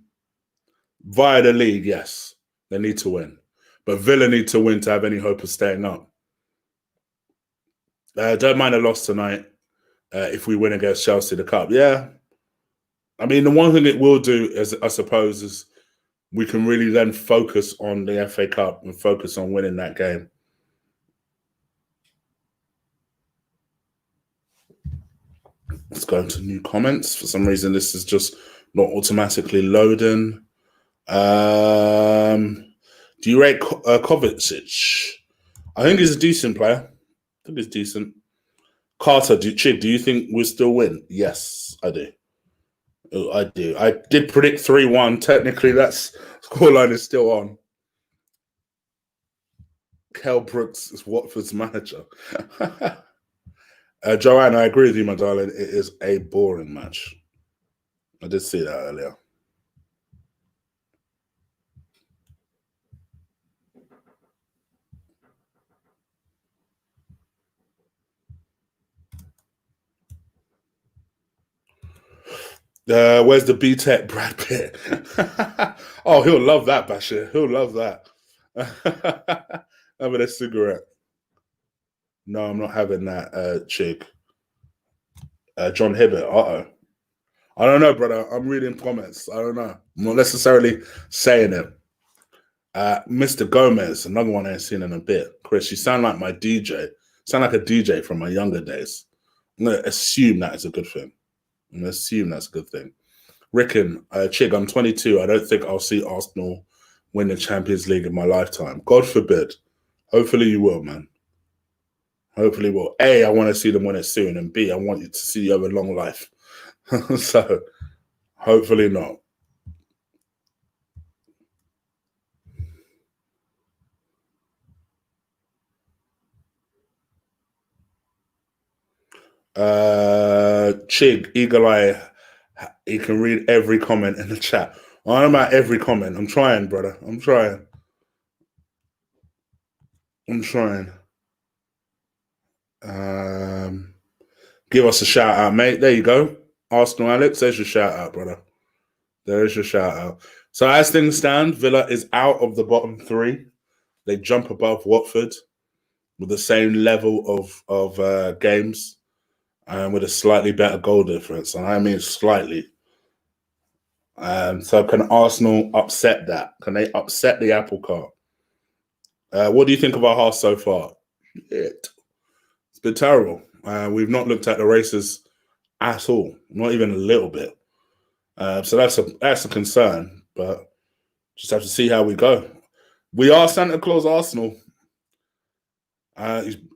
Via the league, yes, they need to win, but Villa need to win to have any hope of staying up. Don't mind a loss tonight if we win against Chelsea, the cup. Yeah, I mean the one thing it will do, is, I suppose, is we can really then focus on the FA Cup and focus on winning that game. Let's go into new comments. For some reason, this is just not automatically loading. Do you rate Kovacic? I think he's a decent player. I think he's decent. Carter, do you think we'll still win? Yes, I do. I do. I did predict 3-1. Technically, that scoreline is still on. Kel Brooks is Watford's manager. Joanne, I agree with you, my darling. It is a boring match. I did see that earlier. Where's the B-Tech Brad Pitt? Oh, he'll love that, Bashir. He'll love that. Having a cigarette. No, I'm not having that, chick. John Hibbert. Uh-oh. I don't know, brother. I'm reading comments. I don't know. I'm not necessarily saying it. Mr. Gomez, another one I ain't seen in a bit. Chris, you sound like my DJ. Sound like a DJ from my younger days. I'm going to assume that is a good thing. I'm going to assume that's a good thing. Rickon, Chig, I'm 22. I don't think I'll see Arsenal win the Champions League in my lifetime. God forbid. Hopefully you will, man. Hopefully you will. A, I want to see them win it soon. And B, I want you to see you have a long life. So, hopefully not. Chig, Eagle Eye, he can read every comment in the chat. I'm at every comment. I'm trying, brother. I'm trying. Give us a shout out, mate. There you go. Arsenal Alex, there's your shout out, brother. There is your shout out. So as things stand, Villa is out of the bottom three. They jump above Watford with the same level of games and with a slightly better goal difference. And I mean slightly. So can Arsenal upset that? Can they upset the apple cart? What do you think of our half so far? It's been terrible. We've not looked at the races at all, not even a little bit. So that's a concern, but just have to see how we go. We are Santa Claus Arsenal.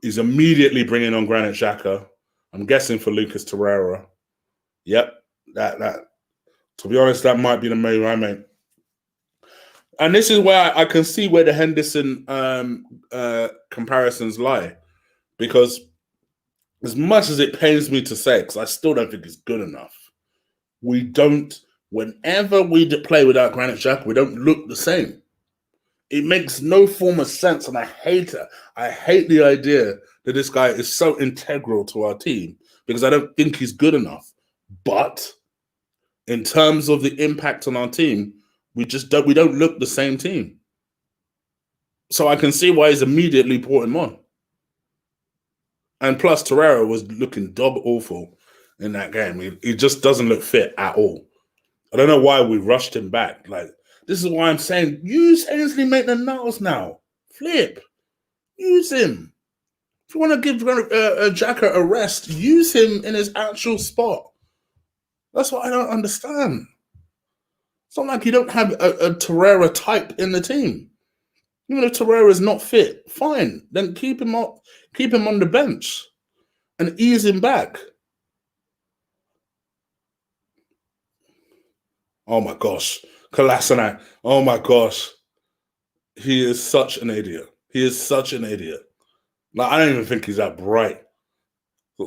He's immediately bringing on Granit Xhaka. I'm guessing for Lucas Torreira. Yep, that. To be honest, that might be the main I make. And this is where I can see where the Henderson comparisons lie, because as much as it pains me to say, because I still don't think it's good enough, we don't. Whenever we play without Granit Xhaka, we don't look the same. It makes no form of sense, and I hate it. I hate the idea that this guy is so integral to our team, because I don't think he's good enough. But in terms of the impact on our team, we don't look the same team. So I can see why he's immediately brought him on. And plus, Torreira was looking dog awful in that game. He just doesn't look fit at all. I don't know why we rushed him back. Like, this is why I'm saying, use Ainsley Maitland-Niles now. Flip. Use him. If you want to give Xhaka a rest, use him in his actual spot. That's what I don't understand. It's not like you don't have a Torreira type in the team. Even if Torreira is not fit, fine. Then keep him on the bench and ease him back. Oh my gosh. Kolasinac. Oh my gosh. He is such an idiot. He is such an idiot. Like, I don't even think he's that bright.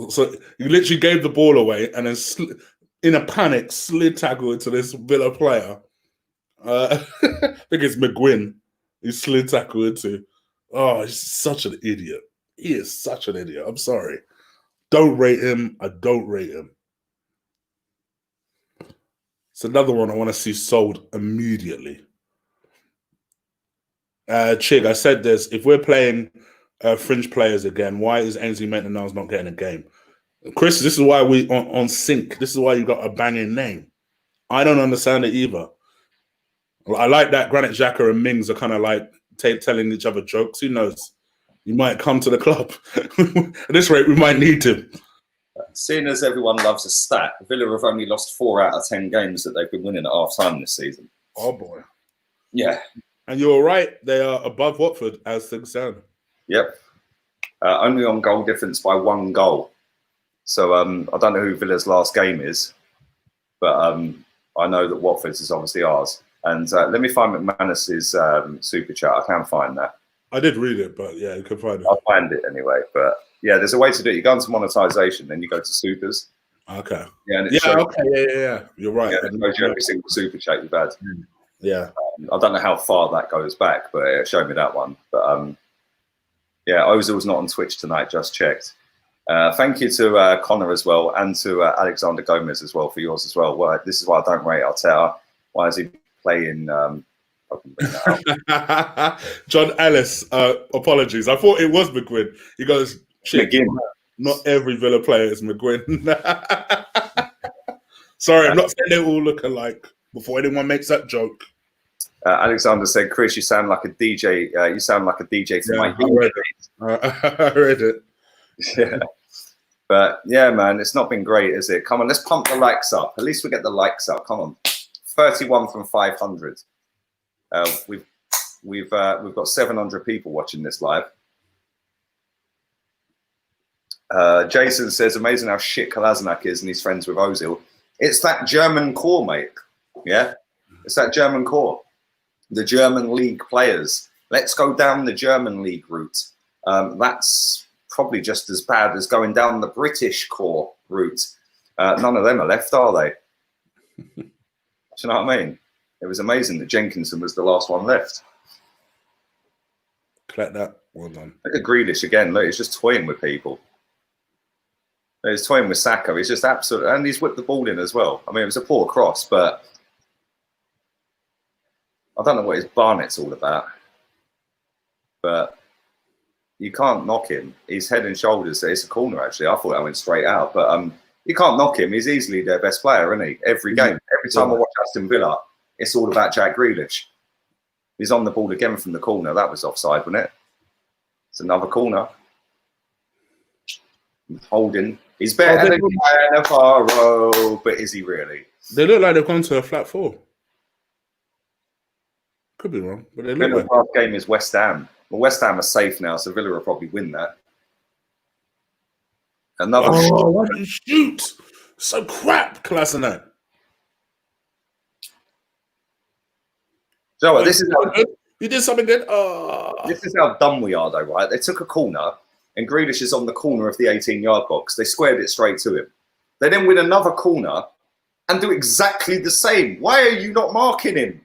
So he literally gave the ball away and then in a panic slid tackle into this Villa player. I think it's McGuinn. He slid tackle into. Oh, he's such an idiot. He is such an idiot. I'm sorry. Don't rate him. I don't rate him. It's another one I want to see sold immediately. Chig, I said this. If we're playing fringe players again, why is Ainsley Maitland-Niles not getting a game? Chris, this is why we on sync. This is why you got a banging name. I don't understand it either. I like that Granit Xhaka and Mings are kind of like telling each other jokes. Who knows? You might come to the club. At this rate, we might need him. Seeing as everyone loves a stat, Villa have only lost 4 out of 10 games that they've been winning at half-time this season. Oh, boy. Yeah. And you're right. They are above Watford as things stand. Yep. Only on goal difference by 1 goal. So I don't know who Villa's last game is, but I know that Watford's is obviously ours. And let me find McManus's super chat. I can find that. I did read it, but yeah, you can find it. I'll find it anyway. But yeah, there's a way to do it. You go into monetization, then you go to supers. Okay. Yeah. And Yeah. You're right. Yeah, it shows you every single super chat you've had. Yeah. I don't know how far that goes back, but it showed me that one. But yeah, Ozil's not on Twitch tonight. Just checked. Thank you to Connor as well, and to Alexander Gomez as well for yours as well. Well, this is why I don't rate Arteta. Why is he playing? John Ellis, apologies. I thought it was McGuinn. He goes, McGinn. Not every Villa player is McGuinn. Sorry, I'm not saying they all look alike before anyone makes that joke. Alexander said, Chris, you sound like a DJ. You sound like a DJ for my I read it. Yeah. But yeah, man, it's not been great, is it? Come on, let's pump the likes up. At least we get the likes up. Come on. 31 from 500. We've got 700 people watching this live. Jason says, amazing how shit Kolasinac is and he's friends with Ozil. It's that German core, mate. Yeah, it's that German core. The German league players. Let's go down the German league route. That's probably just as bad as going down the British core route. None of them are left, are they? Do you know what I mean? It was amazing that Jenkinson was the last one left. Collect that. Well done. Look at Grealish again. Look, he's just toying with people. He's toying with Saka. He's just absolute, and he's whipped the ball in as well. I mean, it was a poor cross, but I don't know what his Barnett's all about. But you can't knock him. He's head and shoulders. It's a corner, actually. I thought I went straight out, but you can't knock him. He's easily their best player, isn't he? Every game, every time I watch Aston Villa, it's all about Jack Grealish. He's on the ball again from the corner. That was offside, wasn't it? It's another corner. Holding. He's better than Navarro, but is he really? They look like they've gone to a flat 4. Could be wrong, but they look Villa's like. last game is West Ham. Well, West Ham are safe now, so Villa will probably win that. Another what a shoot! So crap, Kolasinac. So this is how you did something good. This is how dumb we are, though, right? They took a corner, and Grealish is on the corner of the 18-yard box. They squared it straight to him. They then win another corner and do exactly the same. Why are you not marking him?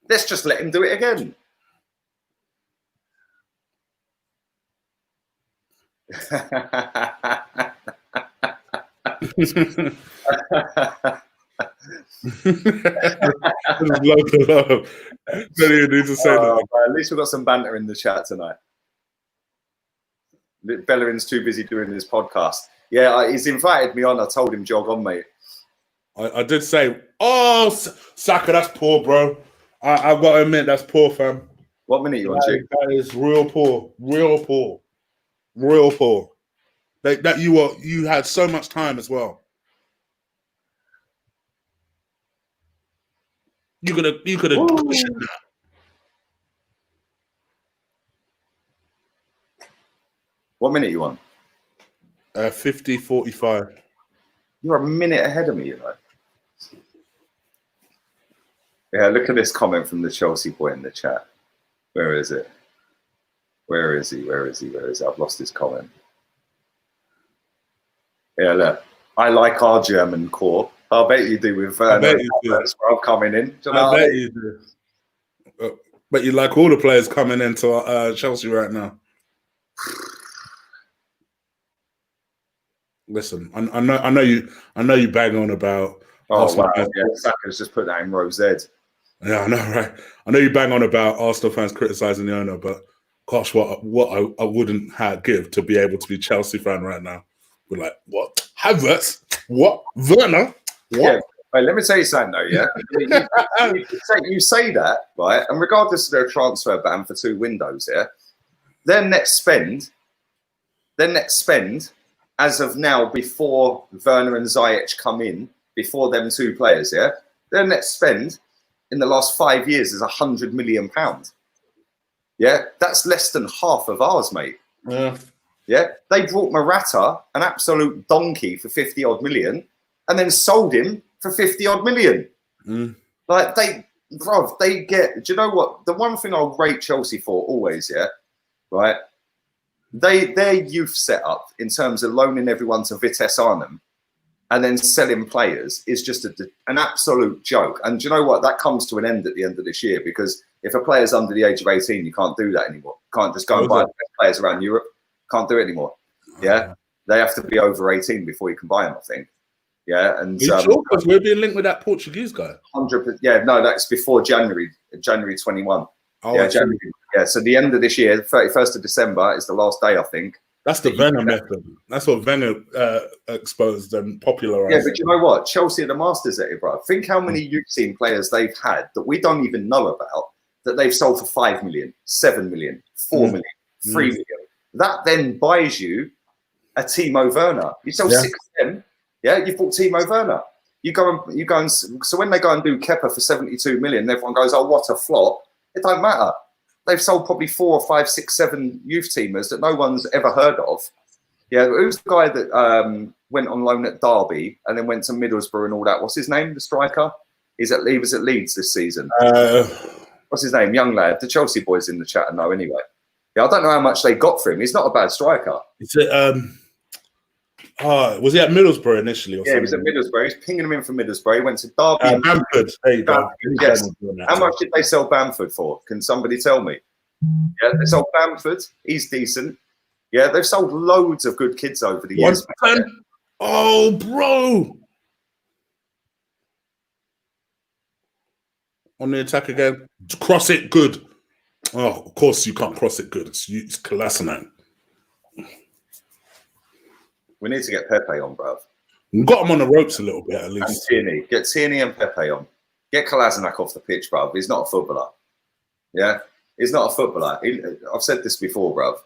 Let's just let him do it again. Don't even need to say that. At least we've got some banter in the chat tonight. Bellerin's too busy doing his podcast. Yeah, he's invited me on. I told him jog on, mate. I did say, oh, Saka, that's poor, bro. I've got to admit, that's poor, fam. What minute you on, Jake? That is real poor, real poor, real poor. That you had so much time as well. You could have cushioned that. What minute you on? 50:45. You're a minute ahead of me, you know. Yeah, look at this comment from the Chelsea boy in the chat. Where is it? Where is he? Where is he? Where is he? I've lost his comment. Yeah, look. I like our German core. I bet you do with Werner. I'm coming in. I bet you do. But you like all the players coming into Chelsea right now. Listen, I know you bang on about. Oh wow! Yeah, Saka's just put that in row Z. Yeah, I know, right? I know you bang on about Arsenal fans criticising the owner, but gosh, what I wouldn't give to be able to be a Chelsea fan right now. We're like, what? Havertz? What? Werner? What? Yeah. Wait, let me tell you something though. Yeah, you say that, right? And regardless of their transfer ban for 2 windows, yeah, their net spend, as of now, before Werner and Ziyech come in, before them 2 players, yeah, their net spend in the last 5 years is £100 million. Yeah, that's less than half of ours, mate. Yeah. Yeah, they brought Morata, an absolute donkey, for 50 odd million, and then sold him for 50 odd million. Like they get. Do you know what? The one thing I'll rate Chelsea for always, yeah, right? Their youth setup in terms of loaning everyone to Vitesse Arnhem and then selling players is just an absolute joke. And do you know what? That comes to an end at the end of this year, because if a player's under the age of 18, you can't do that anymore. You can't just go and buy the best players around Europe. Can't do it anymore. Yeah, they have to be over 18 before you can buy them, I think. Yeah, and sure, because we're being linked with that Portuguese guy. 100%. Yeah, no, that's before January 21. Oh, yeah, January. Yeah, so the end of this year, 31st of December is the last day, I think. That's the Wenger method. That's what Wenger exposed and popularized. Yeah, but you know what? Chelsea are the masters at it, bro. Think how many youth team players they've had that we don't even know about, that they've sold for 5 million, 7 million, 4 million, 3 million. That then buys you a Timo Werner. You sell 6 of them, yeah, you've bought Timo Werner. You go and so when they go and do Kepa for 72 million, everyone goes, oh, what a flop. It don't matter. They've sold probably 4 or 5, 6, 7 youth teamers that no one's ever heard of. Yeah, who's the guy that went on loan at Derby and then went to Middlesbrough and all that? What's his name, the striker? He was at Leeds this season. What's his name? Young lad. The Chelsea boys in the chat know anyway. Yeah, I don't know how much they got for him. He's not a bad striker. Is it, was he at Middlesbrough initially? He was at Middlesbrough. He's pinging him in from Middlesbrough. He went to Derby. Bamford. There you go. Yes. How much did they sell Bamford for? Can somebody tell me? Yeah, they sold Bamford. He's decent. Yeah, they've sold loads of good kids over the years. Oh, bro. On the attack again. Cross it good. Oh, of course you can't cross it good. It's Kolasinac. We need to get Pepe on, bruv. We've got him on the ropes a little bit, at least. And Tierney. Get Tierney and Pepe on. Get Kolasinac off the pitch, bruv. He's not a footballer. Yeah? He's not a footballer. I've said this before, bruv.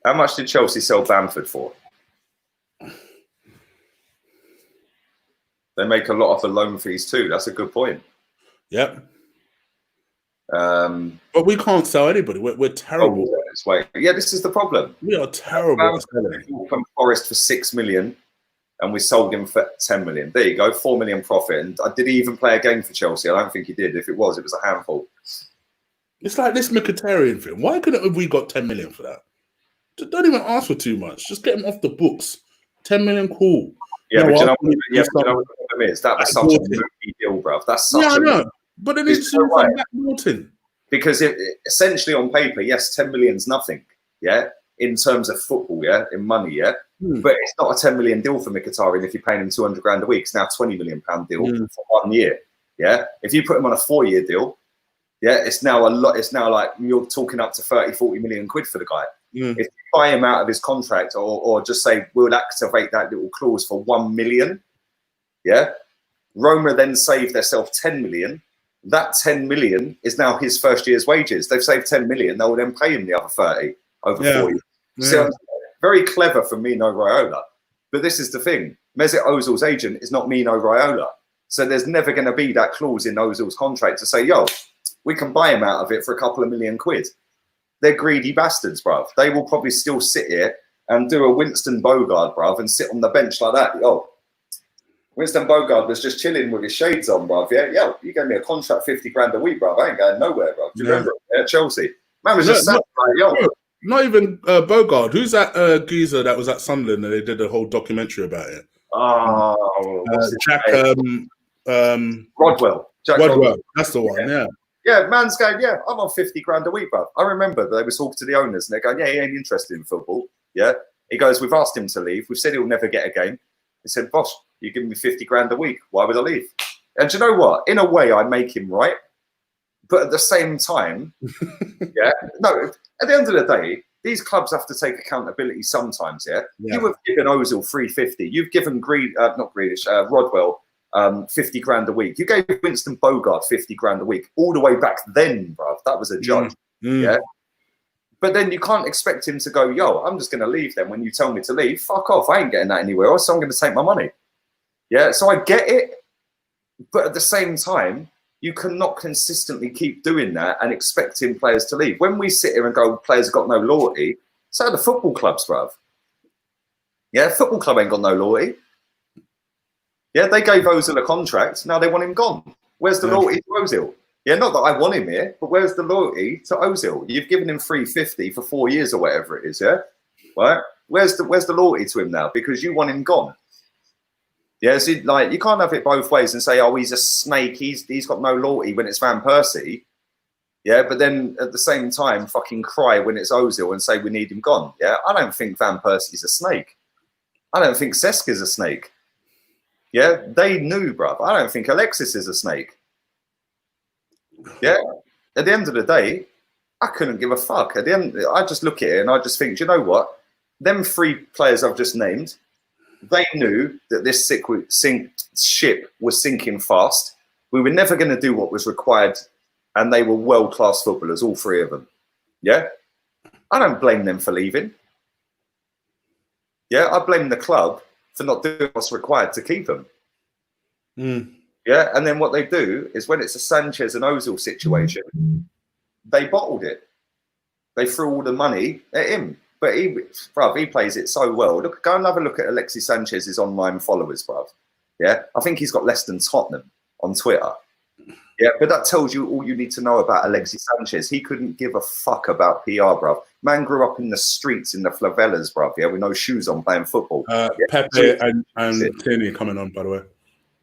How much did Chelsea sell Bamford for? They make a lot of the loan fees too. That's a good point. Yep. But we can't sell anybody. We're terrible. Yeah, this is the problem. We are terrible. From Forest for 6 million, and we sold him for 10 million. There you go, 4 million profit. And did he even play a game for Chelsea? I don't think he did. If it was a handful. It's like this Mkhitaryan thing. Why couldn't have we got 10 million for that? Don't even ask for too much. Just get him off the books. 10 million, cool. Yeah, but you know what the problem is? That was such a movie deal, bruv. That's such I know. But it needs to be Black Morton. Because essentially on paper, yes, 10 million's nothing, yeah, in terms of football, yeah, in money, yeah. But it's not a 10 million deal for Mkhitaryan if you're paying him 200 grand a week. It's now a 20 million pound deal for 1 year. Yeah. If you put him on a 4-year deal, yeah, it's now a lot. It's now like you're talking up to 30, 40 million quid for the guy. If you buy him out of his contract or just say we'll activate that little clause for 1 million, yeah, Roma then saved themselves 10 million. That 10 million is now his first year's wages. They've saved 10 million. They'll then pay him the other 30 over 4 years. So very clever from Mino Raiola. But this is the thing. Mesut Ozil's agent is not Mino Raiola. So there's never going to be that clause in Ozil's contract to say, yo, we can buy him out of it for a couple of million quid. They're greedy bastards, bruv. They will probably still sit here and do a Winston Bogard, bruv, and sit on the bench like that. Yo, Winston Bogard was just chilling with his shades on, bruv. Yeah, yo, you gave me a contract 50 grand a week, bruv. I ain't going nowhere, bruv. Do you remember at Chelsea? Man was just sat like, yo. Not even Bogard. Who's that geezer that was at Sunderland and they did a whole documentary about it? Oh, Jack Rodwell. Jack Rodwell. That's the one, yeah. Yeah, man's going, yeah, I'm on 50 grand a week, bruv. I remember they were talking to the owners and they're going, yeah, he ain't interested in football. Yeah. He goes, we've asked him to leave. We've said he'll never get a game. He said, boss, you're giving me 50 grand a week. Why would I leave? And do you know what? In a way, I make him right. But at the same time, yeah, no, at the end of the day, these clubs have to take accountability sometimes, yeah? You have given Ozil 350. You've given Rodwell 50 grand a week. You gave Winston Bogard 50 grand a week all the way back then, bruv. That was a joke, yeah? But then you can't expect him to go, yo, I'm just going to leave then when you tell me to leave. Fuck off. I ain't getting that anywhere else, so I'm going to take my money. Yeah, so I get it. But at the same time, you cannot consistently keep doing that and expecting players to leave. When we sit here and go, players have got no loyalty, so are the football clubs, bruv. Yeah, football club ain't got no loyalty. Yeah, they gave Ozil a contract. Now they want him gone. Where's the loyalty to Ozil? Yeah, not that I want him here, but where's the loyalty to Ozil? You've given him 350 for 4 years or whatever it is, yeah? Right? Where's the loyalty to him now? Because you want him gone. Yeah, so like you can't have it both ways and say, oh, he's a snake, he's got no loyalty when it's Van Persie. Yeah, but then at the same time fucking cry when it's Ozil and say we need him gone. Yeah, I don't think Van Persie's a snake. I don't think Seska's a snake. Yeah, they knew, bruv. I don't think Alexis is a snake. Yeah, at the end of the day, I couldn't give a fuck. At the end, I just look at it and I just think, do you know what? Them 3 players I've just named, they knew that this ship was sinking fast. We were never going to do what was required, and they were world-class footballers, all 3 of them. Yeah? I don't blame them for leaving. Yeah, I blame the club for not doing what's required to keep them. Yeah, and then what they do is when it's a Sanchez and Ozil situation, they bottled it. They threw all the money at him. But he plays it so well. Look, go and have a look at Alexis Sanchez's online followers, bruv. Yeah, I think he's got less than Tottenham on Twitter. Yeah, but that tells you all you need to know about Alexis Sanchez. He couldn't give a fuck about PR, bruv. Man grew up in the streets, in the favelas, bruv. Yeah, with no shoes on, playing football. Pepe and Tierney coming on, by the way.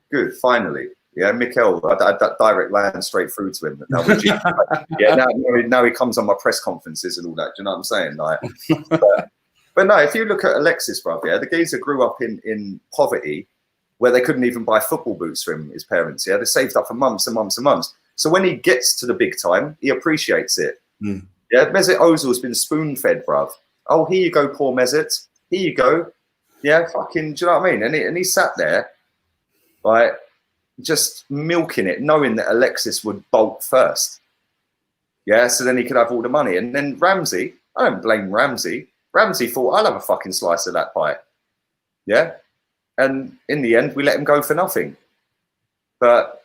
Good, finally. Yeah, Mikel, that direct line straight through to him. Now he comes on my press conferences and all that. Do you know what I'm saying? Like, but no, if you look at Alexis, bruv, yeah, the geezer grew up in poverty where they couldn't even buy football boots for him, his parents. Yeah, they saved up for months and months and months. So when he gets to the big time, he appreciates it. Yeah, Mesut Ozil's been spoon-fed, bruv. Oh, here you go, poor Mesut. Here you go. Yeah, fucking, do you know what I mean? And he sat there, like, just milking it, knowing that Alexis would bolt first. Yeah, so then he could have all the money. And then Ramsey, I don't blame Ramsey. Ramsey thought, I'll have a fucking slice of that pie. Yeah? And in the end, we let him go for nothing. But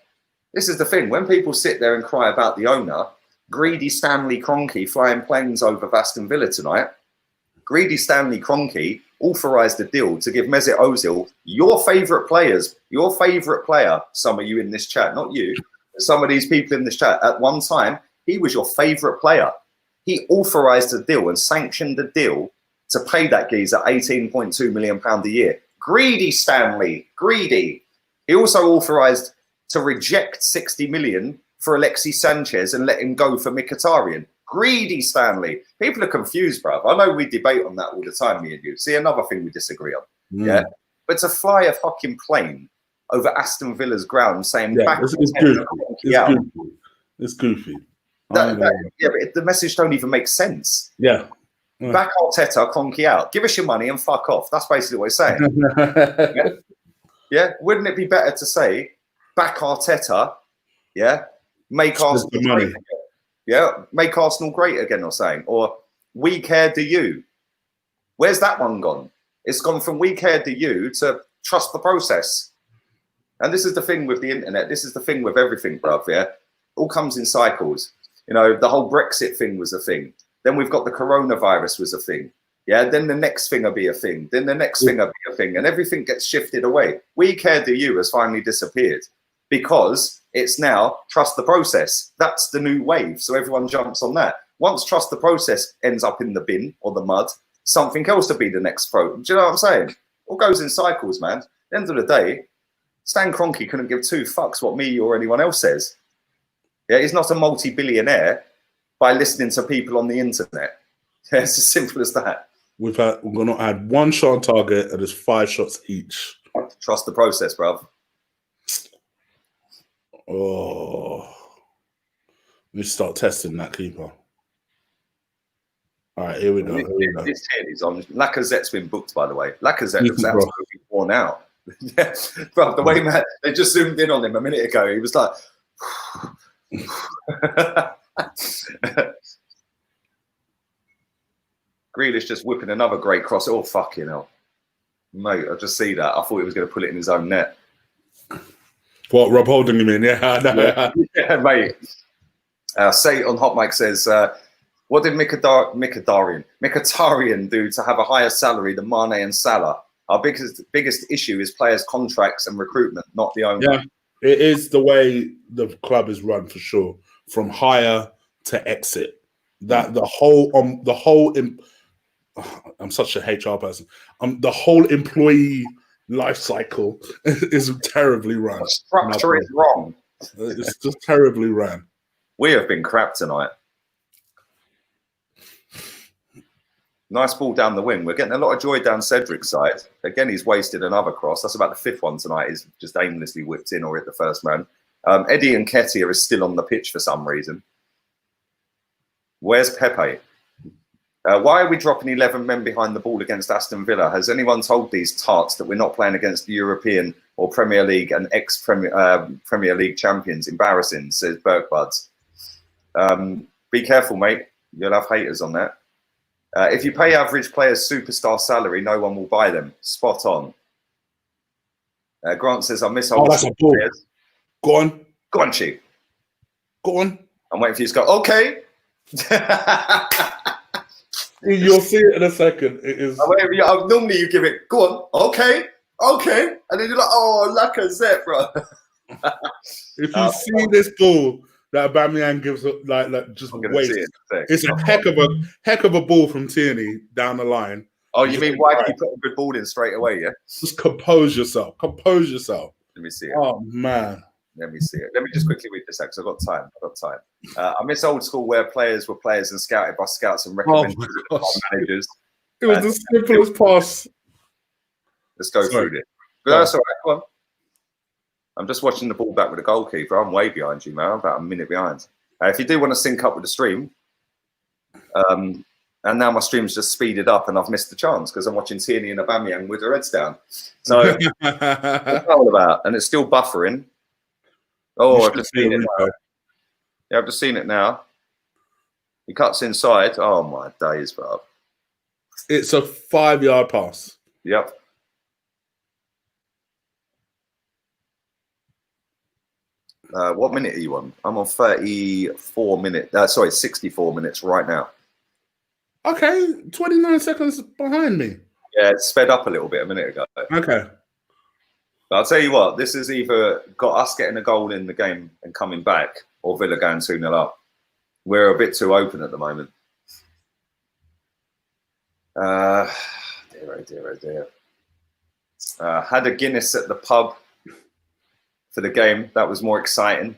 this is the thing. When people sit there and cry about the owner, greedy Stanley Kroenke flying planes over Aston Villa tonight, greedy Stanley Kroenke authorised a deal to give Mesut Ozil, your favourite players, your favourite player, some of you in this chat, not you, some of these people in this chat, at one time, he was your favourite player. He authorised a deal and sanctioned a deal to pay that geezer £18.2 million a year. Greedy Stanley, greedy. He also authorised to reject 60 million for Alexis Sanchez and let him go for Mkhitaryan. Greedy Stanley. People are confused, bruv. I know we debate on that all the time, me and you. See, another thing we disagree on. Yeah. But to fly a fucking plane over Aston Villa's ground saying back it's goofy. It's goofy. But the message don't even make sense. Yeah. Back Arteta, conky out. Give us your money and fuck off. That's basically what he's saying. Yeah. Wouldn't it be better to say back Arteta? Yeah. Make Arsenal great again. Yeah. Make Arsenal great again or saying. Or we care, do you? Where's that one gone? It's gone from we care, do you to trust the process. And this is the thing with the internet. This is the thing with everything, bruv. Yeah. All comes in cycles. You know, the whole Brexit thing was a thing. Then we've got the coronavirus was a thing. Yeah. Then the next thing will be a thing. Then the next thing will be a thing. And everything gets shifted away. We care, do you has finally disappeared because it's now trust the process. That's the new wave. So everyone jumps on that. Once trust the process ends up in the bin or the mud, something else to be the next pro. Do you know what I'm saying? All goes in cycles, man. At the end of the day, Stan Kroenke couldn't give two fucks what me or anyone else says. Yeah, he's not a multi-billionaire by listening to people on the internet. Yeah, it's as simple as that. We're going to add one shot on target and there's 5 shots each. Trust the process, bruv. Oh. We start testing that keeper. All right, here we go. This here is on. Lacazette's been booked, by the way. Lacazette looks absolutely worn out. Yeah, bro, the way man, they just zoomed in on him a minute ago. He was like, Grealish just whipping another great cross. Oh, fucking hell. Mate, I just see that. I thought he was going to put it in his own net. What, Rob Holding him in? Yeah, yeah, mate. Say on HOTMIC says, what did Mkhitaryan do to have a higher salary than Mane and Salah? Our biggest issue is players' contracts and recruitment, not the owner. Yeah, it is the way the club is run for sure, from hire to exit. That I'm such a HR person. The whole employee life cycle is terribly run. The structure is wrong. It's just terribly run. We have been crap tonight. Nice ball down the wing. We're getting a lot of joy down Cedric's side. Again, he's wasted another cross. That's about the 5th one tonight. He's just aimlessly whipped in or hit the first man. Eddie Nketiah is still on the pitch for some reason. Where's Pepe? Why are we dropping 11 men behind the ball against Aston Villa? Has anyone told these tarts that we're not playing against the European or Premier League and ex-Premier League champions? Embarrassing, says Bergbuds. Be careful, mate. You'll have haters on that. If you pay average players superstar salary, no one will buy them. Spot on. Grant says, I miss old players. Go on. Go on, Chief. Go on. I'm waiting for you to go, okay. You'll see it in a second. It is. Normally you give it, go on, okay. And then you're like, oh, Lacazette, bro. If you see this ball that Aubameyang gives like just waste. It's a heck of a ball from Tierney down the line. Oh, you mean why did you put a good ball in straight away? Yeah. Just compose yourself. Compose yourself. Let me see it. Oh man. Let me see it. Let me just quickly read this out because I've got time. I miss old school where players were players and scouted by scouts and recommended by managers. It was the simplest pass. Let's go through it. But that's all right. Come on. I'm just watching the ball back with the goalkeeper. I'm way behind you, man. I'm about a minute behind. If you do want to sync up with the stream, and now my stream's just speeded up and I've missed the chance because I'm watching Tierney and Aubameyang with their heads down. So what's all about? And it's still buffering. Oh, I've just seen it now. Yeah, I've just seen it now. He cuts inside. Oh my days, bro. It's a 5-yard pass. Yep. What minute are you on? I'm on 64 minutes right now. Okay, 29 seconds behind me. Yeah, it sped up a little bit a minute ago. Okay. But I'll tell you what, this has either got us getting a goal in the game and coming back or Villa going 2-0 up. We're a bit too open at the moment. Dear. Had a Guinness at the pub for the game. That was more exciting.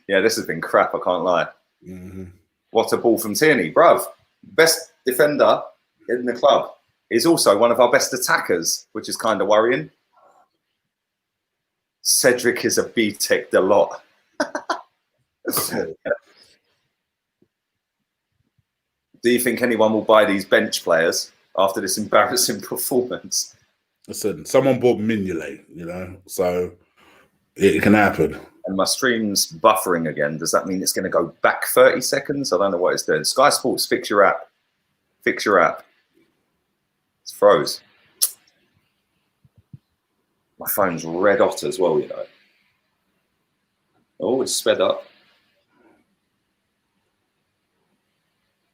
Yeah, this has been crap, I can't lie. Mm-hmm. What a ball from Tierney, bruv. Best defender in the club. He's also one of our best attackers, which is kind of worrying. Cedric is a B-Tech a lot. Do you think anyone will buy these bench players after this embarrassing performance? Listen, someone bought Mignolet, you know, so it can happen. And my stream's buffering again. Does that mean it's going to go back 30 seconds? I don't know what it's doing. Sky Sports, fix your app. Fix your app. It's froze. My phone's red hot as well, you know. Oh, it's sped up.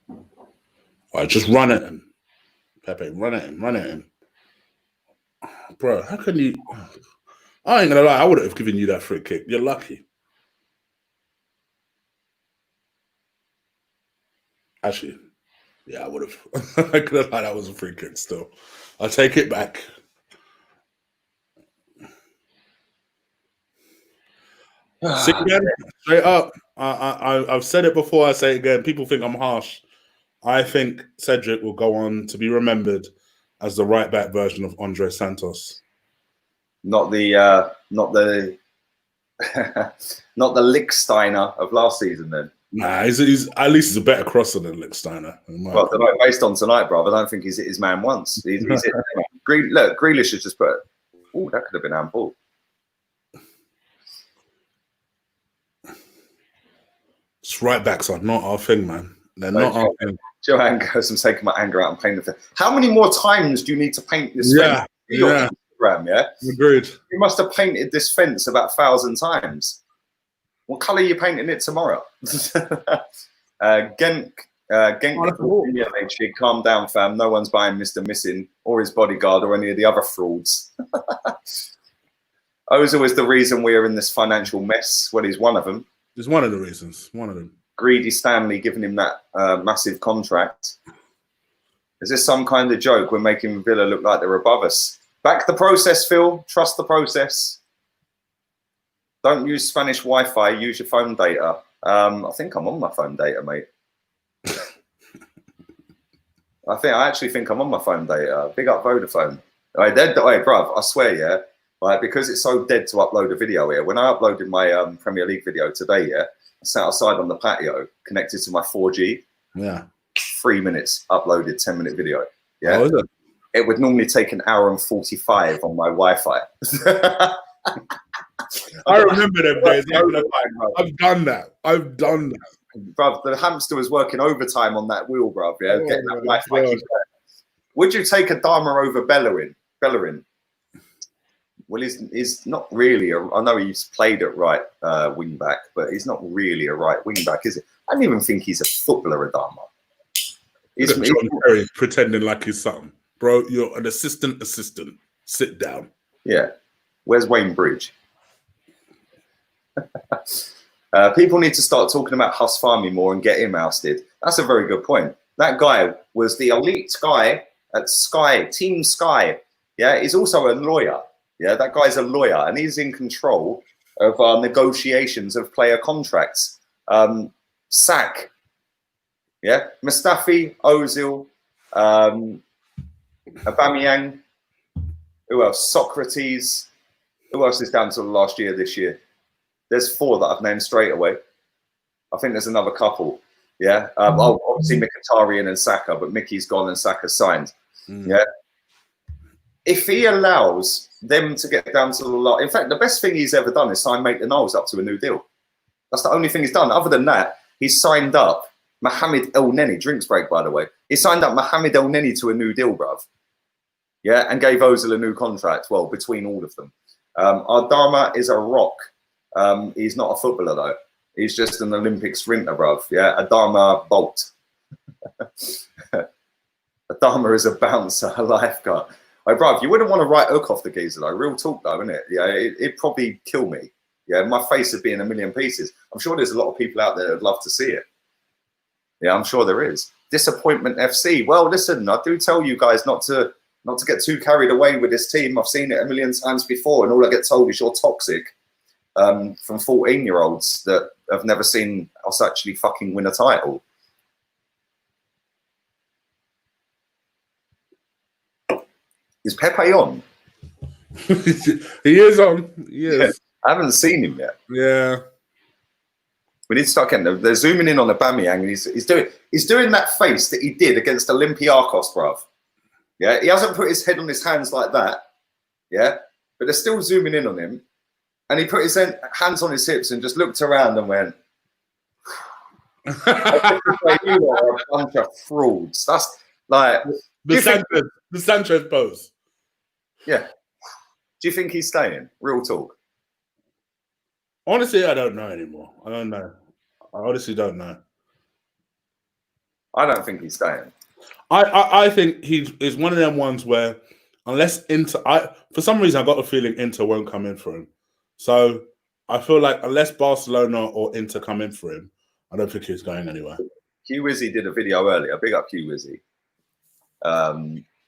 All right, just run at him. Pepe, run at him, run at him. Bro, how can you... I ain't gonna lie, I wouldn't have given you that free kick. You're lucky. Actually, yeah, I would have. I could have lied, that was a free kick still. I'll take it back. See again, straight up. I've said it before, I say it again. People think I'm harsh. I think Cedric will go on to be remembered as the right back version of Andre Santos. Not the not the Lichtsteiner of last season then. Nah, he's at least he's a better crosser than Lichtsteiner. Well, tonight, based on tonight, bro, I don't think he's hit his man once. He's hit, look, Grealish has just put. Oh, that could have been handball. It's right backs are not our thing, man. They're not our thing. Joanne goes, I'm taking my anger out and painting the thing. How many more times do you need to paint this fence? Yeah. Instagram, yeah? Agreed. You must have painted this fence about 1,000 times. What colour are you painting it tomorrow? Genk, calm down, fam. No one's buying Mr. Missing or his bodyguard or any of the other frauds. Ozil is the reason we are in this financial mess. Well, he's one of them. It's one of the reasons. One of them. Greedy Stanley giving him that massive contract. Is this some kind of joke? We're making Villa look like they're above us. Back the process, Phil. Trust the process. Don't use Spanish Wi-Fi. Use your phone data. I think I'm on my phone data, mate. I actually think I'm on my phone data. Big up Vodafone. All right, bruv, I swear, yeah. Right, because it's so dead to upload a video here. When I uploaded my Premier League video today, yeah, I sat outside on the patio, connected to my 4G. Yeah. 3 minutes uploaded, 10-minute video. Yeah. Oh, is it? It would normally take an hour and 45 on my Wi-Fi. I remember them days. I've done that. I've done that. Bruv, the hamster was working overtime on that wheel, bruv. Yeah, getting that Wi-Fi. Would you take a Dharma over Bellerin? Well, he's not really. I know he's played at right wing back, but he's not really a right wing back, is it? I don't even think he's a footballer, Adama. He's John Terry pretending like he's something, bro. You're an assistant. Sit down. Yeah. Where's Wayne Bridge? People need to start talking about Huss Farmy more and get him ousted. That's a very good point. That guy was the elite guy at Sky, Team Sky. Yeah, he's also a lawyer. Yeah, that guy's a lawyer and he's in control of our negotiations of player contracts. Sack, yeah, Mustafi, Ozil, Aubameyang, who else? Socrates. Who else is down to the last year this year? There's 4 that I've named straight away. I think there's another couple. Yeah, obviously Mkhitaryan and Saka, but Mickey's gone and Saka's signed. Yeah. If he allows them to get down to the lot, in fact, the best thing he's ever done is sign Maitland-Niles up to a new deal. That's the only thing he's done. Other than that, he's signed up Mohamed El Neni, drinks break, by the way. He signed up Mohamed El Neni to a new deal, bruv. Yeah, and gave Ozil a new contract. Well, between all of them. Adama is a rock. He's not a footballer, though. He's just an Olympic sprinter, bruv. Yeah, Adama Bolt. Adama is a bouncer, a lifeguard. Oh, bruv, you wouldn't want to write hook off the geezer, though. Real talk, though, isn't it? Yeah, it'd probably kill me. Yeah, my face would be in a million pieces. I'm sure there's a lot of people out there that'd love to see it. Yeah, I'm sure there is. Disappointment FC. Well, listen, I do tell you guys not to get too carried away with this team. I've seen it a million times before, and all I get told is you're toxic from 14-year-olds that have never seen us actually fucking win a title. Is Pepe on? He is on. He is. Yeah, I haven't seen him yet. Yeah. We need to start getting. They're zooming in on Aubameyang, and he's doing that face that he did against Olympiacos, bruv. Yeah, he hasn't put his head on his hands like that. Yeah, but they're still zooming in on him, and he put his hands on his hips and just looked around and went, "You are a bunch of frauds." That's like the Sanchez pose. Yeah. Do you think he's staying? Real talk. Honestly, I don't know anymore. I don't know. I honestly don't know. I don't think he's staying. I think he is one of them ones where unless Inter, for some reason I got a feeling Inter won't come in for him. So I feel like unless Barcelona or Inter come in for him, I don't think he's going anywhere. Q Wizzy did a video earlier. Big up Q Wizzy.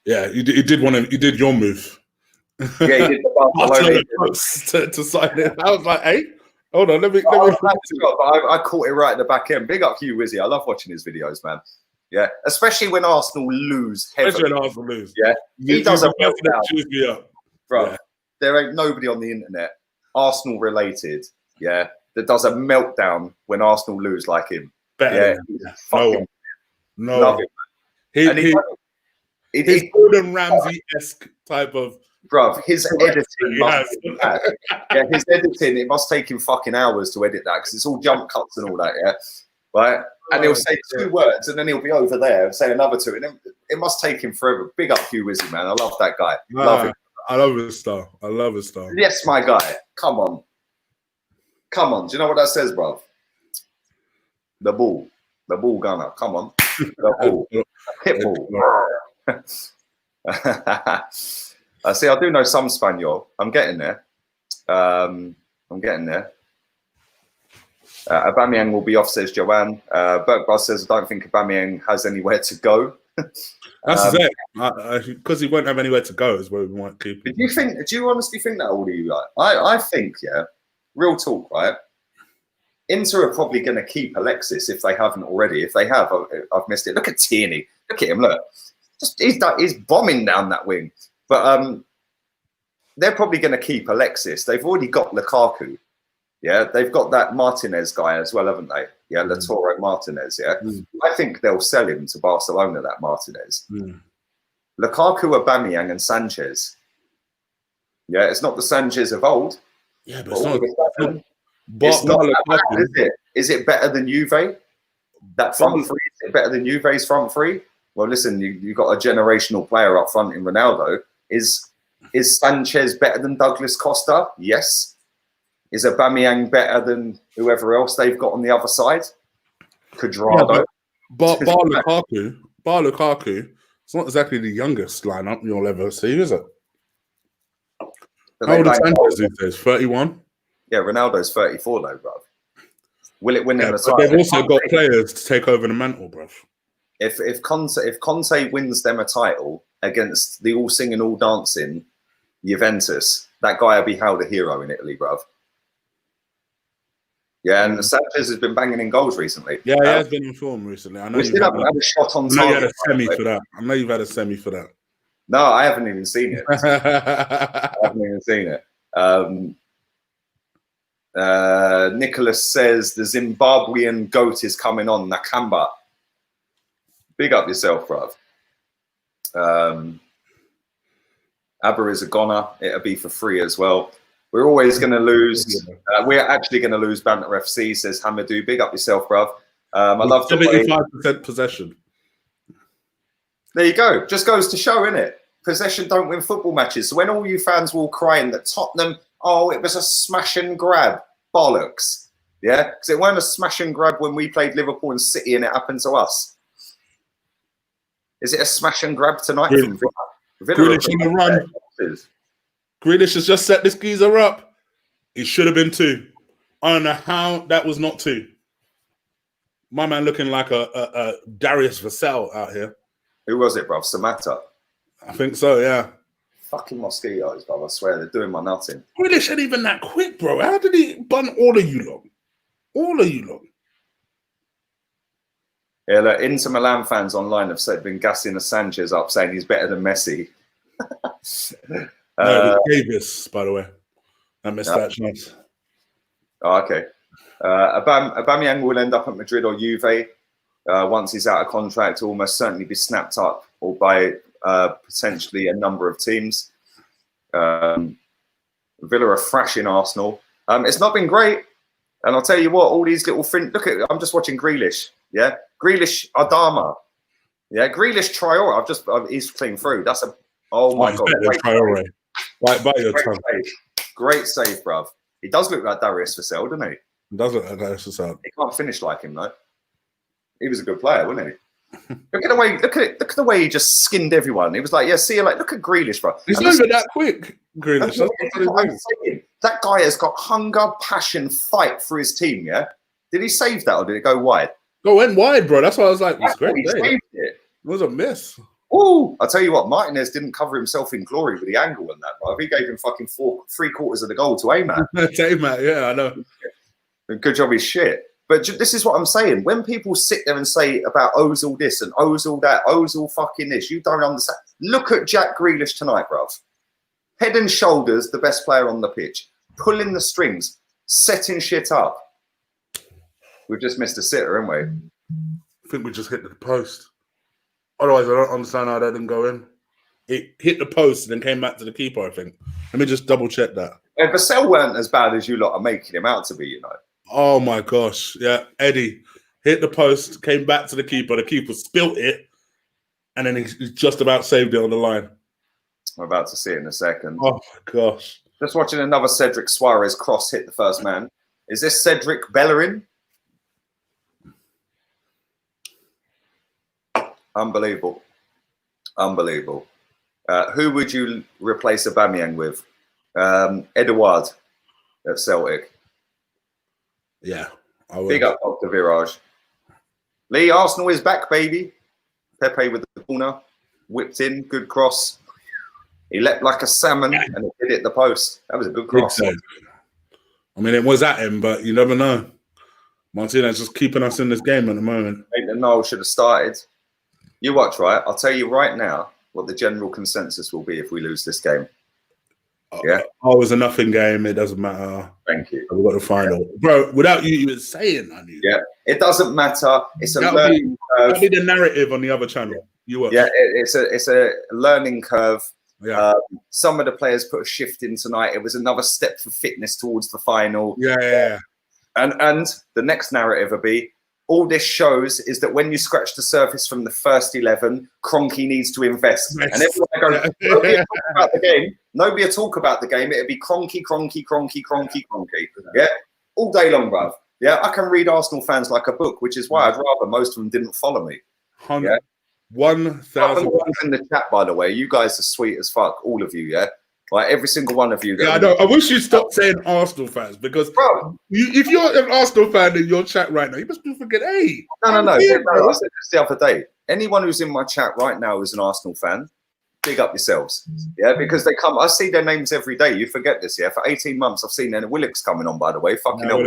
Yeah, he did your move. Yeah, he did the Barcelona to sign it. I was like, hey, hold on, let me. I caught it right at the back end. Big up Q Wizzy. I love watching his videos, man. Yeah, especially when Arsenal lose heavily. Especially when Arsenal lose. Yeah, he does a meltdown. Me up. Bro, yeah. There ain't nobody on the internet, Arsenal related, yeah, that does a meltdown when Arsenal lose like him. Better yeah, no. He's Gordon Ramsay-esque type of. Bruv, his editing must be bad. Yeah, his editing, it must take him fucking hours to edit that because it's all jump cuts and all that, yeah? Right? And he'll say 2 words and then he'll be over there and say another 2. And it must take him forever. Big up Hugh Wizzy, man. I love that guy. Love him. I love his style. I love his style. Yes, my guy. Come on. Come on. Do you know what that says, bruv? The bull. The bull gunner. Come on. The bull. Pit bull. I see, I do know some Spaniel. I'm getting there. Aubameyang will be off, says Joanne. Berkbus says, I don't think Aubameyang has anywhere to go. That's it. Because he won't have anywhere to go is where we might keep him. Do you honestly think that, all of you? I think, yeah, real talk, right? Inter are probably going to keep Alexis if they haven't already. If they have, I've missed it. Look at Tierney. Look at him, look. He's bombing down that wing. But they're probably going to keep Alexis. They've already got Lukaku. Yeah, they've got that Martinez guy as well, haven't they? Yeah, Lautaro Martinez, yeah. I think they'll sell him to Barcelona, that Martinez. Lukaku, Aubameyang and Sanchez. Yeah, it's not the Sanchez of old. Yeah, but it's not that bad, is it? Is it better than Juve? That front three, is it better than Juve's front three? Well, listen, you've got a generational player up front in Ronaldo. Is Sanchez better than Douglas Costa? Yes. Is Aubameyang better than whoever else they've got on the other side? Cuadrado. Yeah, but bar Lukaku, it's not exactly the youngest lineup you'll ever see, is it? How old is Sanchez these days? 31? Yeah, Ronaldo's 34 though, bruv. Will it win in the side? They've also got players to take over the mantle, bruv. If Conte wins them a title against the all singing, all dancing Juventus, that guy will be held a hero in Italy, bruv. Yeah, and Sanchez has been banging in goals recently. Yeah, he has been in form recently. I know you've had a shot on target. I know you had a semi for that. I know you've had a semi for that. No, I haven't even seen it. I haven't even seen it. Nicholas says the Zimbabwean GOAT is coming on, Nakamba. Big up yourself, bruv. Abba is a goner. It'll be for free as well. We're always going to lose. We're actually going to lose Banter FC, says Hamadou. Big up yourself, bruv. I love 75% possession. There you go. Just goes to show, innit? Possession don't win football matches. So when all you fans were all crying that Tottenham, oh, it was a smash and grab. Bollocks. Yeah? Because it weren't a smash and grab when we played Liverpool and City and it happened to us. Is it a smash and grab tonight? From Villa? Grealish on the run. Grealish has just set this geezer up. It should have been 2. I don't know how that was not 2. My man looking like a Darius Vassell out here. Who was it, bruv? Samata? I think so, yeah. Fucking mosquitoes, bruv. I swear, they're doing my nothing. Grealish ain't even that quick, bro. How did he bun all of you lot? All of you lot. Yeah, look, Inter Milan fans online have been gassing the Sanchez up, saying he's better than Messi. No, it was Davis, by the way. I missed that chance. Oh, okay. Aubameyang will end up at Madrid or Juve once he's out of contract. Will almost certainly be snapped up or by potentially a number of teams. Villa are thrashing Arsenal. It's not been great, and I'll tell you what. All these little look at. I'm just watching Grealish. Yeah, Grealish, Adama. Yeah, Grealish, Traore. He's clean through. That's a. Oh my god! Traore. By your tongue. Great save, bruv. He does look like Darius Vassell, doesn't he? He does look like Darius Vassell. He can't finish like him though. He was a good player, wasn't he? Look at the way he just skinned everyone. He was like, yeah, see you later. Look at Grealish, bro. He's not even that quick, Grealish. That guy has got hunger, passion, fight for his team, yeah? Did he save that or did it go wide? It went wide, bro. That's why I was like, it's great. He saved it. It was a miss. Ooh, I'll tell you what, Martinez didn't cover himself in glory with the angle on that, bro. He gave him fucking 3/4 of the goal to aim at. Yeah, I know. Good job, he's shit. But this is what I'm saying. When people sit there and say about Ozil this and Ozil that, Ozil fucking this, you don't understand. Look at Jack Grealish tonight, bruv. Head and shoulders the best player on the pitch. Pulling the strings, setting shit up. We've just missed a sitter, haven't we? I think we just hit the post. Otherwise, I don't understand how that didn't go in. It hit the post and then came back to the keeper, I think. Let me just double check that. If Vassell weren't as bad as you lot are making him out to be, you know. Oh my gosh. Yeah, Eddie hit the post, came back to the keeper spilt it, and then he just about saved it on the line. I'm about to see it in a second. Oh my gosh. Just watching another Cedric Suarez cross hit the first man. Is this Cedric Bellerin? Unbelievable. Unbelievable. Who would you replace Aubameyang with? Edouard at Celtic. Yeah. I would. Big up Dr. Virage. Lee, Arsenal is back, baby. Pepe with the corner. Whipped in. Good cross. He leapt like a salmon and it did hit the post. That was a good cross. I mean, it was at him, but you never know. Martinez just keeping us in this game at the moment. Noel should have started. You watch, right? I'll tell you right now what the general consensus will be if we lose this game. Yeah. Oh, it was a nothing game. It doesn't matter. Thank you. We've got the final. Yeah. Bro, without you even saying, I knew. Yeah. It doesn't matter. It's a learning curve. That'll be the narrative on the other channel. You watch. Yeah, it's a learning curve. Yeah. Some of the players put a shift in tonight. It was another step for fitness towards the final. Yeah. And the next narrative will be, all this shows is that when you scratch the surface from the first 11, Kroenke needs to invest. Nice. And everyone goes, nobody will talk about the game. Nobody will talk about the game. It'll be Kroenke. Yeah, all day long, bruv. Yeah, I can read Arsenal fans like a book, which is why I'd rather most of them didn't follow me. Yeah? 1,000. In the chat, by the way, you guys are sweet as fuck, all of you, yeah? Like every single one of you. Yeah, I know. I wish you stopped saying Arsenal fans because, bro, if you're an Arsenal fan in your chat right now, you must be thinking, hey. No. I said this the other day. Anyone who's in my chat right now who's an Arsenal fan, big up yourselves. Yeah, because they come. I see their names every day. You forget this, yeah? For 18 months, I've seen Willock's coming on, by the way. Fucking hell.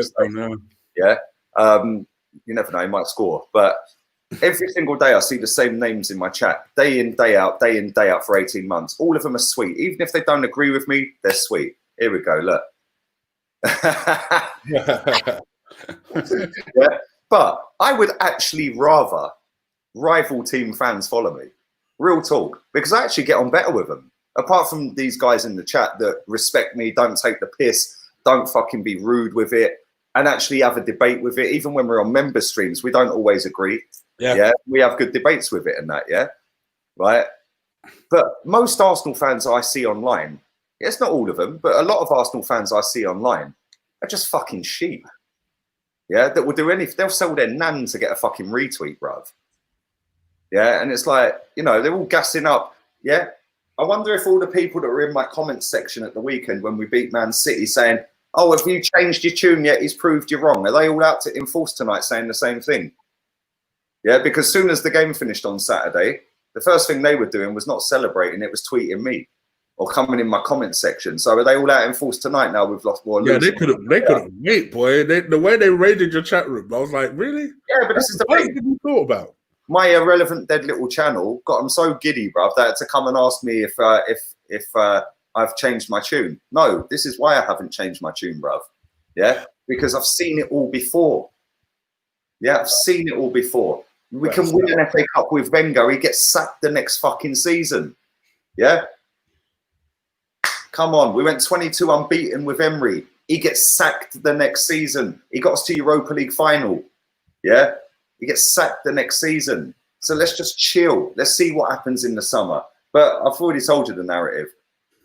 Yeah. You never know, he might score. But every single day I see the same names in my chat, day in, day out for 18 months. All of them are sweet. Even if they don't agree with me, they're sweet. Here we go, look. Yeah. But I would actually rather rival team fans follow me. Real talk. Because I actually get on better with them. Apart from these guys in the chat that respect me, don't take the piss, don't fucking be rude with it, and actually have a debate with it. Even when we're on member streams, we don't always agree. Yeah, we have good debates with it and that, yeah, right? But most Arsenal fans I see online, it's not all of them, but a lot of Arsenal fans I see online are just fucking sheep. Yeah, that will do anything. They'll sell their nan to get a fucking retweet, bruv. Yeah, and it's like, you know, they're all gassing up. Yeah, I wonder if all the people that were in my comments section at the weekend when we beat Man City saying, oh, have you changed your tune yet? He's proved you wrong. Are they all out to enforce tonight saying the same thing? Yeah, because as soon as the game finished on Saturday, the first thing they were doing was not celebrating, it was tweeting me or coming in my comment section. So are they all out in force tonight now we've lost more? Yeah, they could have wait, boy. The way they raided your chat room, I was like, really? Yeah, but this is the what you thought about? my irrelevant dead little channel got them so giddy, bruv, that to come and ask me if I've changed my tune. No, this is why I haven't changed my tune, bruv. Yeah, because I've seen it all before. Yeah, I've seen it all before. We can win an FA Cup with Wenger. He gets sacked the next fucking season. Yeah. Come on, we went 22 unbeaten with Emery. He gets sacked the next season. He got us to Europa League final. Yeah, he gets sacked the next season. So let's just chill. Let's see what happens in the summer. But I've already told you the narrative.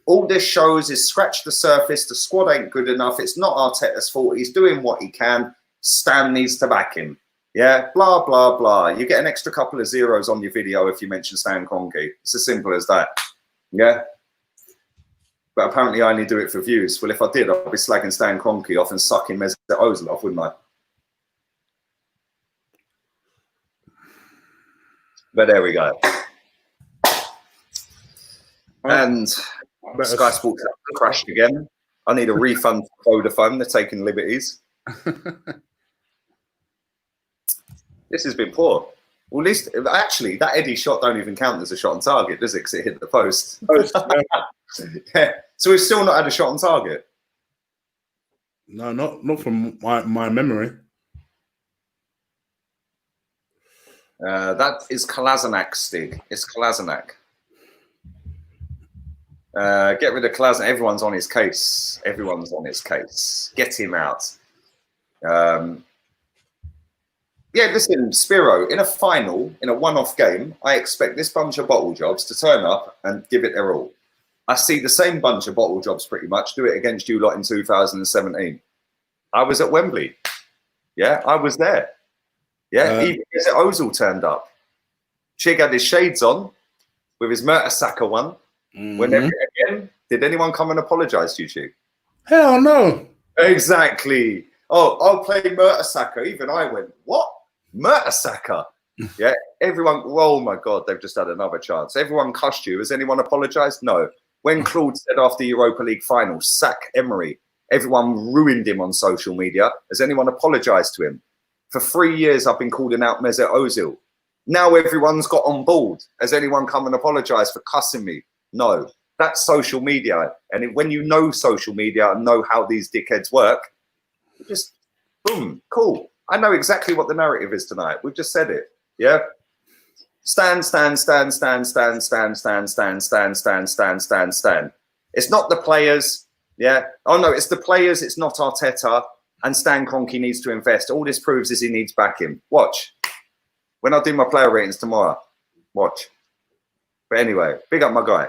All this shows is scratch the surface. The squad ain't good enough. It's not Arteta's fault. He's doing what he can. Stan needs to back him. Yeah, blah, blah, blah. You get an extra couple of zeros on your video if you mention Stan Kroenke. It's as simple as that. Yeah. But apparently I only do it for views. Well, if I did, I'd be slagging Stan Kroenke off and sucking Mesut Ozil off, wouldn't I? But there we go. And Sky Sports crashed again. I need a refund for Vodafone. They're taking liberties. This has been poor. Well, at least, actually, that Eddie shot don't even count as a shot on target, does it? Because it hit the post. Yeah. So we've still not had a shot on target. No, not from my memory. That is Kolasinac, Stig. It's Kolasinac. Get rid of Kolasinac. Everyone's on his case. Everyone's on his case. Get him out. Yeah, listen, Spiro, in a final, in a one-off game, I expect this bunch of bottle jobs to turn up and give it their all. I see the same bunch of bottle jobs pretty much do it against you lot in 2017. I was at Wembley. Yeah, I was there. Yeah, even Ozil turned up. Chig had his shades on with his Mertesacker one. Whenever again, did anyone come and apologise to you, Chig? Hell no. Exactly. Oh, I'll play Mertesacker. Even I went, what? Mertesacker? Yeah, everyone, oh my God, they've just had another chance. Everyone cussed you. Has anyone apologised? No. When Claude said after Europa League final, sack Emery, everyone ruined him on social media. Has anyone apologised to him? For 3 years, I've been calling out Mesut Ozil. Now everyone's got on board. Has anyone come and apologised for cussing me? No. That's social media. And when you know social media and know how these dickheads work, just boom, cool. I know exactly what the narrative is tonight. We've just said it. Yeah. Stand. It's not the players. Yeah. Oh no, it's the players. It's not Arteta. And Stan Kroenke needs to invest. All this proves is he needs backing. Watch. When I do my player ratings tomorrow, watch. But anyway, big up my guy.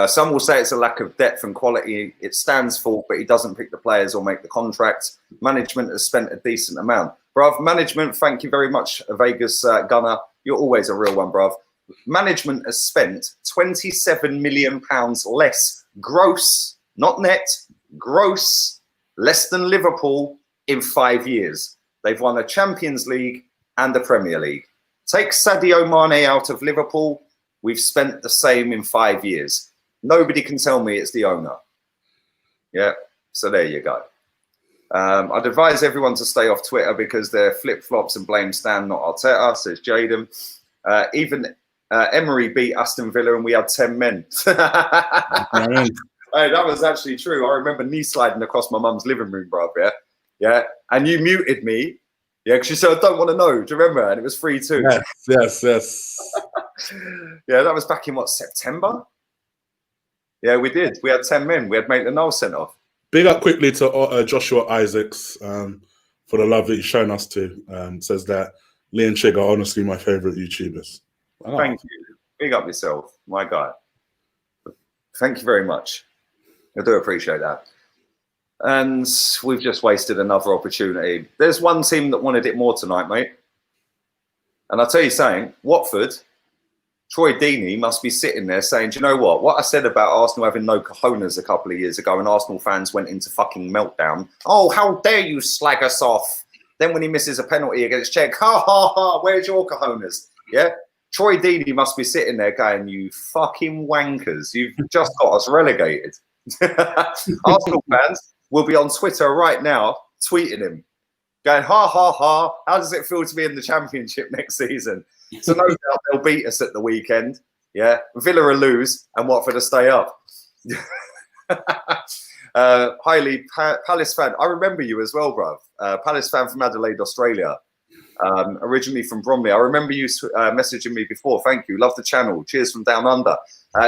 Some will say it's a lack of depth and quality. It's Stan's fault, but he doesn't pick the players or make the contracts. Management has spent a decent amount. Bruv, management, thank you very much, Vegas Gunner. You're always a real one, bruv. Management has spent £27 million less gross, not net, gross, less than Liverpool in 5 years. They've won a Champions League and the Premier League. Take Sadio Mane out of Liverpool, we've spent the same in 5 years. Nobody can tell me it's the owner. Yeah, so there you go. I'd advise everyone to stay off Twitter because they're flip-flops and blame Stan, not Arteta, says Jaden. Even Emery beat Aston Villa and we had 10 men. Hey, that was actually true. I remember knee sliding across my mum's living room, bro. Yeah, yeah. And you muted me. Yeah, because you said, I don't want to know. Do you remember? And it was 3-2. Yes. Yeah, that was back in, what, September? Yeah, we did. We had 10 men. We had Maitland-Niles sent off. Big up quickly to Joshua Isaacs for the love that he's shown us too. Says that Lee and Chig are honestly my favourite YouTubers. Wow. Thank you. Big up yourself, my guy. Thank you very much. I do appreciate that. And we've just wasted another opportunity. There's one team that wanted it more tonight, mate. And I'll tell you something, Watford, Troy Deeney must be sitting there saying, do you know what? What I said about Arsenal having no cojones a couple of years ago and Arsenal fans went into fucking meltdown. Oh, how dare you slag us off? Then when he misses a penalty against Czech, ha, ha, ha, where's your cojones? Yeah? Troy Deeney must be sitting there going, you fucking wankers. You've just got us relegated. Arsenal fans will be on Twitter right now tweeting him, going, ha, ha, ha, how does it feel to be in the Championship next season? So no doubt they'll beat us at the weekend. Yeah, Villa will lose and Watford will stay up. Highly Palace fan. I remember you as well, bruv. Palace fan from Adelaide, Australia. Originally from Bromley. I remember you messaging me before. Thank you. Love the channel. Cheers from down under.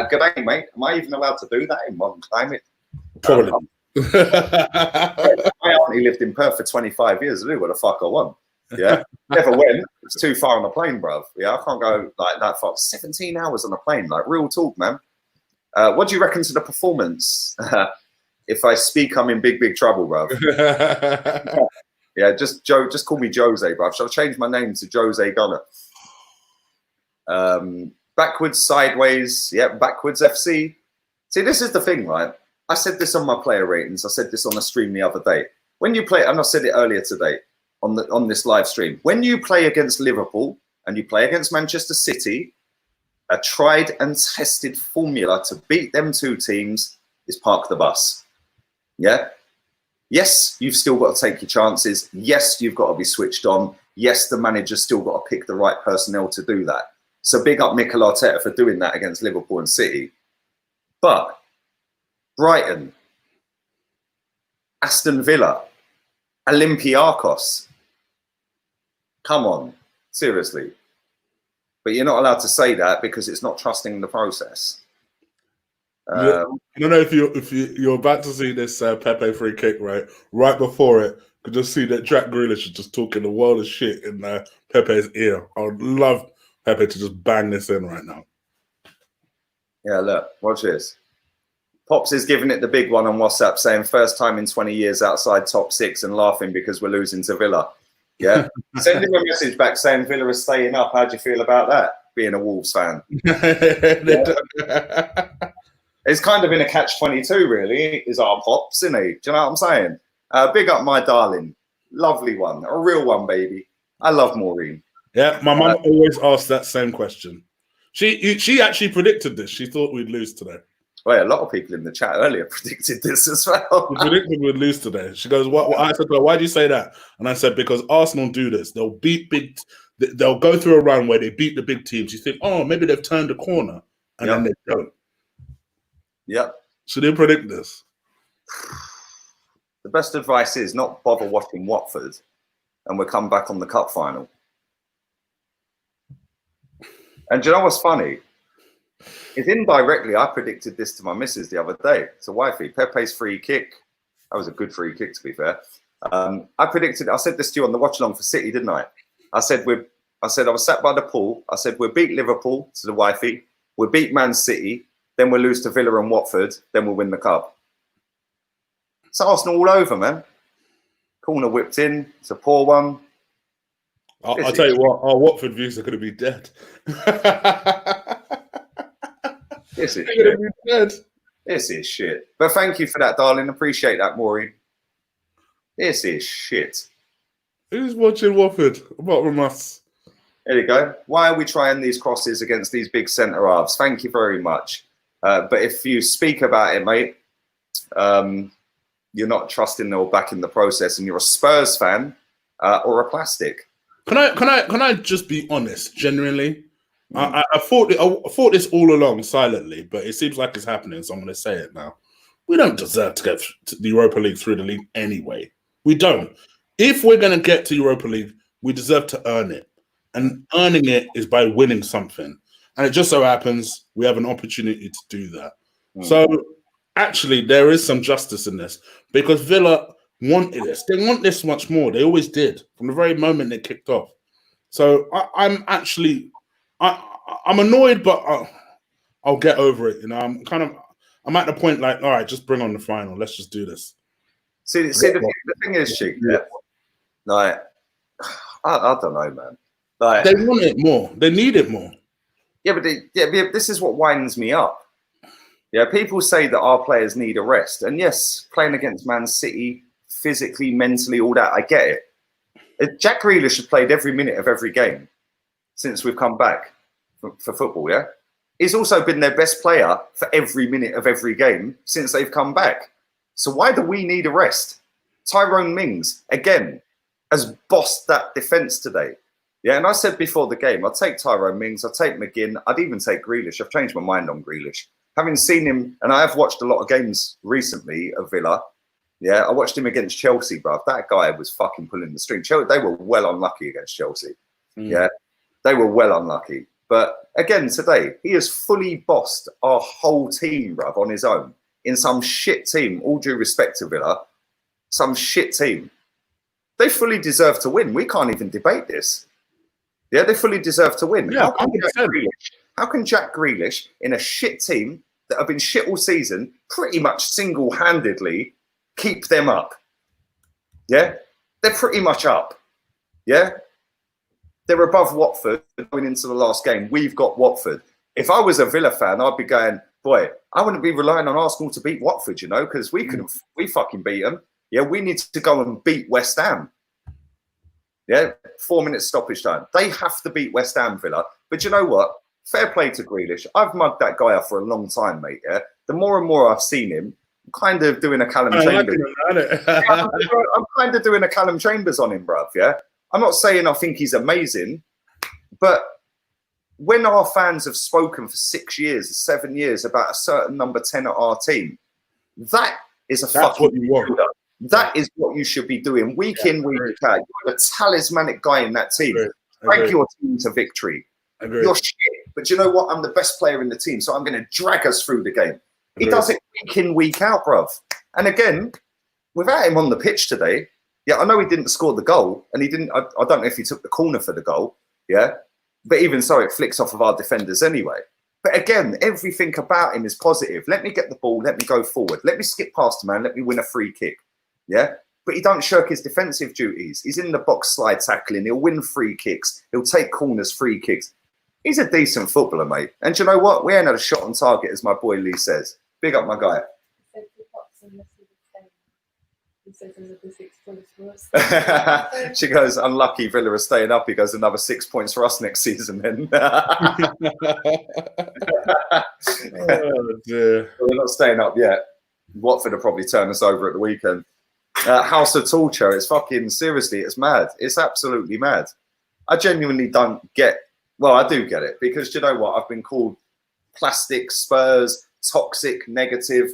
Good day, mate. Am I even allowed to do that in modern climate? Probably. My auntie lived in Perth for 25 years. I do what the fuck I want. Yeah. Never went. It's too far on a plane, bruv. Yeah, I can't go like that far. 17 hours on a plane. Like, real talk, man. What do you reckon to the performance? If I speak, I'm in big, big trouble, bruv. Yeah, just call me Jose, bruv. Shall I change my name to Jose Gunner? Backwards, sideways, yeah, backwards FC. See, this is the thing, right? I said this on my player ratings. I said this on a stream the other day. When you play, and I said it earlier today on this live stream, when you play against Liverpool and you play against Manchester City, a tried and tested formula to beat them two teams is park the bus. Yeah? Yes, you've still got to take your chances. Yes, you've got to be switched on. Yes, the manager's still got to pick the right personnel to do that. So big up Mikel Arteta for doing that against Liverpool and City. But Brighton, Aston Villa, Olympiacos. Come on, seriously. But you're not allowed to say that because it's not trusting the process. I don't know if you're about to see this Pepe free kick, right? Right before it, you could just see that Jack Grealish is just talking the world of shit in Pepe's ear. I would love Pepe to just bang this in right now. Yeah, look, watch this. Pops is giving it the big one on WhatsApp, saying first time in 20 years outside top six and laughing because we're losing to Villa. Yeah. Send him a message back saying Villa is staying up. How do you feel about that, being a Wolves fan? Yeah. It's kind of in a catch-22, really, is our Pops, isn't he? Do you know what I'm saying? Big up my darling. Lovely one. A real one, baby. I love Maureen. Yeah, my mum always asks that same question. She actually predicted this. She thought we'd lose today. Well, a lot of people in the chat earlier predicted this as well. We predicted we'd lose today. She goes, "What?" I said, "Why do you say that?" And I said, "Because Arsenal do this. They'll They'll go through a run where they beat the big teams. You think, oh, maybe they've turned a corner, and then they don't." Yep. So they predict this. The best advice is not bother watching Watford, and we'll come back on the cup final. And do you know what's funny? Is indirectly, I predicted this to my missus the other day. It's a wifey. Pepe's free kick. That was a good free kick, to be fair. I said this to you on the watch-along for City, didn't I? I said I was sat by the pool. I said, we'll beat Liverpool to the wifey. We'll beat Man City. Then we'll lose to Villa and Watford. Then we'll win the cup. It's Arsenal all over, man. Corner whipped in. It's a poor one. I'll tell you what, our Watford views are going to be dead. This is shit. This is shit. But thank you for that, darling. Appreciate that, Maureen. This is shit. Who's watching Watford apart from us? There you go. Why are we trying these crosses against these big centre halves? Thank you very much. But if you speak about it, mate, you're not trusting or backing the process, and you're a Spurs fan or a plastic. Can I just be honest? Genuinely, I thought this all along silently, but it seems like it's happening. So I'm going to say it now. We don't deserve to get to the Europa League through the league anyway. We don't. If we're going to get to Europa League, we deserve to earn it, and earning it is by winning something. And it just so happens we have an opportunity to do that. So actually, there is some justice in this because Villa wanted this. They want this much more. They always did from the very moment they kicked off. So I'm annoyed, but I'll get over it. You know, I'm at the point like, all right, just bring on the final. Let's just do this. See, the thing is, Chic, like, I don't know, man. Like, they want it more. They need it more. Yeah, but this is what winds me up. Yeah, people say that our players need a rest. And yes, playing against Man City, physically, mentally, all that, I get it. Jack Grealish has played every minute of every game since we've come back for football, yeah? He's also been their best player for every minute of every game since they've come back. So why do we need a rest? Tyrone Mings, again, has bossed that defence today. Yeah, and I said before the game, I'd take Tyrone Mings, I'd take McGinn, I'd even take Grealish. I've changed my mind on Grealish. Having seen him, and I have watched a lot of games recently of Villa. Yeah, I watched him against Chelsea, bruv. That guy was fucking pulling the string. They were well unlucky against Chelsea. Yeah, they were well unlucky. But again, today, he has fully bossed our whole team, bruv, on his own. In some shit team, all due respect to Villa, some shit team. They fully deserve to win. We can't even debate this. Yeah, they fully deserve to win. Yeah, how can Jack Grealish, in a shit team that have been shit all season, pretty much single-handedly keep them up? Yeah, they're pretty much up. Yeah, they're above Watford going into the last game. We've got Watford. If I was a Villa fan, I'd be going, boy, I wouldn't be relying on Arsenal to beat Watford, you know, because we fucking beat them. Yeah, we need to go and beat West Ham. Yeah, 4 minutes stoppage time. They have to beat West Ham, Villa. But you know what? Fair play to Grealish. I've mugged that guy up for a long time, mate. Yeah, the more and more I've seen him, I'm kind of doing a Callum Chambers. I'm kind of doing a Callum Chambers on him, bruv. Yeah, I'm not saying I think he's amazing, but when our fans have spoken for 6 years, 7 years about a certain number 10 at our team, that is That's fucking what you want. That is what you should be doing week in, week out. You're a talismanic guy in that team. Drag your team to victory. You're shit, but you know what? I'm the best player in the team, so I'm going to drag us through the game. He does it week in, week out, bruv. And again, without him on the pitch today, yeah, I know he didn't score the goal, and he didn't. I don't know if he took the corner for the goal, yeah. But even so, it flicks off of our defenders anyway. But again, everything about him is positive. Let me get the ball. Let me go forward. Let me skip past the man. Let me win a free kick. Yeah, but he don't shirk his defensive duties. He's in the box slide tackling. He'll win free kicks. He'll take corners, free kicks. He's a decent footballer, mate. And do you know what? We ain't had a shot on target, as my boy Lee says. Big up my guy. She goes, unlucky Villa are staying up. He goes, another 6 points for us next season then. Oh, dear. We're not staying up yet. Watford will probably turn us over at the weekend. House of Torture, it's fucking, seriously, it's mad. It's absolutely mad. I genuinely don't get, well, I do get it, because you know what? I've been called plastic, Spurs, toxic, negative.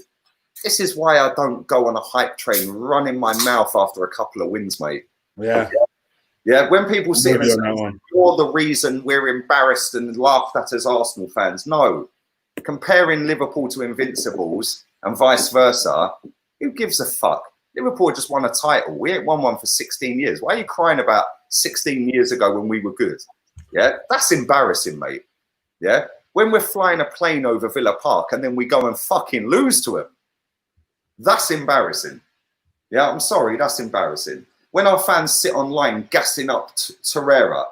This is why I don't go on a hype train running my mouth after a couple of wins, mate. Yeah. Yeah, when people see it, you're the reason we're embarrassed and laughed at as Arsenal fans. No. Comparing Liverpool to Invincibles and vice versa, who gives a fuck? Liverpool just won a title. We ain't won one for 16 years. Why are you crying about 16 years ago when we were good? Yeah, that's embarrassing, mate. Yeah, when we're flying a plane over Villa Park and then we go and fucking lose to them, that's embarrassing. Yeah, I'm sorry, that's embarrassing. When our fans sit online gassing up Torreira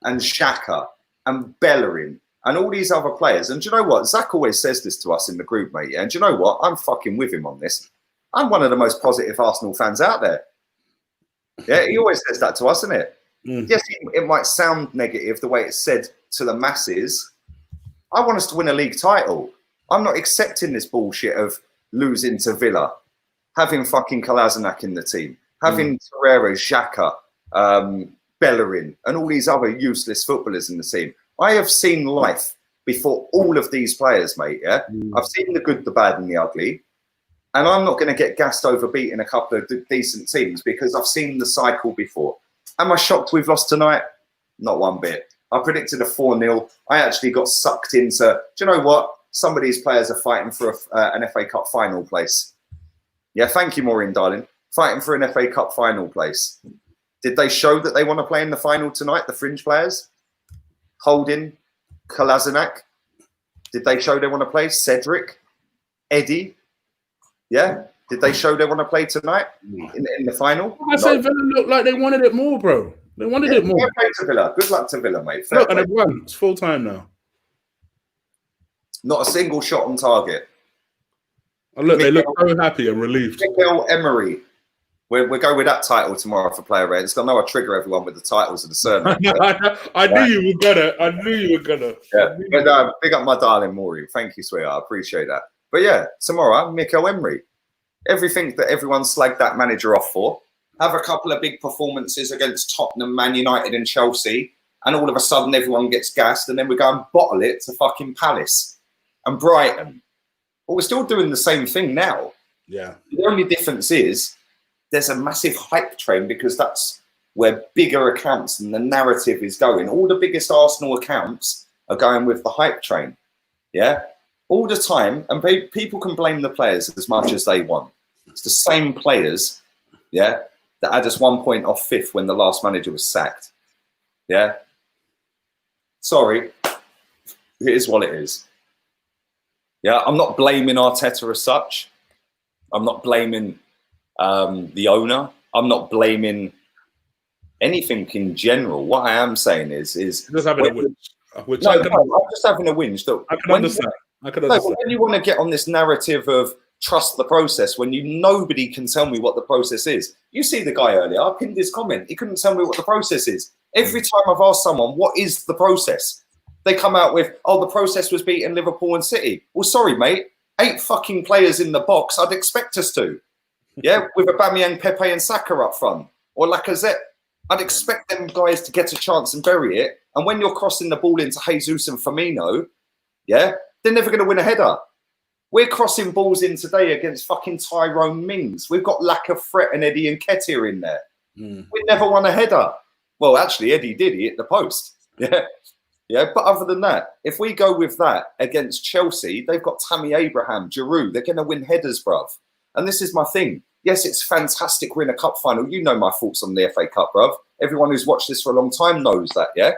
and Xhaka and Bellerin and all these other players, and do you know what? Zach always says this to us in the group, mate. And do you know what? I'm fucking with him on this. I'm one of the most positive Arsenal fans out there. Yeah, he always says that to us, isn't it? Yes, it might sound negative the way it's said to the masses. I want us to win a league title. I'm not accepting this bullshit of losing to Villa, having fucking Kolasinac in the team, having Torreira, Xhaka, Bellerin, and all these other useless footballers in the team. I have seen life before all of these players, mate. Yeah, I've seen the good, the bad, and the ugly. And I'm not going to get gassed over beating a couple of decent teams because I've seen the cycle before. Am I shocked we've lost tonight? Not one bit. I predicted a 4-0. I actually got sucked into, do you know what? Some of these players are fighting for an FA Cup final place. Yeah, thank you, Maureen, darling. Fighting for an FA Cup final place. Did they show that they want to play in the final tonight, the fringe players? Holding, Kolasinac. Did they show they want to play? Cedric, Eddie. Yeah. Did they show they want to play tonight in the final? I said Villa looked like they wanted it more, bro. They wanted it more. Fair play to Villa. Good luck to Villa, mate. Look, and they've won. It's full time now. Not a single shot on target. And look, they look so happy and relieved. Miguel Emery. We'll go with that title tomorrow for player ratings. I know I trigger everyone with the titles of the surname. I knew you were gonna. I knew you were gonna. Yeah, but big up my darling Maureen. Thank you, sweetheart. I appreciate that. But yeah, tomorrow, Miguel Emery. Everything that everyone slagged that manager off for. Have a couple of big performances against Tottenham, Man United and Chelsea. and all of a sudden everyone gets gassed, and then we go and bottle it to fucking Palace and Brighton. But we're still doing the same thing now. Yeah. The only difference is there's a massive hype train, because that's where bigger accounts and the narrative is going. All the biggest Arsenal accounts are going with the hype train. Yeah, all the time. And people can blame the players as much as they want. It's the same players, yeah, that had us 1 point off fifth when the last manager was sacked. Yeah. Sorry. It is what it is. Yeah, I'm not blaming Arteta as such. I'm not blaming the owner. I'm not blaming anything in general. What I am saying is just having a whinge. I'm just having a whinge. I can understand. When you want to get on this narrative of trust the process, when nobody can tell me what the process is. You see the guy earlier, I pinned his comment. He couldn't tell me what the process is. Every time I've asked someone, what is the process? They come out with, oh, the process was beating Liverpool and City. Well, sorry, mate. 8 fucking players in the box. I'd expect us to. Yeah, with Aubameyang, Pepe and Saka up front. Or Lacazette. I'd expect them guys to get a chance and bury it. And when you're crossing the ball into Jesus and Firmino, yeah, they're never going to win a header. We're crossing balls in today against fucking Tyrone Mings. We've got Lacazette and Eddie Nketiah in there. We never won a header. Well, actually, Eddie did. He hit the post. Yeah. Yeah, but other than that, if we go with that against Chelsea, they've got Tammy Abraham, Giroud. They're going to win headers, bruv. And this is my thing. Yes, it's fantastic we're in a cup final. You know my thoughts on the FA Cup, bruv. Everyone who's watched this for a long time knows that, yeah?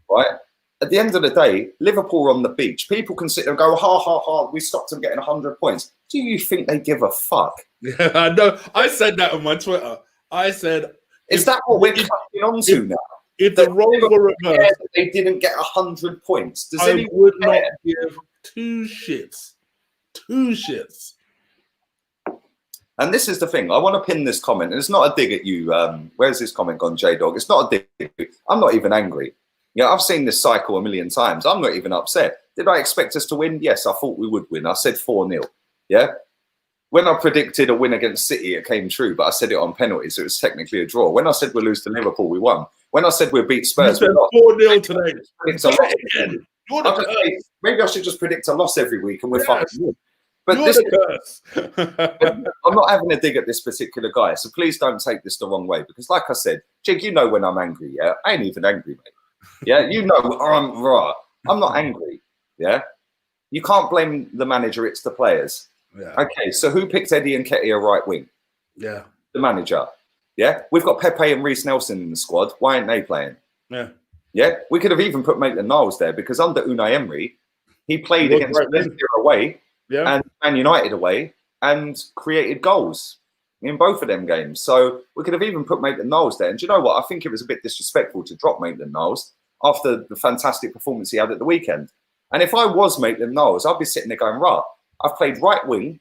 Right? At the end of the day, Liverpool are on the beach. People can sit there and go, ha, ha, ha, we stopped them getting 100 points. Do you think they give a fuck? Yeah, I know. I said that on my Twitter. I said... Is that what we're coming on to now? If the roles were reversed... They didn't get 100 points. Does I would not give 2 shits. 2 shits. And this is the thing. I want to pin this comment. And it's not a dig at you. Where's this comment gone, J-Dog? It's not a dig at you. I'm not even angry. Yeah, I've seen this cycle a million times. I'm not even upset. Did I expect us to win? Yes, I thought we would win. I said 4-0. Yeah. When I predicted a win against City, it came true, but I said it on penalties, so it was technically a draw. When I said we'll lose to Liverpool, we won. When I said we'll beat Spurs, we lost. 4-0 today. Maybe I should just predict a loss every week and we're fucking good. But I'm not having a dig at this particular guy, so please don't take this the wrong way. Because like I said, Jig, you know when I'm angry, yeah? I ain't even angry, mate. Yeah, you know I'm not angry, yeah? You can't blame the manager, it's the players. Yeah. Okay, so who picked Eddie Nketiah right wing? Yeah. The manager. Yeah? We've got Pepe and Reece Nelson in the squad. Why aren't they playing? Yeah. Yeah? We could have even put Maitland-Niles there because under Unai Emery, he played against Leicester away and Man United away and created goals in both of them games. So we could have even put Maitland-Niles there. And do you know what? I think it was a bit disrespectful to drop Maitland-Niles after the fantastic performance he had at the weekend. And if I was Maitland-Niles, I'd be sitting there going, right, I've played right wing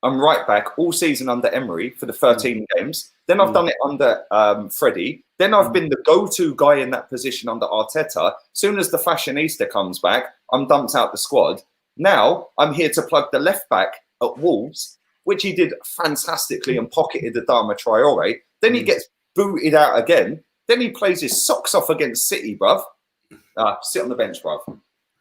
and right back all season under Emery for the 13 games. Then I've done it under Freddie. Then I've been the go-to guy in that position under Arteta. Soon as the fashionista comes back, I'm dumped out the squad. Now I'm here to plug the left back at Wolves, which he did fantastically and pocketed the Adama Traore. Then he gets booted out again. Then he plays his socks off against City, bruv. Sit on the bench, bruv.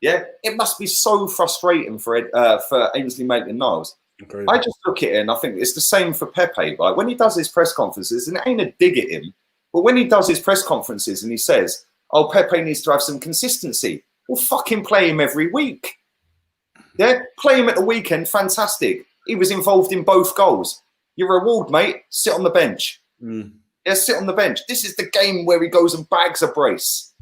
Yeah, it must be so frustrating for Ainsley Maitland-Niles. Okay. I just look at it and I think it's the same for Pepe. Like when he does his press conferences, and it ain't a dig at him, but when he does his press conferences and he says, "Oh, Pepe needs to have some consistency," well, fucking play him every week. Yeah, play him at the weekend. Fantastic. He was involved in both goals. Your reward, mate. Sit on the bench. Yeah, sit on the bench. This is the game where he goes and bags a brace.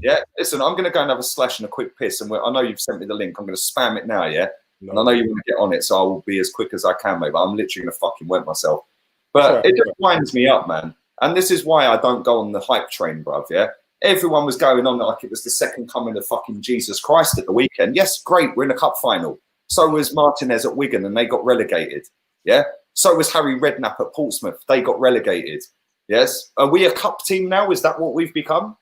Yeah, listen, I'm going to go and have a slash and a quick piss. And I know you've sent me the link. I'm going to spam it now, yeah? No. And I know you want to get on it, so I will be as quick as I can, mate. But I'm literally going to fucking wet myself. But it just winds me up, man. And this is why I don't go on the hype train, bruv, yeah? Everyone was going on like it was the second coming of fucking Jesus Christ at the weekend. Yes, great, we're in a cup final. So was Martinez at Wigan and they got relegated, yeah? So was Harry Redknapp at Portsmouth. They got relegated, yes? Are we a cup team now? Is that what we've become?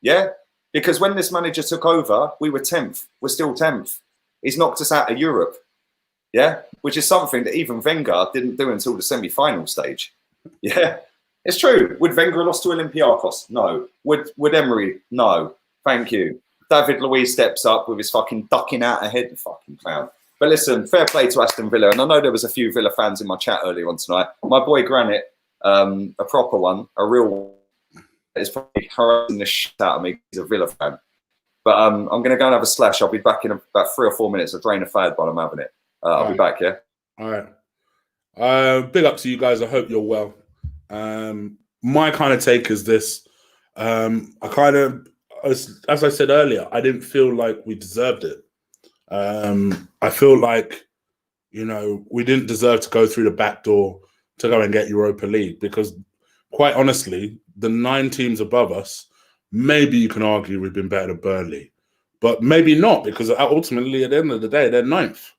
Yeah, because when this manager took over, we were 10th. We're still 10th. He's knocked us out of Europe. Yeah, which is something that even Wenger didn't do until the semi-final stage. Yeah, It's true. Would Wenger have lost to Olympiacos? No. Would Emery? No. Thank you. David Luiz steps up with his fucking ducking out ahead, the fucking clown. But listen, fair play to Aston Villa. And I know there was a few Villa fans in my chat earlier on tonight. My boy Granite, a proper one, a real one, is probably harassing the shit out of me. He's a Villa fan. But I'm going to go and have a slash. I'll be back in about 3 or 4 minutes. I'll drain a fad while I'm having it. I'll be back, yeah? All right. Big up to you guys. I hope you're well. My kind of take is this. As I said earlier, I didn't feel like we deserved it. I feel like, we didn't deserve to go through the back door to go and get Europa League because, quite honestly, the 9 teams above us, maybe you can argue we've been better than Burnley, but maybe not because ultimately, at the end of the day, they're 9th.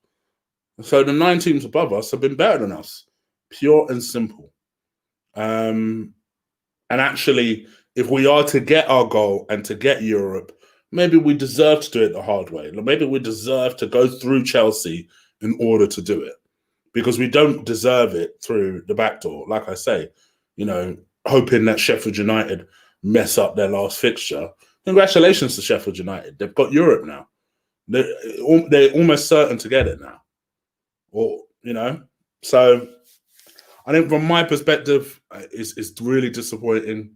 So the 9 teams above us have been better than us, pure and simple. And actually, if we are to get our goal and to get Europe, maybe we deserve to do it the hard way. Maybe we deserve to go through Chelsea in order to do it because we don't deserve it through the back door. Like I say, hoping that Sheffield United mess up their last fixture. Congratulations to Sheffield United. They've got Europe now. They're almost certain to get it now. So I think from my perspective, it's really disappointing.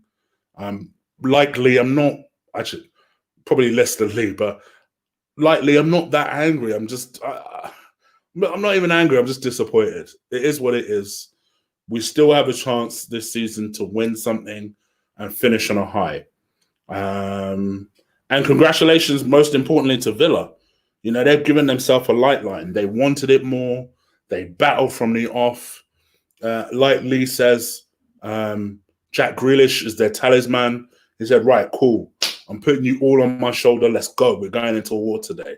Like Lee, I'm not actually probably less than Lee, but like Lee, I'm not that angry. I'm not even angry. I'm just disappointed. It is what it is. We still have a chance this season to win something and finish on a high. And congratulations, most importantly, to Villa. They've given themselves a light line. They wanted it more. They battled from the off. Like Lee says, Jack Grealish is their talisman. He said, right, cool. I'm putting you all on my shoulder. Let's go. We're going into war today.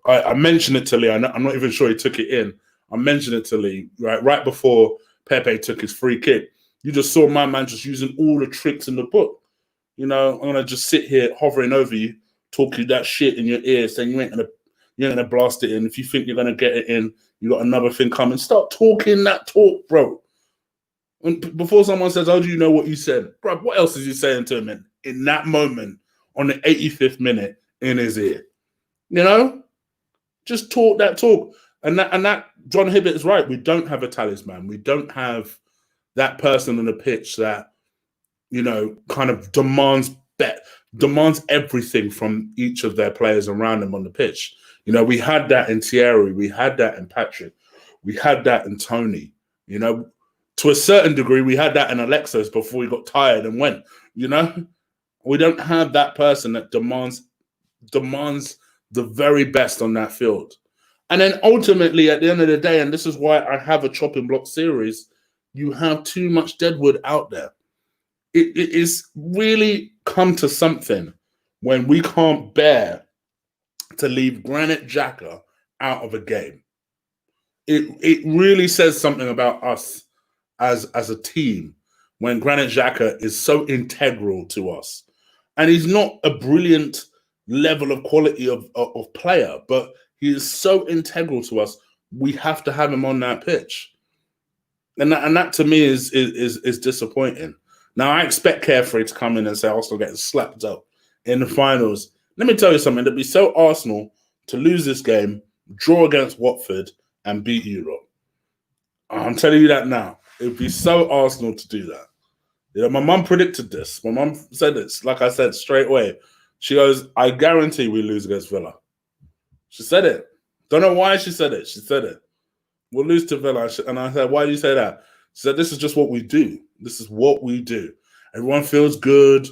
I mentioned it to Lee. I'm not even sure he took it in. I mentioned it to Lee right before Pepe took his free kick. You just saw my man just using all the tricks in the book. I'm going to just sit here hovering over you, talk you that shit in your ear, saying you ain't gonna blast it in. If you think you're going to get it in, you got another thing coming. Start talking that talk, bro. And before someone says, "Oh, do you know what you said?" Bro, what else is he saying to him in that moment on the 85th minute in his ear? Just talk that talk. And that John Hibbett is right. We don't have a talisman. We don't have that person on the pitch that, kind of demands everything from each of their players around them on the pitch. We had that in Thierry. We had that in Patrick. We had that in Tony. To a certain degree, we had that in Alexis before we got tired and went. We don't have that person that demands the very best on that field. And then ultimately, at the end of the day, and this is why I have a chopping block series, you have too much deadwood out there. It is really come to something when we can't bear to leave Granit Xhaka out of a game. It really says something about us as a team when Granit Xhaka is so integral to us. And he's not a brilliant level of quality of player, but he is so integral to us. We have to have him on that pitch. And that to me is disappointing. Now, I expect Carefree to come in and say Arsenal getting slapped up in the finals. Let me tell you something. It'd be so Arsenal to lose this game, draw against Watford, and beat Europe. I'm telling you that now. It would be so Arsenal to do that. My mum predicted this. My mum said this, like I said, straight away. She goes, I guarantee we lose against Villa. She said it. Don't know why she said it. She said it. We'll lose to Villa. And I said, why do you say that? She said, this is just what we do. This is what we do. Everyone feels good.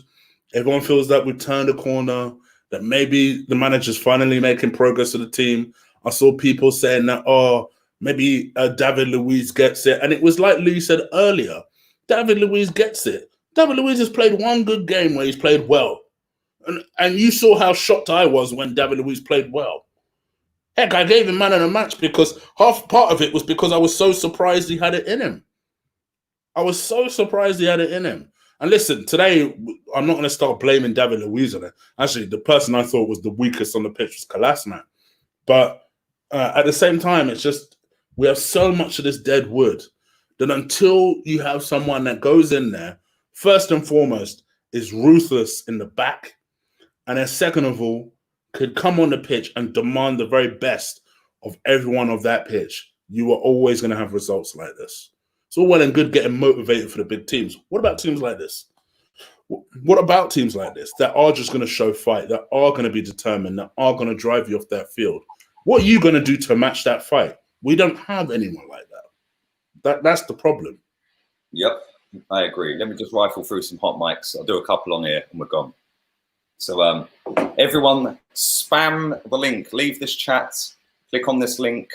Everyone feels that we've turned a corner, that maybe the manager's finally making progress to the team. I saw people saying that, maybe David Luiz gets it. And it was like Lee said earlier, David Luiz gets it. David Luiz has played one good game where he's played well. And you saw how shocked I was when David Luiz played well. Heck, I gave him man of the match because half part of it was because I was so surprised he had it in him. I was so surprised he had it in him. And listen, today, I'm not going to start blaming David Luiz on it. Actually, the person I thought was the weakest on the pitch was Kolasinac. But at the same time, it's just, we have so much of this dead wood. then until you have someone that goes in there, first and foremost, is ruthless in the back, and then second of all, could come on the pitch and demand the very best of everyone of that pitch, you are always going to have results like this. It's all well and good getting motivated for the big teams. What about teams like this? What about teams like this that are just going to show fight, that are going to be determined, that are going to drive you off that field? What are you going to do to match that fight? We don't have anyone like that. That's the problem. Yep, I agree. Let me just rifle through some hot mics. I'll do a couple on here and we're gone. So everyone, spam the link. Leave this chat. Click on this link.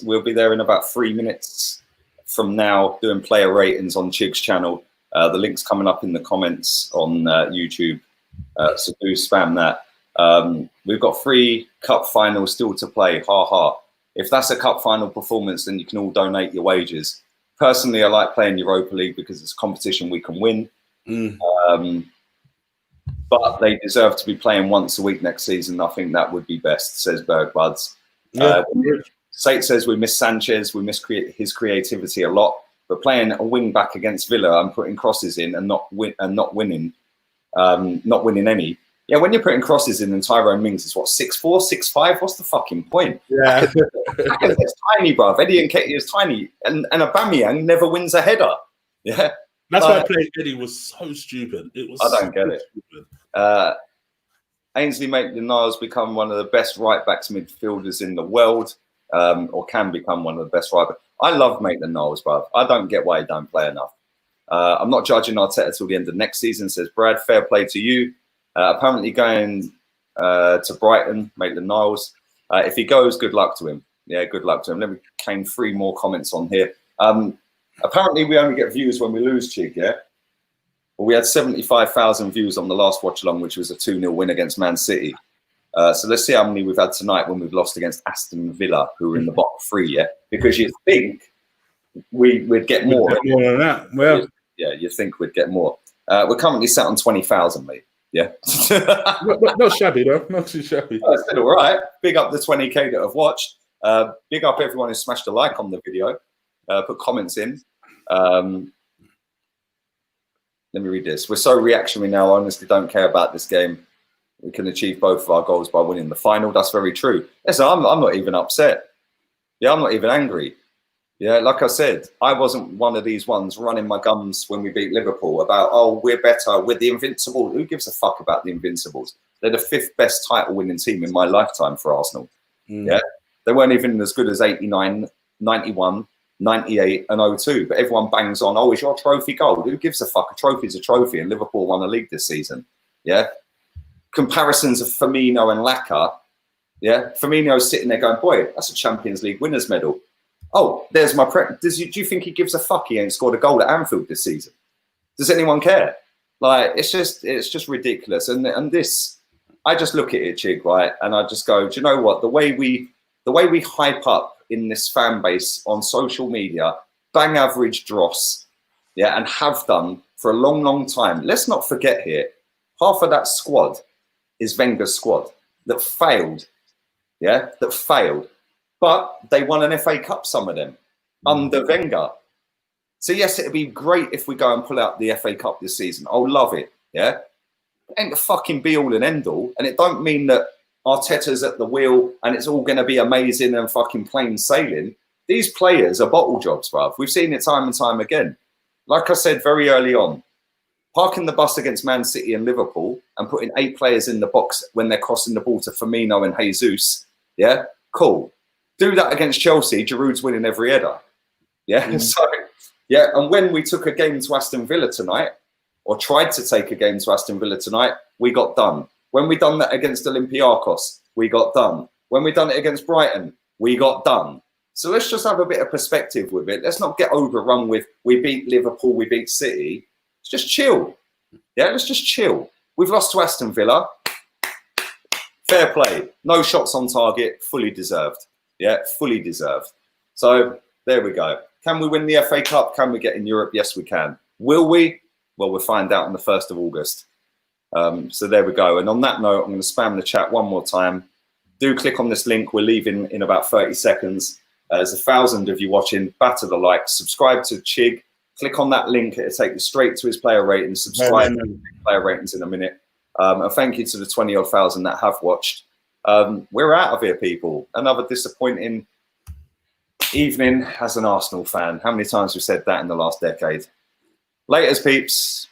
We'll be there in about 3 minutes from now doing player ratings on Chig's channel. The link's coming up in the comments on YouTube, so do spam that. We've got 3 cup finals still to play. Ha ha. If that's a cup final performance, then you can all donate your wages. Personally, I like playing Europa League because it's a competition we can win. But they deserve to be playing once a week next season. I think that would be best, says Berg Buds. Yeah. Sate says we miss Sanchez. We miss his creativity a lot. But playing a wing back against Villa and putting crosses in and not winning any. Yeah, when you're putting crosses in and Tyrone Mings is what, 6'4", 6'5"? What's the fucking point? Yeah. It's tiny, bruv. Eddie Nketiah is tiny. And Aubameyang never wins a header. Yeah. That's why playing Eddie was so stupid. It was. I don't get it. Ainsley Maitland-Niles become one of the best right-backs midfielders in the world, or can become one of the best right-backs. I love Maitland-Niles, bruv. I don't get why he don't play enough. I'm not judging Arteta till the end of next season, says Brad. Fair play to you. Apparently going to Brighton, Maitland-Niles. If he goes, good luck to him. Yeah, good luck to him. Let me claim 3 more comments on here. Apparently we only get views when we lose, Chig, yeah? Well, we had 75,000 views on the last watch-along, which was a 2-0 win against Man City. So let's see how many we've had tonight when we've lost against Aston Villa, who are in the bottom 3, yeah? Because you think we'd get more. More than that. Well, yeah, you think we'd get more. We're currently sat on 20,000, mate. Yeah. not shabby, though. Not too shabby. It's been all right. Big up the 20K that have watched. Big up everyone who smashed a like on the video. Put comments in. Let me read this. We're so reactionary now. I honestly don't care about this game. We can achieve both of our goals by winning the final. That's very true. Listen, I'm not even upset. Yeah, I'm not even angry. Yeah, like I said, I wasn't one of these ones running my gums when we beat Liverpool about, oh, we're better, we're the Invincibles. Who gives a fuck about the Invincibles? They're the 5th best title-winning team in my lifetime for Arsenal. Yeah, they weren't even as good as 89, 91, 98 and 02, but everyone bangs on, oh, is your trophy gold? Who gives a fuck? A trophy's a trophy, and Liverpool won the league this season. Yeah. Comparisons of Firmino and Laka. Yeah. Firmino's sitting there going, boy, that's a Champions League winners medal. Oh, there's my do you think he gives a fuck he ain't scored a goal at Anfield this season? Does anyone care? Like, it's just ridiculous. And this, I just look at it, Chig, right? And I just go, do you know what? The way we hype up in this fan base on social media, bang average dross, yeah, and have done for a long, long time. Let's not forget here, half of that squad is Wenger's squad that failed, yeah, that failed. But they won an FA Cup, some of them, under Wenger. So yes, it'd be great if we go and pull out the FA Cup this season. I'll love it, yeah? It ain't the fucking be-all and end-all, and it don't mean that Arteta's at the wheel and it's all going to be amazing and fucking plain sailing. These players are bottle jobs, bruv. We've seen it time and time again. Like I said very early on, parking the bus against Man City and Liverpool and putting 8 players in the box when they're crossing the ball to Firmino and Jesus, yeah, cool. Do that against Chelsea, Giroud's winning every header. Yeah, so, yeah, and when we took a game to Aston Villa tonight, or tried to take a game to Aston Villa tonight, we got done. When we done that against Olympiacos, we got done. When we done it against Brighton, we got done. So let's just have a bit of perspective with it. Let's not get overrun with, we beat Liverpool, we beat City. Let's just chill. Yeah, let's just chill. We've lost to Aston Villa. Fair play. No shots on target, fully deserved. Yeah, fully deserved. So there we go. Can we win the FA Cup? Can we get in Europe? Yes, we can. Will we? Well, we'll find out on the 1st of August. So there we go. And on that note, I'm going to spam the chat one more time. Do click on this link. We're leaving in about 30 seconds. There's 1,000 of you watching. Batter the like, subscribe to Chig. Click on that link. It'll take you straight to his player ratings. Subscribe to player ratings in a minute. And thank you to the 20-odd thousand that have watched. We're out of here, people. Another disappointing evening as an Arsenal fan. How many times we've said that in the last decade? Laters, peeps.